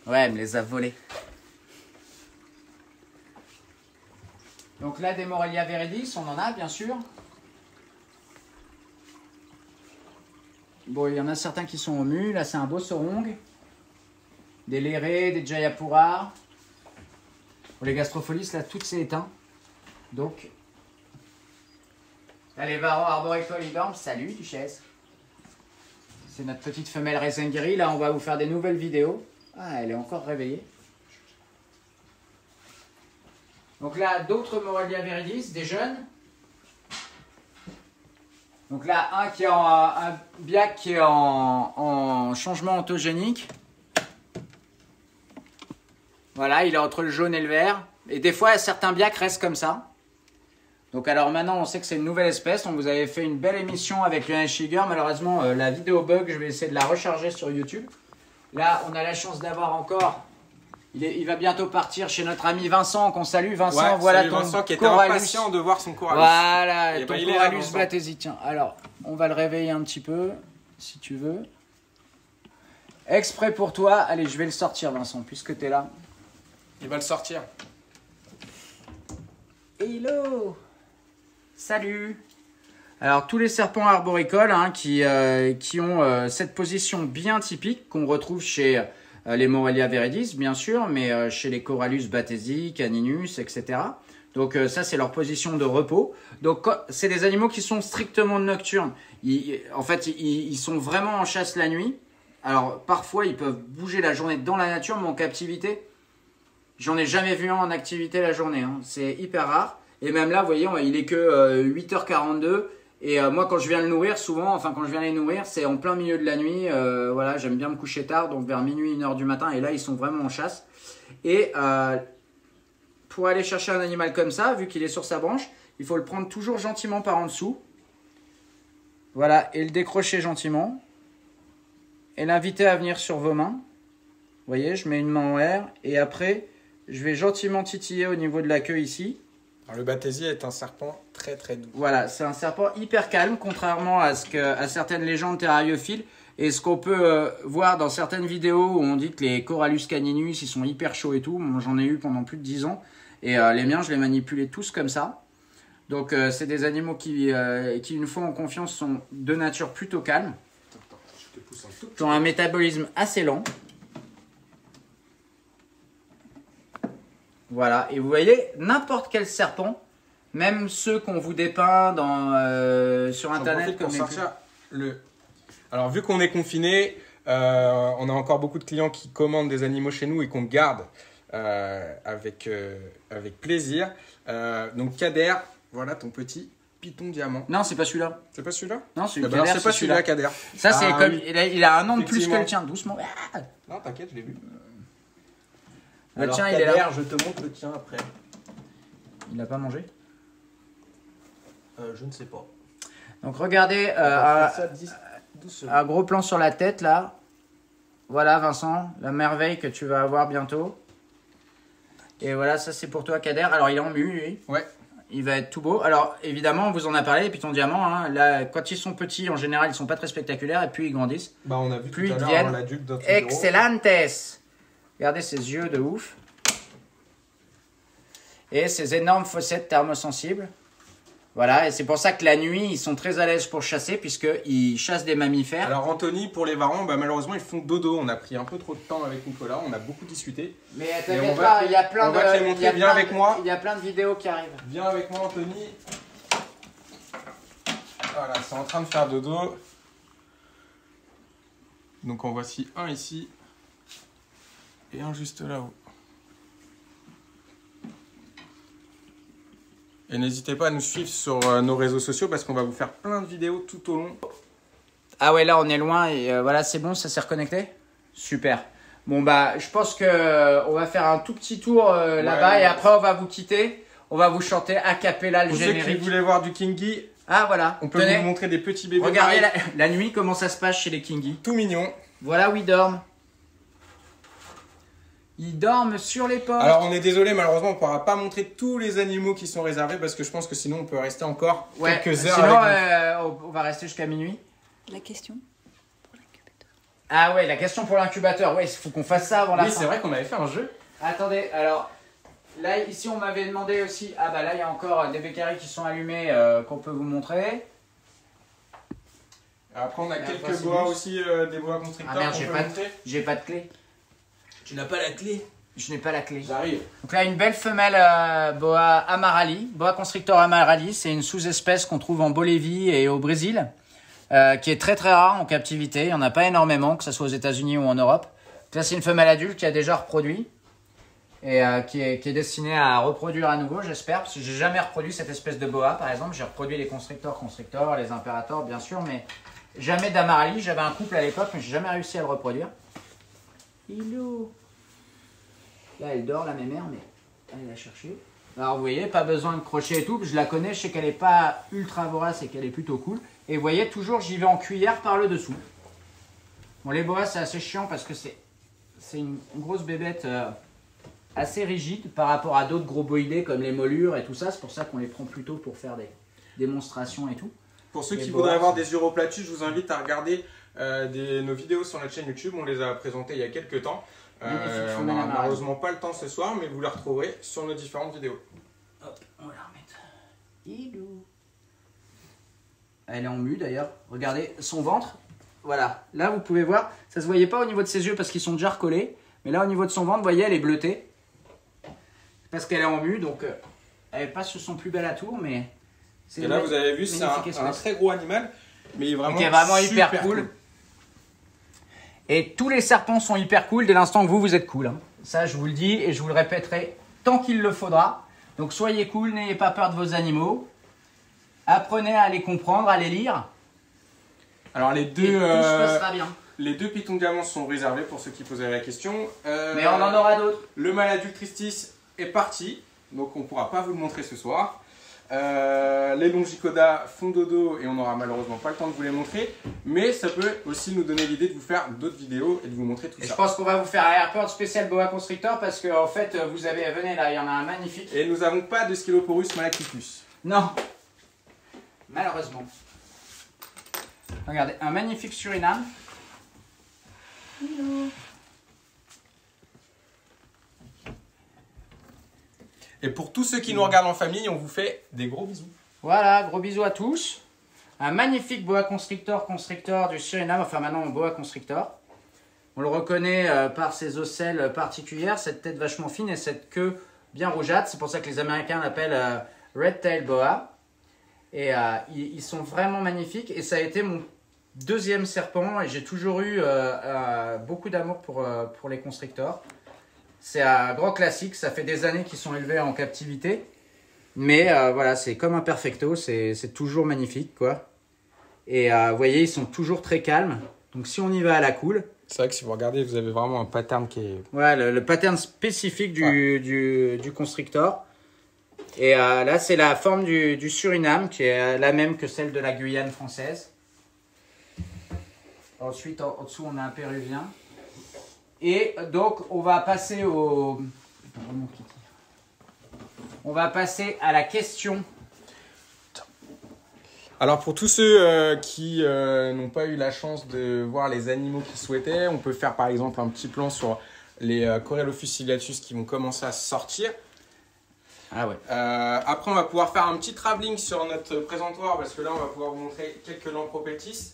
Ouais, elle me les a volés. Donc là, des Morelia viridis, on en a bien sûr. Bon, il y en a certains qui sont au mu. Là, c'est un beau sorong. Des lérés, des jayapura. Pour les gastropholis, là, tout s'est éteint. Donc, là, les varans arboricoles, ils dorment. Salut, duchesse. C'est notre petite femelle Resengiri. Là, on va vous faire des nouvelles vidéos. Ah, elle est encore réveillée. Donc là, d'autres Morelia viridis, des jeunes. Donc là, un qui est un biac qui est en changement ontogénique. Voilà, il est entre le jaune et le vert. Et des fois, certains biacs restent comme ça. Donc alors maintenant, on sait que c'est une nouvelle espèce. On vous avait fait une belle émission avec Lionel Shiger. Malheureusement, la vidéo bug, je vais essayer de la recharger sur YouTube. Là, on a la chance d'avoir encore... Il va bientôt partir chez notre ami Vincent, qu'on salue. Vincent, Ouais, voilà salut ton Vincent qui était Corallus. impatient de voir son Corallus. Voilà, Et ton bah, il est là, Corallus Vincent. Blatesi. Tiens, alors, on va le réveiller un petit peu, si tu veux. Exprès pour toi. Allez, je vais le sortir, Vincent, puisque tu es là. Il va le sortir. Hello. Salut. Alors, tous les serpents arboricoles hein, qui ont cette position bien typique qu'on retrouve chez les Morelia viridis, bien sûr, mais chez les Corallus bathesi, Caninus, etc. Donc, ça, c'est leur position de repos. Donc, c'est des animaux qui sont strictement nocturnes. En fait, ils sont vraiment en chasse la nuit. Alors, parfois, ils peuvent bouger la journée dans la nature, mais en captivité, j'en ai jamais vu un en activité la journée. Hein. C'est hyper rare. Et même là, vous voyez, il est que 8h42. Et moi, quand je viens le nourrir, souvent, enfin, quand je viens les nourrir, c'est en plein milieu de la nuit. Voilà, j'aime bien me coucher tard, donc vers minuit, 1h du matin. Et là, ils sont vraiment en chasse. Et pour aller chercher un animal comme ça, vu qu'il est sur sa branche, il faut le prendre toujours gentiment par en dessous. Voilà, et le décrocher gentiment. Et l'inviter à venir sur vos mains. Vous voyez, je mets une main en l'air. Et après, je vais gentiment titiller au niveau de la queue ici. Alors, le bathesi est un serpent très très doux. Voilà, c'est un serpent hyper calme, contrairement à certaines légendes terrariophiles. Et ce qu'on peut voir dans certaines vidéos où on dit que les Corallus caninus, ils sont hyper chauds et tout. Moi, j'en ai eu pendant plus de 10 ans. Et les miens, je les manipulais tous comme ça. Donc, c'est des animaux qui, une fois en confiance, sont de nature plutôt calme. Qui ont un métabolisme assez lent. Voilà, et vous voyez, n'importe quel serpent, même ceux qu'on vous dépeint sur internet comme Alors, vu qu'on est confiné, on a encore beaucoup de clients qui commandent des animaux chez nous et qu'on garde avec plaisir. Donc, Kader, voilà ton petit python diamant. Non, c'est pas celui-là. C'est pas celui-là? Non, celui Kader, c'est pas celui-là, Kader. Ça, c'est comme oui. il a un an de plus que le tien, doucement. Non, t'inquiète, je l'ai vu. Le Alors, tien, Kader, il est là. je te montre le tien après. Il n'a pas mangé. Je ne sais pas. Donc, regardez, un gros plan sur la tête, là. Voilà, Vincent, la merveille que tu vas avoir bientôt. Et voilà, ça, c'est pour toi, Kader. Alors, il est en mu, lui. Ouais. Il va être tout beau. Alors, évidemment, on vous en a parlé, les pythons diamants, hein, là, quand ils sont petits, en général, ils sont pas très spectaculaires, et puis ils grandissent. Bah, on a vu Plus tout à ils l'heure deviennent avant l'adulte dans ton bureau. excellantes. Regardez ces yeux de ouf. Et ces énormes fossettes thermosensibles. Voilà, et c'est pour ça que la nuit, ils sont très à l'aise pour chasser, puisqu'ils chassent des mammifères. Alors Anthony, pour les varans, bah, malheureusement, ils font dodo. On a pris un peu trop de temps avec Nicolas, on a beaucoup discuté. Mais Et on t'inquiète va pas, te- il y a plein on va te les montrer. Viens avec moi. Il y a plein de vidéos qui arrivent. Viens avec moi, Anthony. Voilà, c'est en train de faire dodo. Donc en voici un ici. Et un juste là-haut. Et n'hésitez pas à nous suivre sur nos réseaux sociaux parce qu'on va vous faire plein de vidéos tout au long. Ah ouais, là on est loin et voilà, c'est bon, ça s'est reconnecté? Super. Bon bah, je pense que on va faire un tout petit tour là-bas et après on va vous quitter. On va vous chanter a cappella le Pour ceux qui générique. voulaient voir du Kingi, Ah voilà, on peut tenez, vous montrer des petits bébés. regardez pareils, la nuit comment ça se passe chez les Kingi. tout mignons. Voilà où ils dorment. Ils dorment sur les portes. Alors on est désolé, malheureusement on ne pourra pas montrer tous les animaux qui sont réservés parce que je pense que sinon on peut rester encore ouais, quelques heures sinon avec vous. on va rester jusqu'à minuit. La question pour l'incubateur. Ah ouais, la question pour l'incubateur. Ouais, il faut qu'on fasse ça avant la Oui, fin. c'est vrai qu'on avait fait un jeu. Attendez, alors là ici on m'avait demandé aussi. Ah bah là il y a encore des bécaries qui sont allumées qu'on peut vous montrer. Après on a Et quelques après, c'est bois bon. aussi, des bois constricteurs Ah merde, qu'on j'ai peut pas montrer. de clé. Tu n'as pas la clé? Je n'ai pas la clé. J'arrive. Donc là une belle femelle boa amarali, boa constrictor amarali, c'est une sous-espèce qu'on trouve en Bolivie et au Brésil, qui est très très rare en captivité. Il n'y en a pas énormément, que ce soit aux États-Unis ou en Europe. Donc là c'est une femelle adulte qui a déjà reproduit et qui est destinée à reproduire à nouveau, j'espère, parce que j'ai jamais reproduit cette espèce de boa. Par exemple, j'ai reproduit les constrictors, les impérators bien sûr, mais jamais d'amarali. J'avais un couple à l'époque, mais j'ai jamais réussi à le reproduire. Hello. Là, elle dort, la mémère, mais elle l'a cherché. Alors, vous voyez, pas besoin de crochet et tout. Je la connais, je sais qu'elle n'est pas ultra vorace et qu'elle est plutôt cool. Et vous voyez, toujours, j'y vais en cuillère par le dessous. Bon, les boas, c'est assez chiant parce que c'est une grosse bébête assez rigide par rapport à d'autres gros boïdés comme les molures et tout ça. C'est pour ça qu'on les prend plutôt pour faire des démonstrations et tout. Pour ceux Les qui boas, voudraient avoir des uroplatus, je vous invite à regarder nos vidéos sur notre chaîne YouTube. On les a présentées il y a quelques temps. Magnifique On femelle n'a amarali. malheureusement pas le temps ce soir, mais vous la retrouverez sur nos différentes vidéos. Hop, on va la remettre. Hello. Elle est en mue d'ailleurs. Regardez son ventre. Voilà. Là, vous pouvez voir. Ça se voyait pas au niveau de ses yeux parce qu'ils sont déjà recollés. Mais là, au niveau de son ventre, vous voyez, elle est bleutée. Parce qu'elle est en mue. Donc, elle passe sur son plus bel atour. Mais et là, vous avez vu, c'est un très gros animal. Mais il est vraiment, hyper cool. Et tous les serpents sont hyper cool dès l'instant que vous êtes cool. Hein. Ça, je vous le dis et je vous le répéterai tant qu'il le faudra. Donc, soyez cool, n'ayez pas peur de vos animaux. Apprenez à les comprendre, à les lire. Alors, les deux, tout se passera bien. Les 2 pitons diamants sont réservés pour ceux qui posaient la question. Mais on en aura d'autres. Le mâle adulte Tristis est parti. Donc, on ne pourra pas vous le montrer ce soir. Les longicoda font dodo et on n'aura malheureusement pas le temps de vous les montrer, mais ça peut aussi nous donner l'idée de vous faire d'autres vidéos et de vous montrer tout ça. Je pense qu'on va vous faire un airport spécial boa constrictor parce que en fait vous avez, venez là, il y en a un magnifique. Et nous n'avons pas de Scyloporus malacticus. Non, malheureusement. Regardez, un magnifique Suriname. Hello. Et pour tous ceux qui nous regardent en famille, on vous fait des gros bisous. Voilà, gros bisous à tous. Un magnifique boa constrictor du Suriname, enfin maintenant boa constrictor. On le reconnaît par ses ocelles particulières, cette tête vachement fine et cette queue bien rougeâtre. C'est pour ça que les Américains l'appellent Red Tail Boa. Et ils sont vraiment magnifiques. Et ça a été mon 2e serpent et j'ai toujours eu beaucoup d'amour pour les constrictors. C'est un grand classique, ça fait des années qu'ils sont élevés en captivité. Mais voilà, c'est comme un perfecto, c'est toujours magnifique, quoi. Et vous voyez, ils sont toujours très calmes. Donc si on y va à la cool... C'est vrai que si vous regardez, vous avez vraiment un pattern qui est... Ouais, le pattern spécifique du constrictor. Et là, c'est la forme du Suriname, qui est la même que celle de la Guyane française. Ensuite, en dessous, on a un péruvien. Et donc, on va passer au... On va passer à la question. Alors, pour tous ceux qui n'ont pas eu la chance de voir les animaux qu'ils souhaitaient, on peut faire par exemple un petit plan sur les Corellophus ciliatus qui vont commencer à sortir. Ah ouais. Après, on va pouvoir faire un petit travelling sur notre présentoir parce que là, on va pouvoir vous montrer quelques Lampropeltis.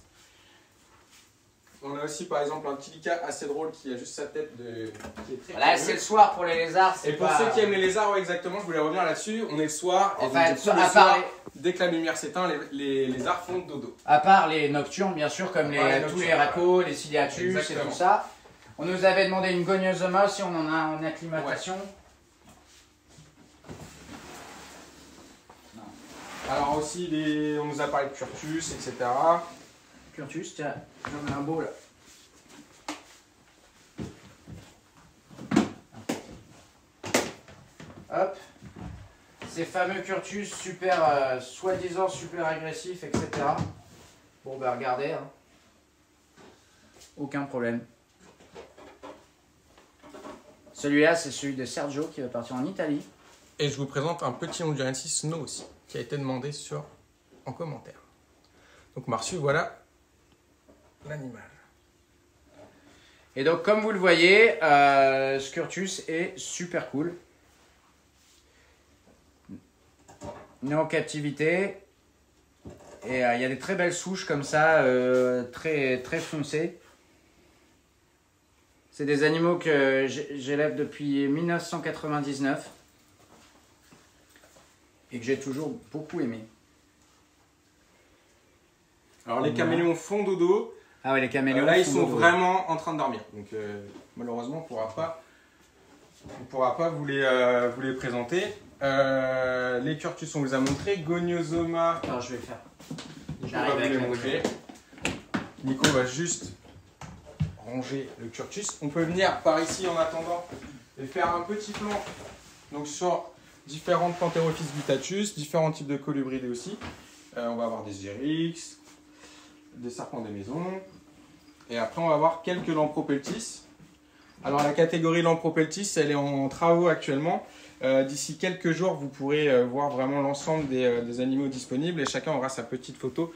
On a aussi par exemple un petit lica assez drôle qui a juste sa tête de... Là, c'est le soir pour les lézards. Et pour ceux qui aiment les lézards, ouais, exactement, je voulais revenir là-dessus. On est le soir, et enfin, donc, le soir, dès que la lumière s'éteint, les lézards font dodo. À part les nocturnes, bien sûr, comme tous les racos, les ciliatus et tout ça. On nous avait demandé une goniosoma aussi, on en a en acclimatation. Ouais. Alors aussi, on nous a parlé de Curtus, etc. Curtus, tiens, j'en ai un beau là. Hop. Ces fameux Curtus super, soi-disant super agressifs, etc. Bon, bah regardez. Hein. Aucun problème. Celui-là, c'est celui de Sergio qui va partir en Italie. Et je vous présente un petit Hondurensis Snow aussi, qui a été demandé en commentaire. Donc Marsu, voilà l'animal. Et donc, comme vous le voyez, ce Curtus est super cool. Né en captivité. Et il y a des très belles souches comme ça, très, très foncées. C'est des animaux que j'élève depuis 1999 et que j'ai toujours beaucoup aimé. Alors les caméléons font dodo. Ah ouais, les caméléons. Là, ils sont vraiment en train de dormir. Donc malheureusement, on ne pourra pas vous les présenter. Les Curtus, on vous a montré. Goniosoma. Alors, je vais le faire. Nico va vous les montrer. Nico va juste ranger le Curtus. On peut venir par ici en attendant et faire un petit plan donc sur différentes Pantherophis guttatus, différents types de colubridés aussi. On va avoir des Irix, des serpents des maisons. Et après, on va avoir quelques Lampropeltis. Alors, la catégorie Lampropeltis, elle est en travaux actuellement. D'ici quelques jours, vous pourrez voir vraiment l'ensemble des animaux disponibles et chacun aura sa petite photo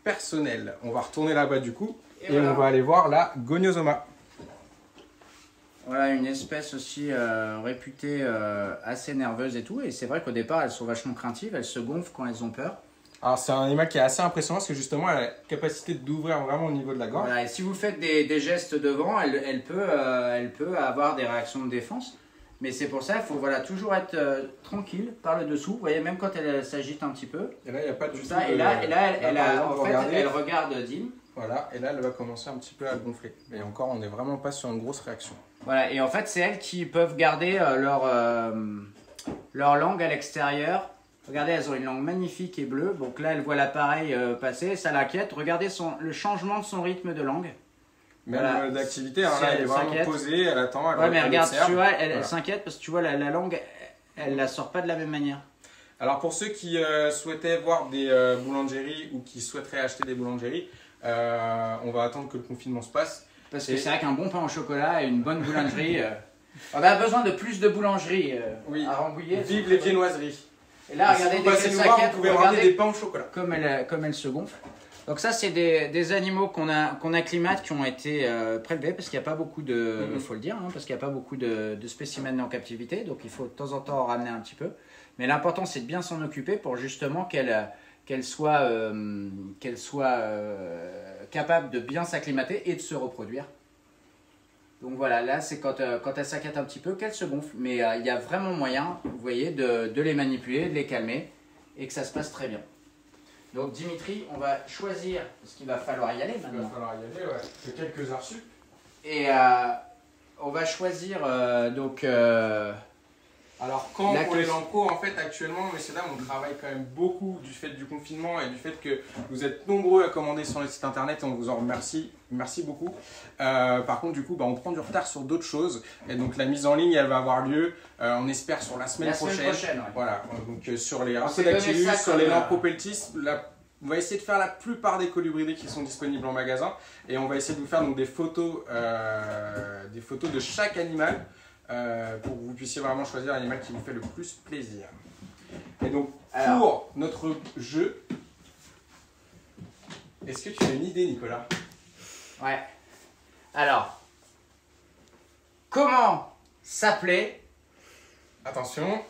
personnelle. On va retourner là-bas du coup et voilà. On va aller voir la Goniosoma. Voilà, une espèce aussi réputée assez nerveuse et tout. Et c'est vrai qu'au départ, elles sont vachement craintives, elles se gonflent quand elles ont peur. Alors c'est un animal qui est assez impressionnant parce que justement elle a la capacité d'ouvrir vraiment au niveau de la gorge. Voilà, et si vous faites des gestes devant, elle peut avoir des réactions de défense. Mais c'est pour ça qu'il faut voilà, toujours être tranquille par le dessous. Vous voyez, même quand elle s'agite un petit peu. Et là il n'y a pas de Ça, et là, elle regarde Dim. Voilà, et là elle va commencer un petit peu à gonfler. Et encore, on n'est vraiment pas sur une grosse réaction. Voilà, et en fait, c'est elles qui peuvent garder leur langue à l'extérieur. Regardez, elles ont une langue magnifique et bleue. Donc là, elle voit l'appareil passer, ça l'inquiète. Regardez le changement de son rythme de langue. Même Voilà. d'activité, hein, là elle est vraiment posée, elle attend. Ouais, mais regarde, tu vois, elle voilà. s'inquiète parce que tu vois, la langue, elle la sort pas de la même manière. Alors pour ceux qui souhaitaient voir des boulangeries ou qui souhaiteraient acheter des boulangeries, on va attendre que le confinement se passe. Parce que c'est vrai qu'un bon pain au chocolat et une bonne boulangerie, on a besoin de plus de boulangeries Oui. à Rambouillet. Vive les viennoiseries. Et là, Et si regardez, vous dès passez qu'elle nous voir, s'inquiète, vous pouvez ramener regardez des pains au chocolat. comme elle se gonfle. Donc ça, c'est des animaux qu'on acclimate, qui ont été prélevés, parce qu'il n'y a pas beaucoup de, faut le dire, hein, parce qu'il n'y a pas beaucoup de spécimens en captivité, donc il faut de temps en temps en ramener un petit peu. Mais l'important, c'est de bien s'en occuper pour justement qu'elle soit capable de bien s'acclimater et de se reproduire. Donc voilà, là, c'est quand elle s'inquiète un petit peu qu'elle se gonfle. Mais il y a vraiment moyen, vous voyez, de les manipuler, de les calmer, et que ça se passe très bien. Donc Dimitri, on va choisir, parce qu'il va falloir y aller Il va maintenant. falloir y aller, ouais. C'est quelques heures sup. Et on va choisir Alors quand La pour les question. lampos, en fait actuellement, messieurs dames, on travaille quand même beaucoup du fait du confinement et du fait que vous êtes nombreux à commander sur le site internet et on vous en remercie. Merci beaucoup. Par contre, du coup, on prend du retard sur d'autres choses. Et donc la mise en ligne, elle va avoir lieu, on espère, sur la semaine prochaine. Ouais. Voilà, donc sur les On s'est donné Rhapsodactylus, ça sur comme, les Lampropeltis, on va essayer de faire la plupart des colubridés qui sont disponibles en magasin. Et on va essayer de vous faire donc, des photos de chaque animal. Pour que vous puissiez vraiment choisir l'animal qui vous fait le plus plaisir. Et donc, pour notre jeu, est-ce que tu as une idée, Nicolas? Ouais. Alors, comment s'appelait Attention.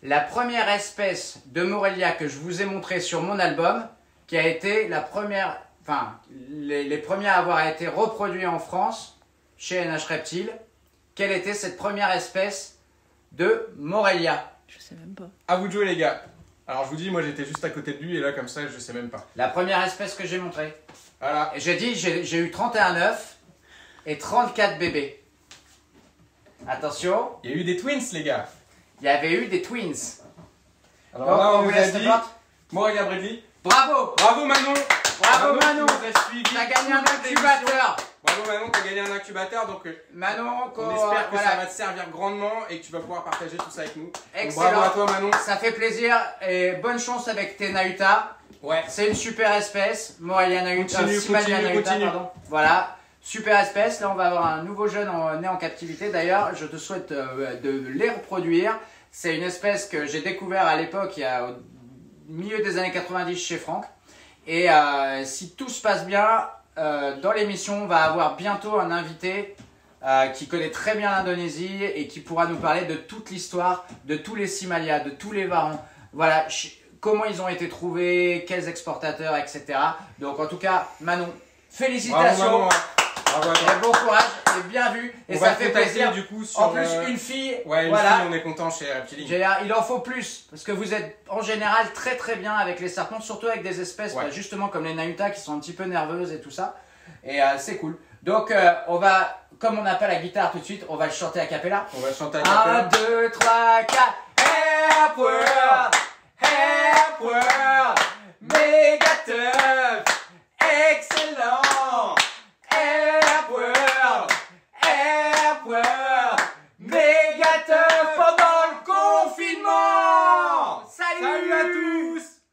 la première espèce de Morelia que je vous ai montré sur mon album, qui a été la première, enfin, les premiers à avoir été reproduits en France chez NH Reptile? Quelle était cette première espèce de Morelia? Je sais même pas. À vous de jouer, les gars. Alors, je vous dis, moi j'étais juste à côté de lui et là, comme ça, je sais même pas. La première espèce que j'ai montrée. Voilà. Et j'ai dit, j'ai eu 31 œufs et 34 bébés. Attention, Il y a eu des twins, les gars. il y avait eu des twins. Alors Donc, là, on on vous vous a laisse le dit. porte. Morelia Bradley. Bravo! Bravo, Manon. Bravo Manon! qui nous a suivis T'as gagné un toute l'émission. incubateur! Bravo, Manon, t'as gagné un incubateur. Donc, Manon, on espère que ça va te servir grandement et que tu vas pouvoir partager tout ça avec nous. Donc, Excellent. bravo à toi, Manon. Ça fait plaisir et bonne chance avec tes Nahuta. Ouais. C'est une super espèce. Morelia Nahuta. Continue, Simalia continue, Nahuta, continue. pardon. Voilà. Super espèce. Là, on va avoir un nouveau jeune né en captivité. D'ailleurs, je te souhaite de les reproduire. C'est une espèce que j'ai découvert à l'époque, au milieu des années 90 chez Franck. Et si tout se passe bien, dans l'émission, on va avoir bientôt un invité qui connaît très bien l'Indonésie et qui pourra nous parler de toute l'histoire, de tous les Simalia, de tous les varans. Voilà, comment ils ont été trouvés, quels exportateurs, etc. Donc en tout cas, Manon, félicitations. Bravo, Manon. Bravo à toi. Et bon courage, et bien vu. Et On ça va te fait contacter, plaisir. du coup, sur, En plus, une fille, Ouais, une voilà. fille, on est content chez Reptiling. Il en faut plus, parce que vous êtes en général très très bien avec les serpents, surtout avec des espèces Ouais. justement comme les Nahuta qui sont un petit peu nerveuses et tout ça. Et c'est cool. Donc on va, comme on n'a pas la guitare tout de suite, on va le chanter a cappella. On va chanter à 1, cappella. 2, 3, 4. Help world, help world, méga tough, excellent. Help world, help world.